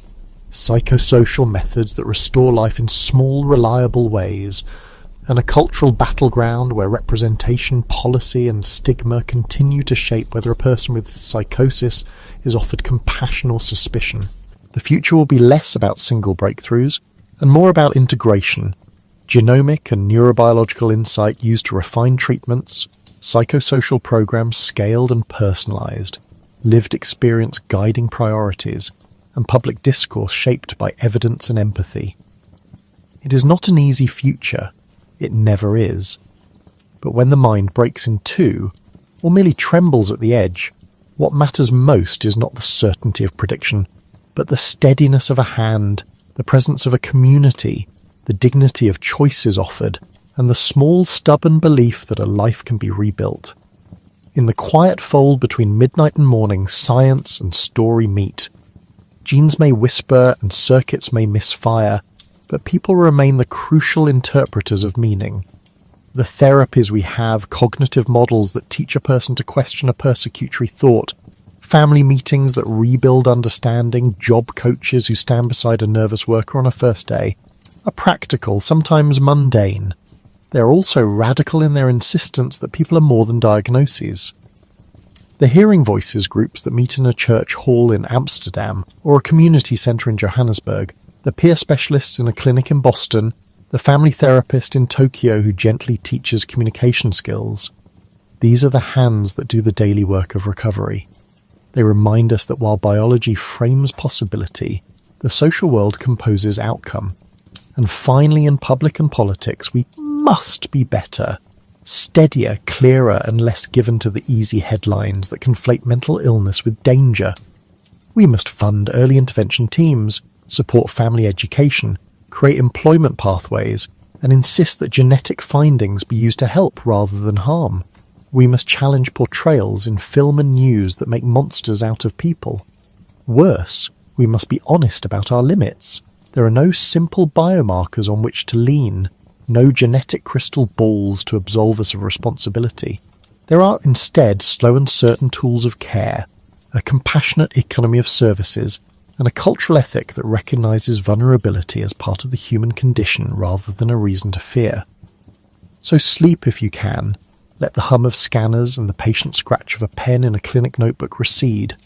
psychosocial methods that restore life in small, reliable ways, and a cultural battleground where representation, policy, and stigma continue to shape whether a person with psychosis is offered compassion or suspicion. The future will be less about single breakthroughs and more about integration, genomic and neurobiological insight used to refine treatments, psychosocial programs scaled and personalized, lived experience guiding priorities, and public discourse shaped by evidence and empathy. It is not an easy future. It never is. But when the mind breaks in two, or merely trembles at the edge, what matters most is not the certainty of prediction, but the steadiness of a hand, the presence of a community, the dignity of choices offered, and the small stubborn belief that a life can be rebuilt. In the quiet fold between midnight and morning, science and story meet. Genes may whisper and circuits may misfire, but people remain the crucial interpreters of meaning. The therapies we have, cognitive models that teach a person to question a persecutory thought, family meetings that rebuild understanding, job coaches who stand beside a nervous worker on a first day, are practical, sometimes mundane. They are also radical in their insistence that people are more than diagnoses. The Hearing Voices groups that meet in a church hall in Amsterdam or a community centre in Johannesburg, the peer specialist in a clinic in Boston, the family therapist in Tokyo who gently teaches communication skills. These are the hands that do the daily work of recovery. They remind us that while biology frames possibility, the social world composes outcome. And finally, in public and politics, we must be better, steadier, clearer, and less given to the easy headlines that conflate mental illness with danger. We must fund early intervention teams, support family education, create employment pathways, and insist that genetic findings be used to help rather than harm. We must challenge portrayals in film and news that make monsters out of people. Worse, we must be honest about our limits. There are no simple biomarkers on which to lean, no genetic crystal balls to absolve us of responsibility. There are instead slow and certain tools of care, a compassionate economy of services, and a cultural ethic that recognises vulnerability as part of the human condition rather than a reason to fear. So sleep if you can. Let the hum of scanners and the patient scratch of a pen in a clinic notebook recede.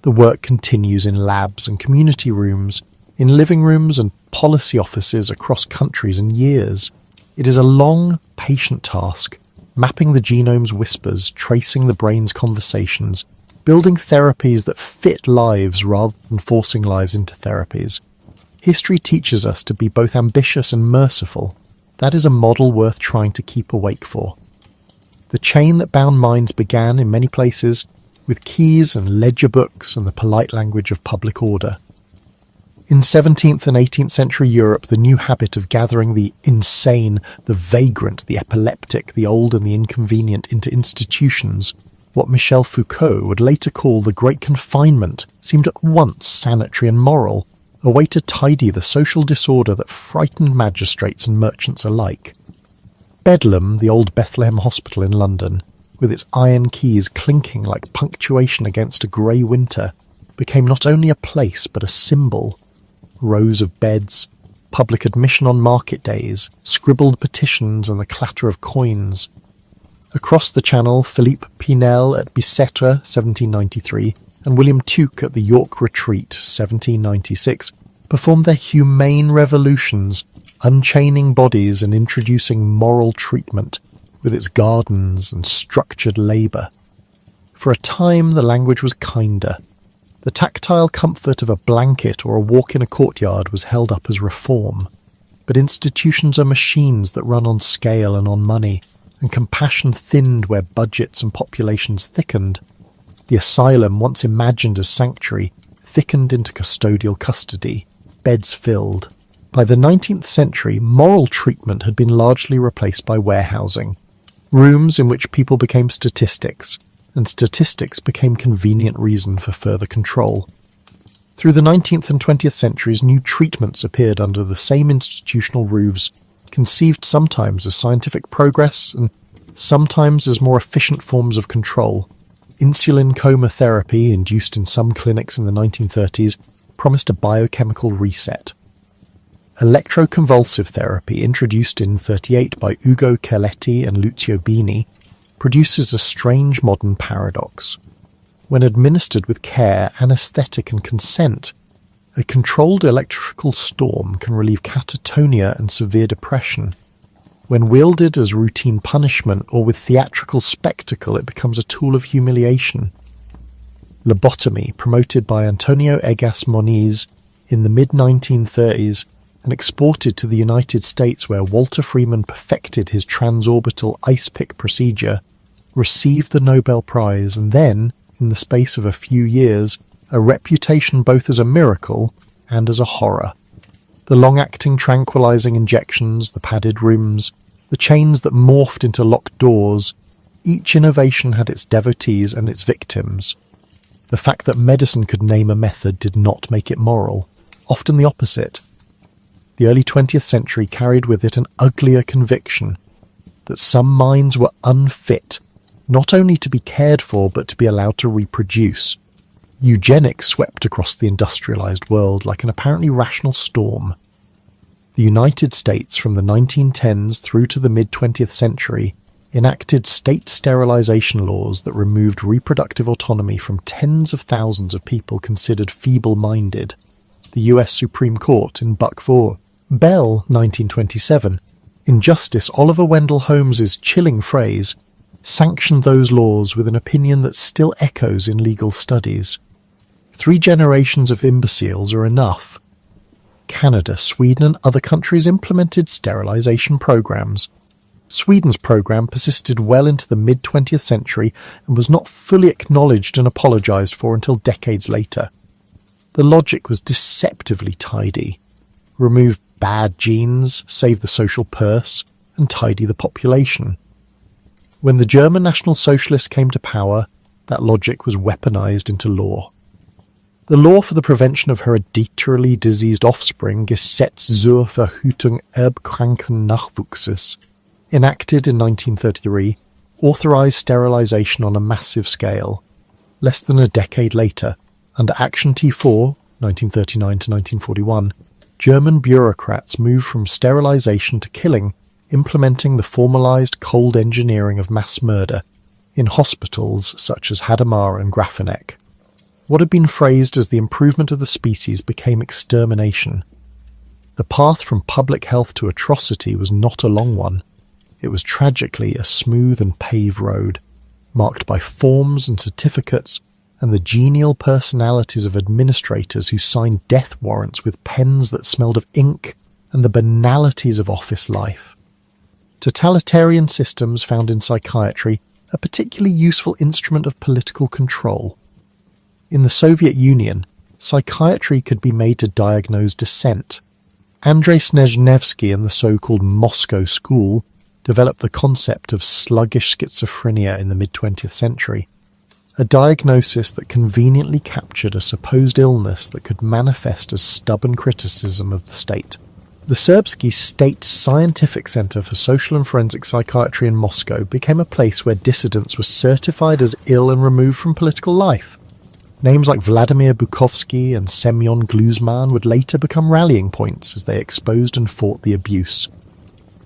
The work continues in labs and community rooms, in living rooms and policy offices across countries and years. It is a long, patient task, mapping the genome's whispers, tracing the brain's conversations, building therapies that fit lives rather than forcing lives into therapies. History teaches us to be both ambitious and merciful. That is a model worth trying to keep awake for. The chain that bound minds began in many places with keys and ledger books and the polite language of public order. In 17th and 18th century Europe, the new habit of gathering the insane, the vagrant, the epileptic, the old and the inconvenient into institutions, what Michel Foucault would later call the Great Confinement, seemed at once sanitary and moral, a way to tidy the social disorder that frightened magistrates and merchants alike. Bedlam, the old Bethlehem Hospital in London, with its iron keys clinking like punctuation against a grey winter, became not only a place but a symbol. Rows of beds, public admission on market days, scribbled petitions and the clatter of coins. Across the channel, Philippe Pinel at Bicêtre, 1793, and William Tuke at the York Retreat, 1796, performed their humane revolutions, unchaining bodies and introducing moral treatment, with its gardens and structured labour. For a time the language was kinder. The tactile comfort of a blanket or a walk in a courtyard was held up as reform. But institutions are machines that run on scale and on money, and compassion thinned where budgets and populations thickened. The asylum, once imagined as sanctuary, thickened into custodial custody, beds filled. By the 19th century, moral treatment had been largely replaced by warehousing, rooms in which people became statistics, and statistics became convenient reason for further control. Through the 19th and 20th centuries, new treatments appeared under the same institutional roofs, conceived sometimes as scientific progress and sometimes as more efficient forms of control. Insulin coma therapy, induced in some clinics in the 1930s, promised a biochemical reset. Electroconvulsive therapy, introduced in 1938 by Ugo Caletti and Lucio Bini, produces a strange modern paradox. When administered with care, anaesthetic and consent, a controlled electrical storm can relieve catatonia and severe depression. When wielded as routine punishment or with theatrical spectacle, it becomes a tool of humiliation. Lobotomy, promoted by Antonio Egas Moniz in the mid-1930s and exported to the United States where Walter Freeman perfected his transorbital ice pick procedure, received the Nobel Prize and then, in the space of a few years, a reputation both as a miracle and as a horror. The long-acting tranquilizing injections, the padded rooms, the chains that morphed into locked doors, each innovation had its devotees and its victims. The fact that medicine could name a method did not make it moral, often the opposite. The early 20th century carried with it an uglier conviction that some minds were unfit, not only to be cared for but to be allowed to reproduce. Eugenics swept across the industrialized world like an apparently rational storm. The United States from the 1910s through to the mid-20th century enacted state sterilization laws that removed reproductive autonomy from tens of thousands of people considered feeble-minded. The US Supreme Court in Buck v. Bell, 1927, in Justice Oliver Wendell Holmes's chilling phrase, sanctioned those laws with an opinion that still echoes in legal studies. 3 generations of imbeciles are enough. Canada, Sweden and other countries implemented sterilization programs. Sweden's program persisted well into the mid-20th century and was not fully acknowledged and apologized for until decades later. The logic was deceptively tidy. Remove bad genes, save the social purse, and tidy the population. When the German National Socialists came to power, that logic was weaponized into law. The law for the prevention of hereditarily diseased offspring, Gesetz zur Verhütung erbkranken Nachwuchses, enacted in 1933, authorized sterilization on a massive scale. Less than a decade later, under Action T4, 1939 to 1941, German bureaucrats moved from sterilization to killing, implementing the formalized cold engineering of mass murder in hospitals such as Hadamar and Grafeneck. What had been phrased as the improvement of the species became extermination. The path from public health to atrocity was not a long one. It was tragically a smooth and paved road, marked by forms and certificates and the genial personalities of administrators who signed death warrants with pens that smelled of ink and the banalities of office life. Totalitarian systems found in psychiatry a particularly useful instrument of political control. In the Soviet Union, psychiatry could be made to diagnose dissent. Andrei Snezhnevsky and the so-called Moscow School developed the concept of sluggish schizophrenia in the mid-20th century, a diagnosis that conveniently captured a supposed illness that could manifest as stubborn criticism of the state. The Serbsky State Scientific Center for Social and Forensic Psychiatry in Moscow became a place where dissidents were certified as ill and removed from political life. Names like Vladimir Bukovsky and Semyon Gluzman would later become rallying points as they exposed and fought the abuse.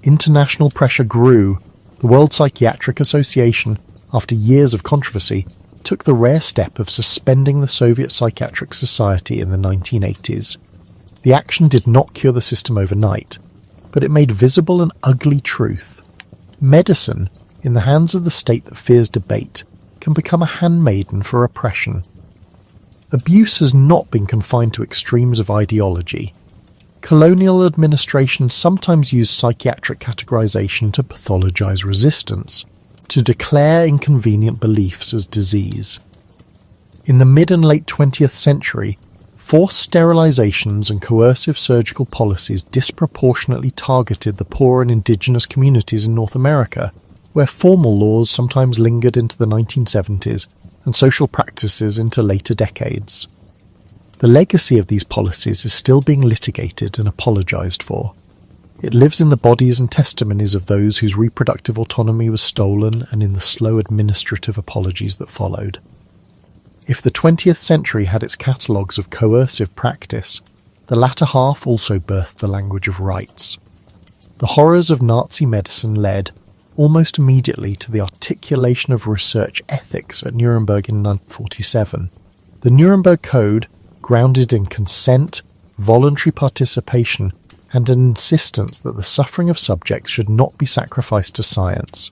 International pressure grew. The World Psychiatric Association, after years of controversy, took the rare step of suspending the Soviet Psychiatric Society in the 1980s. The action did not cure the system overnight, but it made visible an ugly truth. Medicine, in the hands of the state that fears debate, can become a handmaiden for oppression. Abuse has not been confined to extremes of ideology. Colonial administrations sometimes used psychiatric categorization to pathologize resistance, to declare inconvenient beliefs as disease. In the mid and late 20th century, forced sterilizations and coercive surgical policies disproportionately targeted the poor and indigenous communities in North America, where formal laws sometimes lingered into the 1970s and social practices into later decades. The legacy of these policies is still being litigated and apologized for. It lives in the bodies and testimonies of those whose reproductive autonomy was stolen and in the slow administrative apologies that followed. If the 20th century had its catalogues of coercive practice, the latter half also birthed the language of rights. The horrors of Nazi medicine led, almost immediately, to the articulation of research ethics at Nuremberg in 1947. The Nuremberg Code, grounded in consent, voluntary participation, and an insistence that the suffering of subjects should not be sacrificed to science.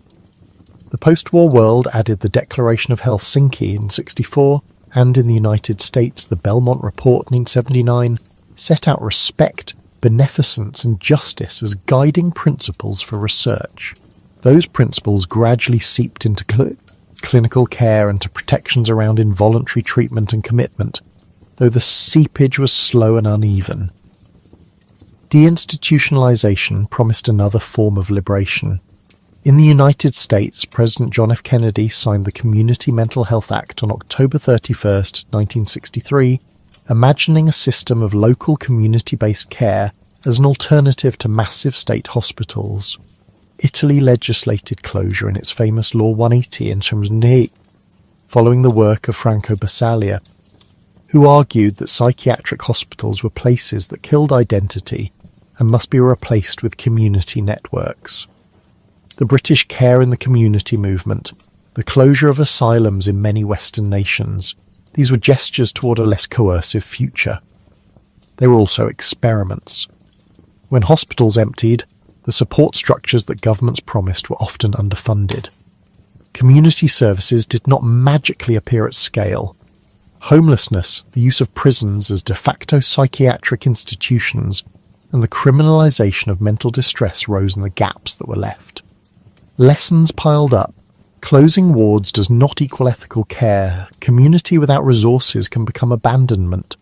The post-war world added the Declaration of Helsinki in 1964, and in the United States the Belmont Report in 1979 set out respect, beneficence, and justice as guiding principles for research. Those principles gradually seeped into clinical care and to protections around involuntary treatment and commitment, though the seepage was slow and uneven. Deinstitutionalization promised another form of liberation. In the United States, President John F. Kennedy signed the Community Mental Health Act on October 31, 1963, imagining a system of local community-based care as an alternative to massive state hospitals. Italy legislated closure in its famous Law 180 in 1978, following the work of Franco Basaglia, who argued that psychiatric hospitals were places that killed identity and must be replaced with community networks. The British care in the community movement, the closure of asylums in many Western nations, these were gestures toward a less coercive future. They were also experiments. When hospitals emptied, the support structures that governments promised were often underfunded. Community services did not magically appear at scale. Homelessness, the use of prisons as de facto psychiatric institutions, and the criminalization of mental distress rose in the gaps that were left. Lessons piled up. Closing wards does not equal ethical care. Community without resources can become abandonment.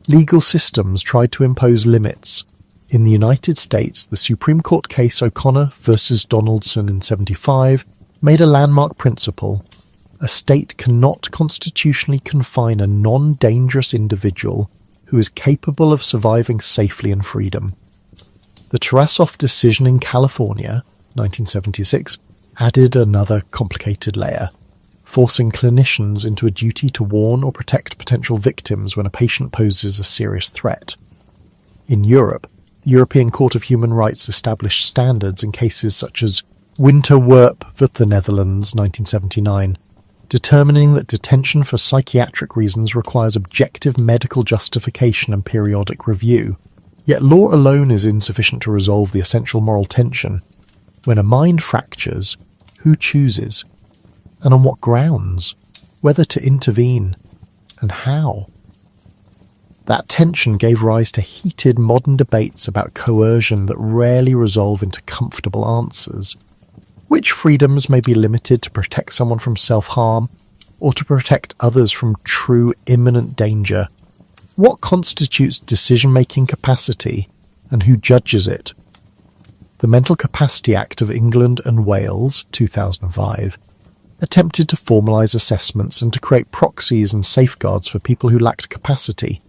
Legal systems tried to impose limits. In the United States, the Supreme Court case O'Connor versus Donaldson in 1975 made a landmark principle. A state cannot constitutionally confine a non-dangerous individual who is capable of surviving safely in freedom. The Tarasov decision in California, 1976, added another complicated layer, forcing clinicians into a duty to warn or protect potential victims when a patient poses a serious threat. In Europe, the European Court of Human Rights established standards in cases such as Winter Werp v. the Netherlands, 1979, determining that detention for psychiatric reasons requires objective medical justification and periodic review. Yet law alone is insufficient to resolve the essential moral tension. When a mind fractures, who chooses? And on what grounds? Whether to intervene? And how? That tension gave rise to heated modern debates about coercion that rarely resolve into comfortable answers. Which freedoms may be limited to protect someone from self-harm, or to protect others from true imminent danger? What constitutes decision-making capacity, and who judges it? The Mental Capacity Act of England and Wales, 2005, attempted to formalise assessments and to create proxies and safeguards for people who lacked capacity.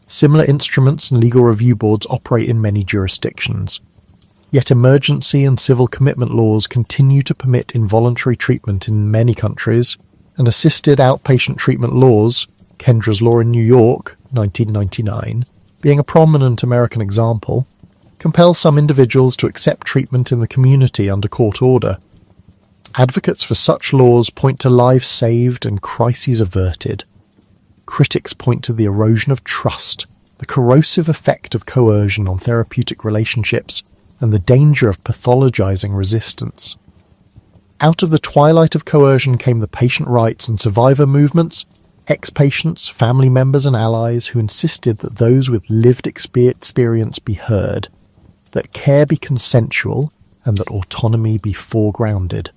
Similar instruments and legal review boards operate in many jurisdictions. Yet emergency and civil commitment laws continue to permit involuntary treatment in many countries, and assisted outpatient treatment laws, Kendra's Law in New York, 1999, being a prominent American example, compel some individuals to accept treatment in the community under court order. Advocates for such laws point to lives saved and crises averted. Critics point to the erosion of trust, the corrosive effect of coercion on therapeutic relationships, and the danger of pathologizing resistance. Out of the twilight of coercion came the patient rights and survivor movements, ex-patients, family members and allies who insisted that those with lived experience be heard, that care be consensual, and that autonomy be foregrounded.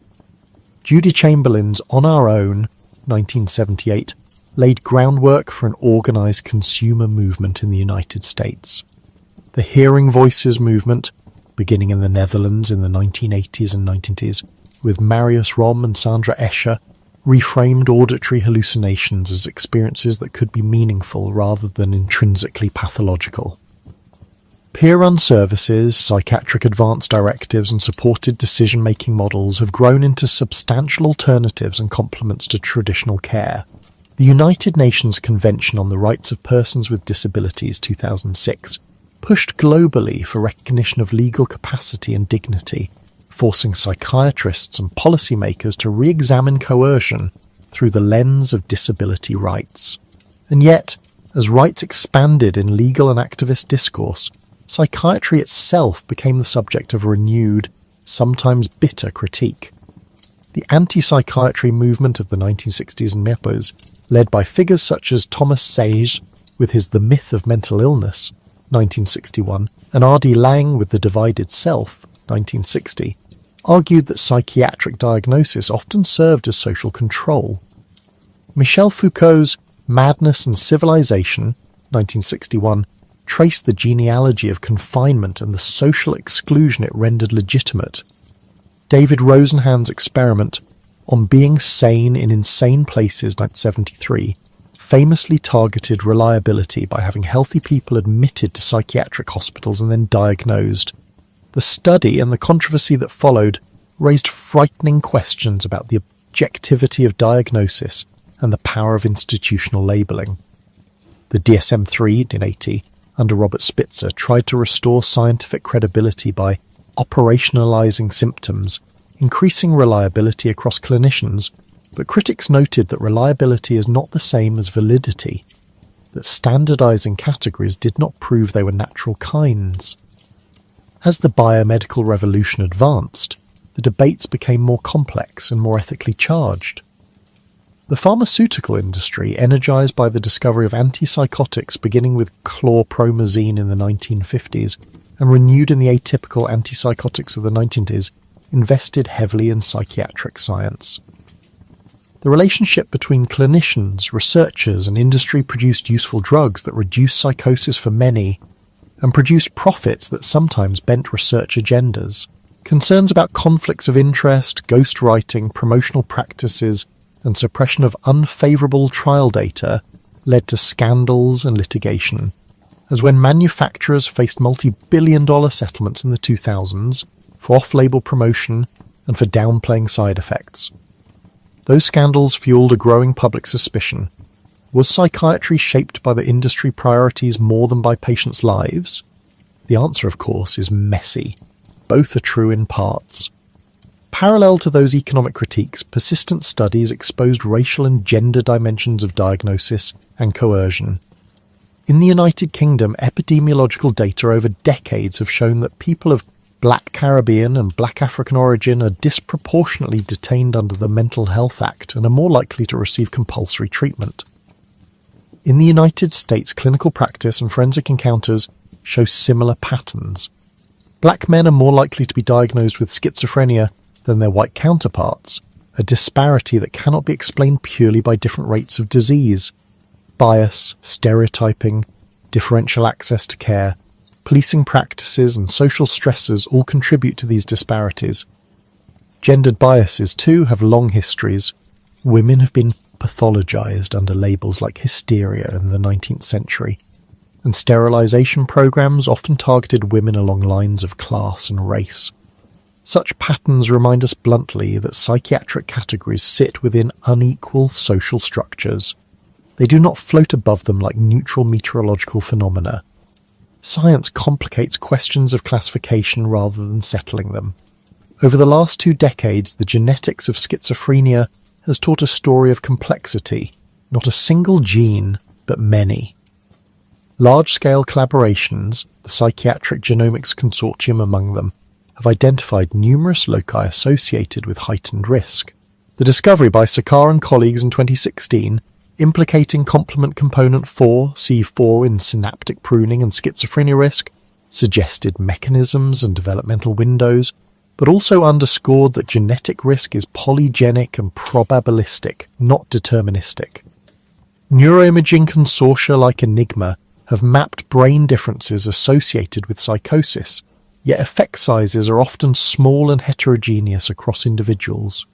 Judy Chamberlain's On Our Own, 1978, laid groundwork for an organised consumer movement in the United States. The Hearing Voices movement, beginning in the Netherlands in the 1980s and 90s, with Marius Rom and Sandra Escher, reframed auditory hallucinations as experiences that could be meaningful rather than intrinsically pathological. Peer-run services, psychiatric advance directives and supported decision-making models have grown into substantial alternatives and complements to traditional care. The United Nations Convention on the Rights of Persons with Disabilities 2006 pushed globally for recognition of legal capacity and dignity, forcing psychiatrists and policymakers to re-examine coercion through the lens of disability rights. And yet, as rights expanded in legal and activist discourse, psychiatry itself became the subject of renewed, sometimes bitter critique. The anti-psychiatry movement of the 1960s and MEPOs, led by figures such as Thomas Sage with his The Myth of Mental Illness, 1961, and R.D. Laing with The Divided Self, 1960, argued that psychiatric diagnosis often served as social control. Michel Foucault's Madness and Civilization, 1961, traced the genealogy of confinement and the social exclusion it rendered legitimate. David Rosenhan's experiment on being sane in insane places, 1973, famously targeted reliability by having healthy people admitted to psychiatric hospitals and then diagnosed. The study and the controversy that followed raised frightening questions about the objectivity of diagnosis and the power of institutional labelling. The DSM-3 in 1980, under Robert Spitzer, tried to restore scientific credibility by operationalising symptoms, increasing reliability across clinicians, but critics noted that reliability is not the same as validity, that standardising categories did not prove they were natural kinds. As the biomedical revolution advanced, the debates became more complex and more ethically charged. The pharmaceutical industry, energised by the discovery of antipsychotics beginning with chlorpromazine in the 1950s and renewed in the atypical antipsychotics of the 1990s, invested heavily in psychiatric science. The relationship between clinicians, researchers and industry produced useful drugs that reduced psychosis for many and produced profits that sometimes bent research agendas. Concerns about conflicts of interest, ghostwriting, promotional practices, and suppression of unfavourable trial data led to scandals and litigation, as when manufacturers faced multi-billion-dollar settlements in the 2000s for off-label promotion and for downplaying side effects. Those scandals fueled a growing public suspicion. Was psychiatry shaped by the industry priorities more than by patients' lives? The answer, of course, is messy. Both are true in parts. Parallel to those economic critiques, persistent studies exposed racial and gender dimensions of diagnosis and coercion. In the United Kingdom, epidemiological data over decades have shown that people of Black Caribbean and Black African origin are disproportionately detained under the Mental Health Act and are more likely to receive compulsory treatment. In the United States, clinical practice and forensic encounters show similar patterns. Black men are more likely to be diagnosed with schizophrenia than their white counterparts, a disparity that cannot be explained purely by different rates of disease. Bias, stereotyping, differential access to care, policing practices and social stressors all contribute to these disparities. Gendered biases, too, have long histories. Women have been pathologized under labels like hysteria in the 19th century, and sterilization programs often targeted women along lines of class and race. Such patterns remind us bluntly that psychiatric categories sit within unequal social structures. They do not float above them like neutral meteorological phenomena. Science complicates questions of classification rather than settling them. Over the last 2 decades, the genetics of schizophrenia has taught a story of complexity, not a single gene, but many. Large-scale collaborations, the Psychiatric Genomics Consortium among them, have identified numerous loci associated with heightened risk. The discovery by Sakar and colleagues in 2016, implicating complement component 4, C4 in synaptic pruning and schizophrenia risk, suggested mechanisms and developmental windows, but also underscored that genetic risk is polygenic and probabilistic, not deterministic. Neuroimaging consortia like Enigma have mapped brain differences associated with psychosis, yet effect sizes are often small and heterogeneous across individuals.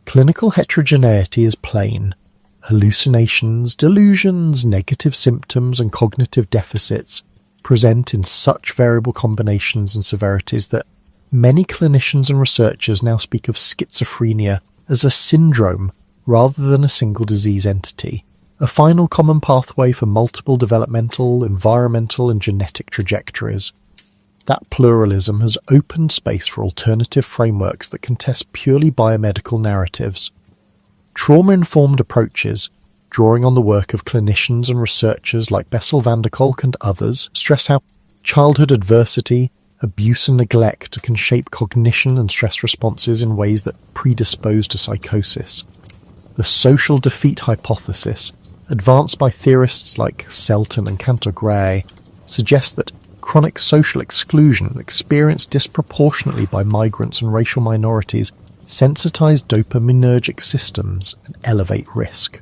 Clinical heterogeneity is plain. Hallucinations, delusions, negative symptoms, and cognitive deficits present in such variable combinations and severities that many clinicians and researchers now speak of schizophrenia as a syndrome rather than a single disease entity, a final common pathway for multiple developmental, environmental, and genetic trajectories. That pluralism has opened space for alternative frameworks that can test purely biomedical narratives. Trauma-informed approaches, drawing on the work of clinicians and researchers like Bessel van der Kolk and others, stress how childhood adversity, abuse and neglect can shape cognition and stress responses in ways that predispose to psychosis. The social defeat hypothesis, advanced by theorists like Selton and Cantor-Gray, suggests that chronic social exclusion experienced disproportionately by migrants and racial minorities sensitize dopaminergic systems and elevate risk.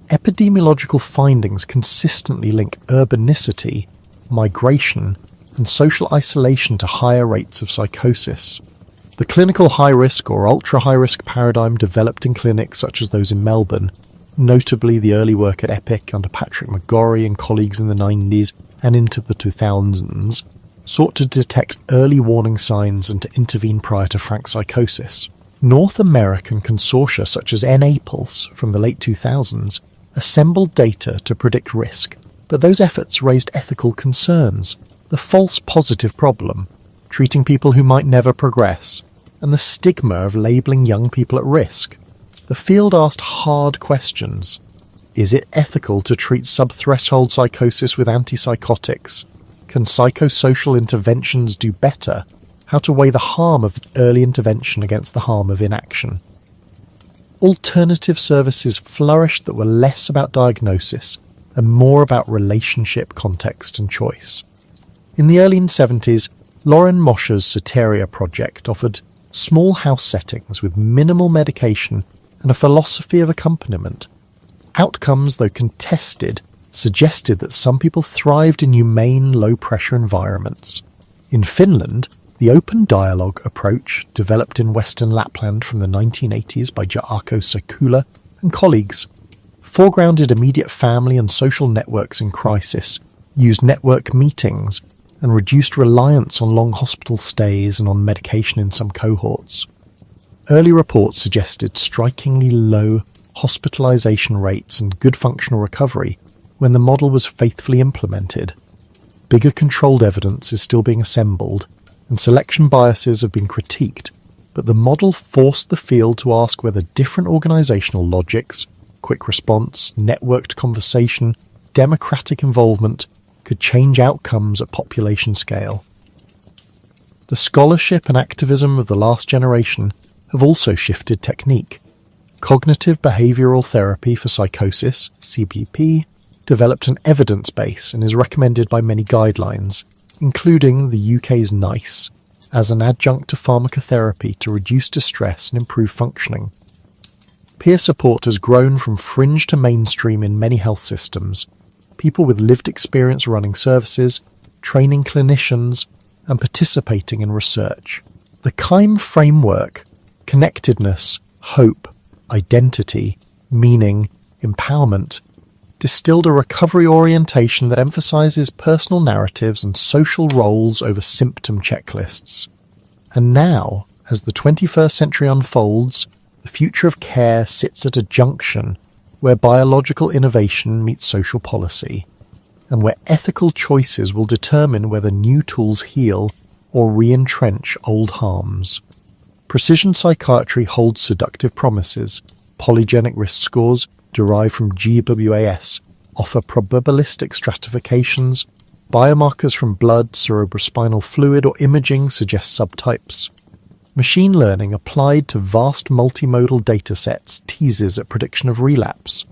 Epidemiological findings consistently link urbanicity, migration, and social isolation to higher rates of psychosis. The clinical high-risk or ultra-high-risk paradigm developed in clinics such as those in Melbourne, notably the early work at Epic under Patrick McGorry and colleagues in the 90s and into the 2000s, sought to detect early warning signs and to intervene prior to frank psychosis. North American consortia such as NAPLS from the late 2000s assembled data to predict risk, but those efforts raised ethical concerns, the false positive problem, treating people who might never progress, and the stigma of labelling young people at risk. The field asked hard questions. Is it ethical to treat sub-threshold psychosis with antipsychotics? Can psychosocial interventions do better? How to weigh the harm of early intervention against the harm of inaction. Alternative services flourished that were less about diagnosis and more about relationship, context and choice. In the early 70s, Lauren Mosher's Soteria project offered small house settings with minimal medication and a philosophy of accompaniment. Outcomes, though contested, suggested that some people thrived in humane, low-pressure environments. In Finland, the open dialogue approach, developed in Western Lapland from the 1980s by Jaakko Sakula and colleagues, foregrounded immediate family and social networks in crisis, used network meetings, and reduced reliance on long hospital stays and on medication in some cohorts. Early reports suggested strikingly low hospitalization rates and good functional recovery when the model was faithfully implemented. Bigger controlled evidence is still being assembled, and selection biases have been critiqued, but the model forced the field to ask whether different organizational logics, quick response, networked conversation, democratic involvement, could change outcomes at population scale. The scholarship and activism of the last generation have also shifted technique. Cognitive behavioral therapy for psychosis, CBT, developed an evidence base and is recommended by many guidelines, including the UK's NICE, as an adjunct to pharmacotherapy to reduce distress and improve functioning. Peer support has grown from fringe to mainstream in many health systems, people with lived experience running services, training clinicians, and participating in research. The KIME framework, connectedness, hope, identity, meaning, empowerment, distilled a recovery orientation that emphasizes personal narratives and social roles over symptom checklists. And now, as the 21st century unfolds, the future of care sits at a junction where biological innovation meets social policy, and where ethical choices will determine whether new tools heal or re-entrench old harms. Precision psychiatry holds seductive promises. Polygenic risk scores derived from GWAS offer probabilistic stratifications. Biomarkers from blood, cerebrospinal fluid, or imaging suggest subtypes. Machine learning applied to vast multimodal datasets teases at prediction of relapse.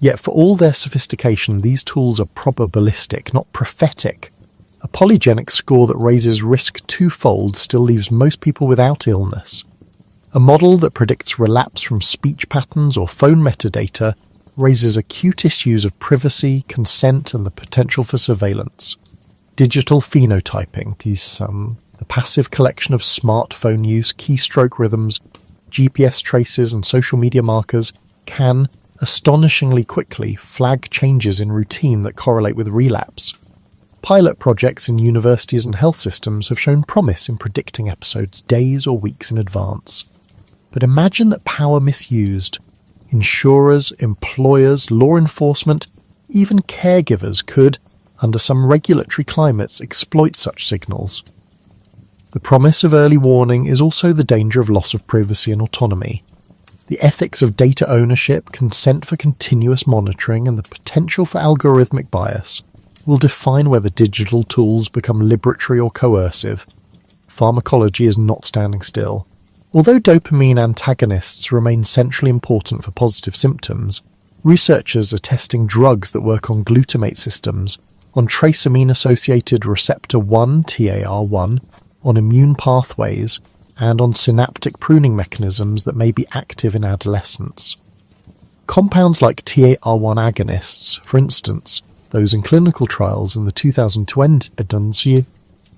Yet for all their sophistication, these tools are probabilistic, not prophetic. A polygenic score that raises risk twofold still leaves most people without illness. A model that predicts relapse from speech patterns or phone metadata raises acute issues of privacy, consent, and the potential for surveillance. Digital phenotyping, the passive collection of smartphone use, keystroke rhythms, GPS traces, and social media markers can, astonishingly quickly, flag changes in routine that correlate with relapse. Pilot projects in universities and health systems have shown promise in predicting episodes days or weeks in advance. But imagine that power misused. Insurers, employers, law enforcement, even caregivers could, under some regulatory climates, exploit such signals. The promise of early warning is also the danger of loss of privacy and autonomy. The ethics of data ownership, consent for continuous monitoring, and the potential for algorithmic bias will define whether digital tools become liberatory or coercive. Pharmacology is not standing still. Although dopamine antagonists remain centrally important for positive symptoms, researchers are testing drugs that work on glutamate systems, on traceamine-associated receptor 1, TAR1, on immune pathways, and on synaptic pruning mechanisms that may be active in adolescents. Compounds like TAR1 agonists, for instance, those in clinical trials in the 2020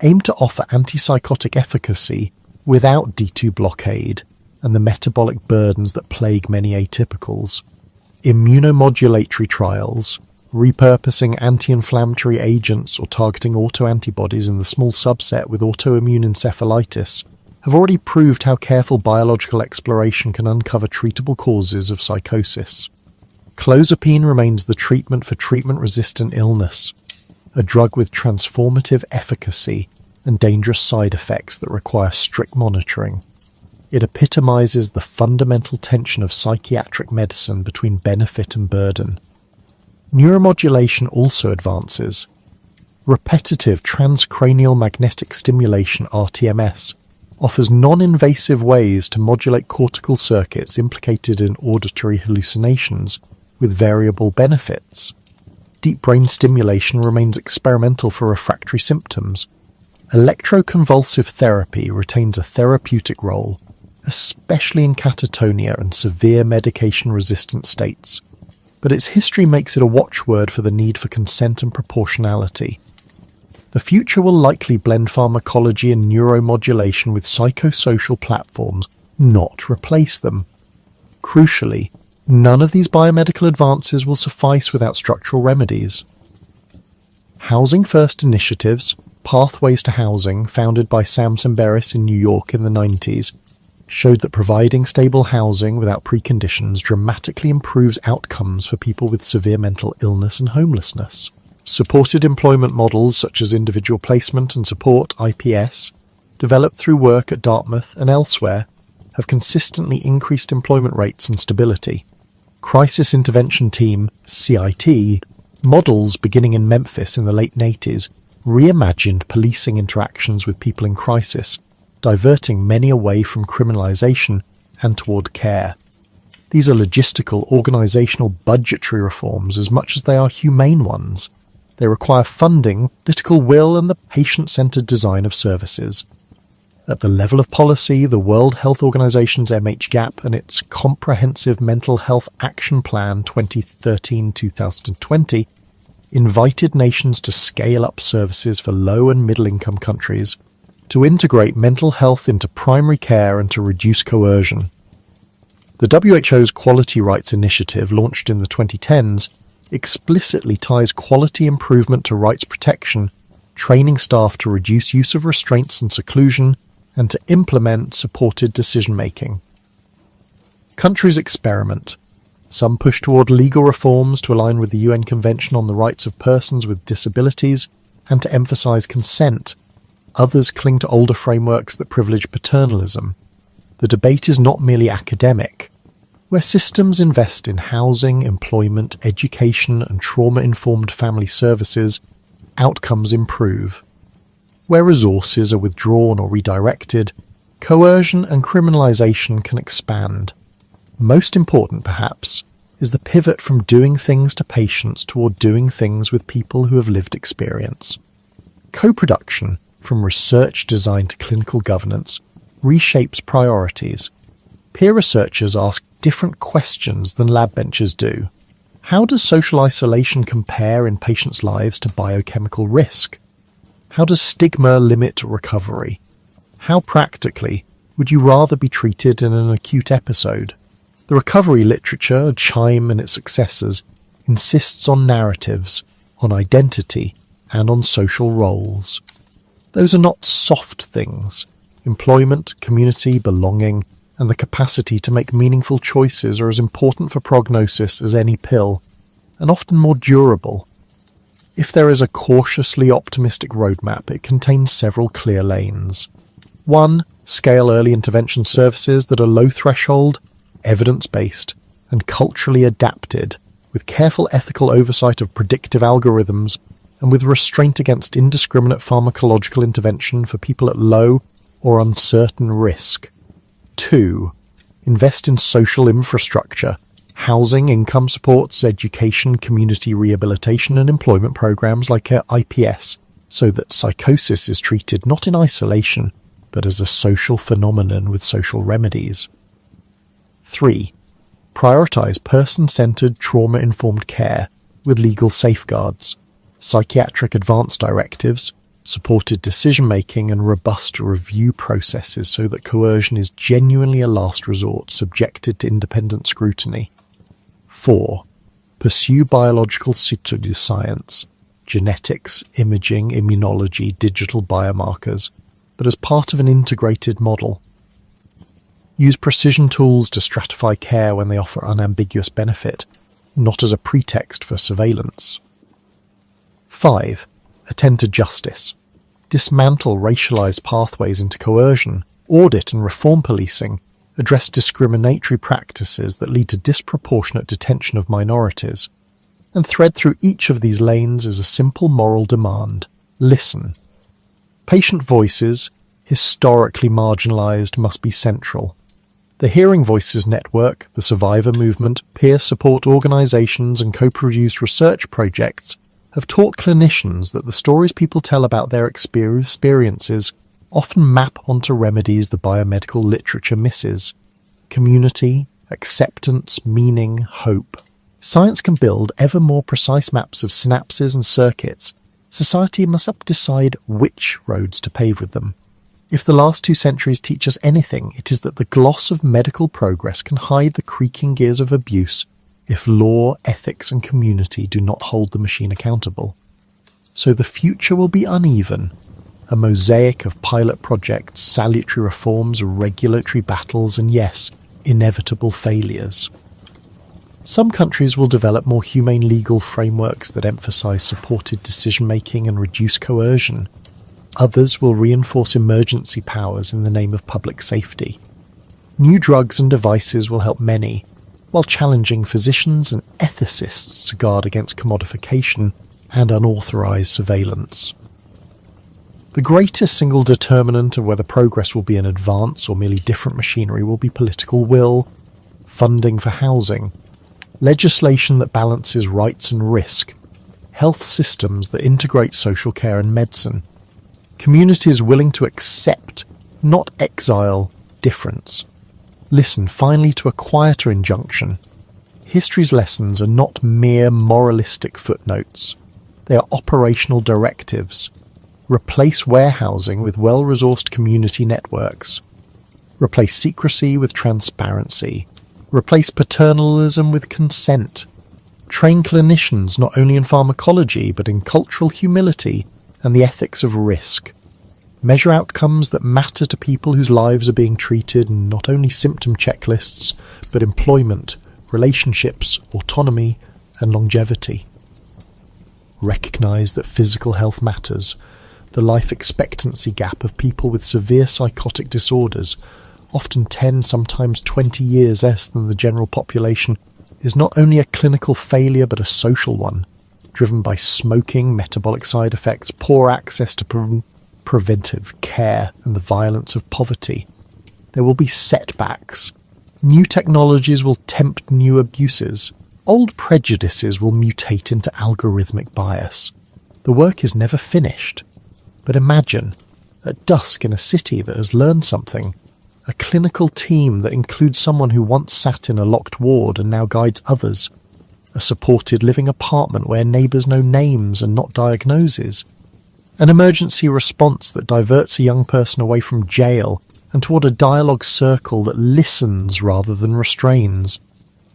aim to offer antipsychotic efficacy without D2 blockade and the metabolic burdens that plague many atypicals. Immunomodulatory trials, repurposing anti-inflammatory agents or targeting autoantibodies in the small subset with autoimmune encephalitis, have already proved how careful biological exploration can uncover treatable causes of psychosis. Clozapine remains the treatment for treatment-resistant illness, a drug with transformative efficacy and dangerous side effects that require strict monitoring. It epitomizes the fundamental tension of psychiatric medicine between benefit and burden. Neuromodulation also advances. Repetitive transcranial magnetic stimulation, RTMS, offers non-invasive ways to modulate cortical circuits implicated in auditory hallucinations with variable benefits. Deep brain stimulation remains experimental for refractory symptoms. Electroconvulsive therapy retains a therapeutic role, especially in catatonia and severe medication-resistant states, but its history makes it a watchword for the need for consent and proportionality. The future will likely blend pharmacology and neuromodulation with psychosocial platforms, not replace them. Crucially, none of these biomedical advances will suffice without structural remedies. Housing First initiatives, Pathways to Housing, founded by Sam Semberis in New York in the 90s, showed that providing stable housing without preconditions dramatically improves outcomes for people with severe mental illness and homelessness. Supported employment models such as individual placement and support, IPS, developed through work at Dartmouth and elsewhere, have consistently increased employment rates and stability. Crisis Intervention Team, CIT, models beginning in Memphis in the late 80s reimagined policing interactions with people in crisis, diverting many away from criminalization and toward care. These are logistical, organizational, budgetary reforms as much as they are humane ones. They require funding, political will, and the patient-centered design of services. At the level of policy, the World Health Organization's MHGAP and its Comprehensive Mental Health Action Plan 2013-2020 invited nations to scale up services for low and middle-income countries, to integrate mental health into primary care and to reduce coercion. The WHO's Quality Rights Initiative, launched in the 2010s, explicitly ties quality improvement to rights protection, training staff to reduce use of restraints and seclusion, and to implement supported decision-making. Countries experiment. Some push toward legal reforms to align with the UN Convention on the Rights of Persons with Disabilities and to emphasize consent. Others cling to older frameworks that privilege paternalism. The debate is not merely academic. Where systems invest in housing, employment, education, and trauma-informed family services, outcomes improve. Where resources are withdrawn or redirected, coercion and criminalization can expand. Most important, perhaps, is the pivot from doing things to patients toward doing things with people who have lived experience. Co-production, from research design to clinical governance, reshapes priorities. Peer researchers ask different questions than lab benchers do. How does social isolation compare in patients' lives to biochemical risk? How does stigma limit recovery? How practically would you rather be treated in an acute episode? The recovery literature, CHIME and its successors, insists on narratives, on identity, and on social roles. Those are not soft things. Employment, community, belonging, and the capacity to make meaningful choices are as important for prognosis as any pill, and often more durable. If there is a cautiously optimistic roadmap, it contains several clear lanes. 1. Scale early intervention services that are low threshold, evidence-based, and culturally adapted, with careful ethical oversight of predictive algorithms and with restraint against indiscriminate pharmacological intervention for people at low or uncertain risk. 2. Invest in social infrastructure, housing, income supports, education, community rehabilitation and employment programs like IPS, so that psychosis is treated not in isolation, but as a social phenomenon with social remedies. 3. Prioritize person-centered, trauma-informed care with legal safeguards, psychiatric advance directives, supported decision-making and robust review processes so that coercion is genuinely a last resort subjected to independent scrutiny. 4. Pursue biological pseudoscience, genetics, imaging, immunology, digital biomarkers, but as part of an integrated model. Use precision tools to stratify care when they offer unambiguous benefit, not as a pretext for surveillance. 5. Attend to justice. Dismantle racialized pathways into coercion, audit and reform policing, address discriminatory practices that lead to disproportionate detention of minorities. And thread through each of these lanes is a simple moral demand: listen. Patient voices, historically marginalized, must be central. The Hearing Voices Network, the Survivor Movement, peer support organizations and co-produced research projects have taught clinicians that the stories people tell about their experiences often map onto remedies the biomedical literature misses: community, acceptance, meaning, hope. Science can build ever more precise maps of synapses and circuits. Society must decide which roads to pave with them. If the last 2 centuries teach us anything, it is that the gloss of medical progress can hide the creaking gears of abuse if law, ethics and community do not hold the machine accountable. So the future will be uneven, a mosaic of pilot projects, salutary reforms, regulatory battles and, yes, inevitable failures. Some countries will develop more humane legal frameworks that emphasize supported decision-making and reduce coercion. Others will reinforce emergency powers in the name of public safety. New drugs and devices will help many, while challenging physicians and ethicists to guard against commodification and unauthorized surveillance. The greatest single determinant of whether progress will be an advance or merely different machinery will be political will, funding for housing, legislation that balances rights and risk, health systems that integrate social care and medicine, communities willing to accept, not exile, difference. Listen finally to a quieter injunction. History's lessons are not mere moralistic footnotes. They are operational directives. Replace warehousing with well-resourced community networks. Replace secrecy with transparency. Replace paternalism with consent. Train clinicians not only in pharmacology but in cultural humility and the ethics of risk. Measure outcomes that matter to people whose lives are being treated, not only symptom checklists, but employment, relationships, autonomy, and longevity. Recognise that physical health matters. The life expectancy gap of people with severe psychotic disorders, often 10, sometimes 20 years less than the general population, is not only a clinical failure but a social one, driven by smoking, metabolic side effects, poor access to preventive care, and the violence of poverty. There will be setbacks. New technologies will tempt new abuses. Old prejudices will mutate into algorithmic bias. The work is never finished. But imagine, at dusk in a city that has learned something, a clinical team that includes someone who once sat in a locked ward and now guides others, a supported living apartment where neighbours know names and not diagnoses, an emergency response that diverts a young person away from jail and toward a dialogue circle that listens rather than restrains.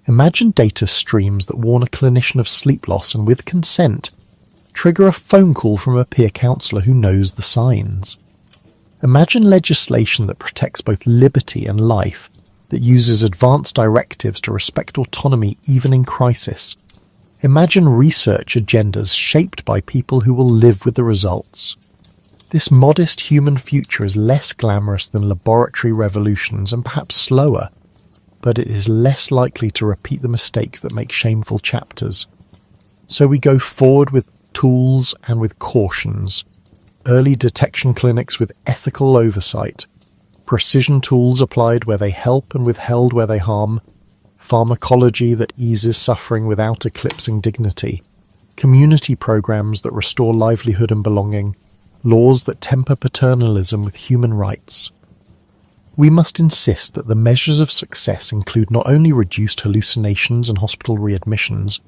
Imagine data streams that warn a clinician of sleep loss and, with consent, trigger a phone call from a peer counsellor who knows the signs. Imagine legislation that protects both liberty and life, that uses advanced directives to respect autonomy even in crisis. Imagine research agendas shaped by people who will live with the results. This modest human future is less glamorous than laboratory revolutions and perhaps slower, but it is less likely to repeat the mistakes that make shameful chapters. So we go forward with tools and with cautions, early detection clinics with ethical oversight, precision tools applied where they help and withheld where they harm, pharmacology that eases suffering without eclipsing dignity, community programs that restore livelihood and belonging, laws that temper paternalism with human rights. We must insist that the measures of success include not only reduced hallucinations and hospital readmissions,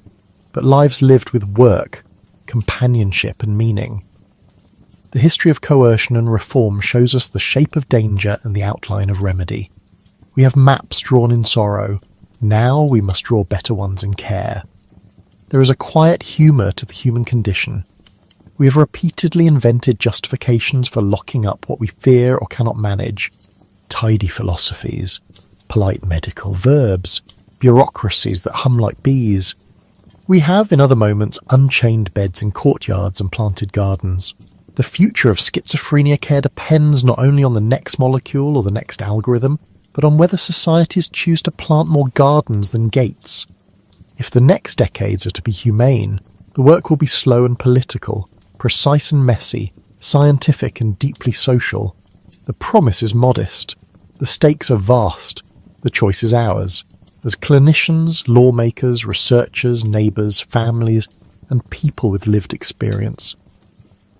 but lives lived with work, companionship and meaning. The history of coercion and reform shows us the shape of danger and the outline of remedy. We have maps drawn in sorrow. Now we must draw better ones in care. There is a quiet humour to the human condition. We have repeatedly invented justifications for locking up what we fear or cannot manage. Tidy philosophies, polite medical verbs, bureaucracies that hum like bees. We have, in other moments, unchained beds in courtyards and planted gardens. The future of schizophrenia care depends not only on the next molecule or the next algorithm, but on whether societies choose to plant more gardens than gates. If the next decades are to be humane, the work will be slow and political, precise and messy, scientific and deeply social. The promise is modest. The stakes are vast. The choice is ours. As clinicians, lawmakers, researchers, neighbours, families, and people with lived experience.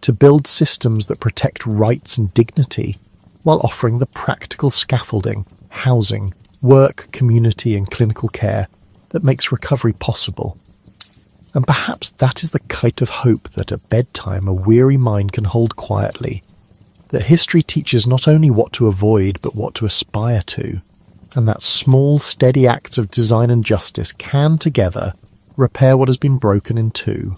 To build systems that protect rights and dignity while offering the practical scaffolding, housing, work, community and clinical care that makes recovery possible. And perhaps that is the kite of hope that at bedtime a weary mind can hold quietly, that history teaches not only what to avoid but what to aspire to, and that small, steady acts of design and justice can together repair what has been broken in two.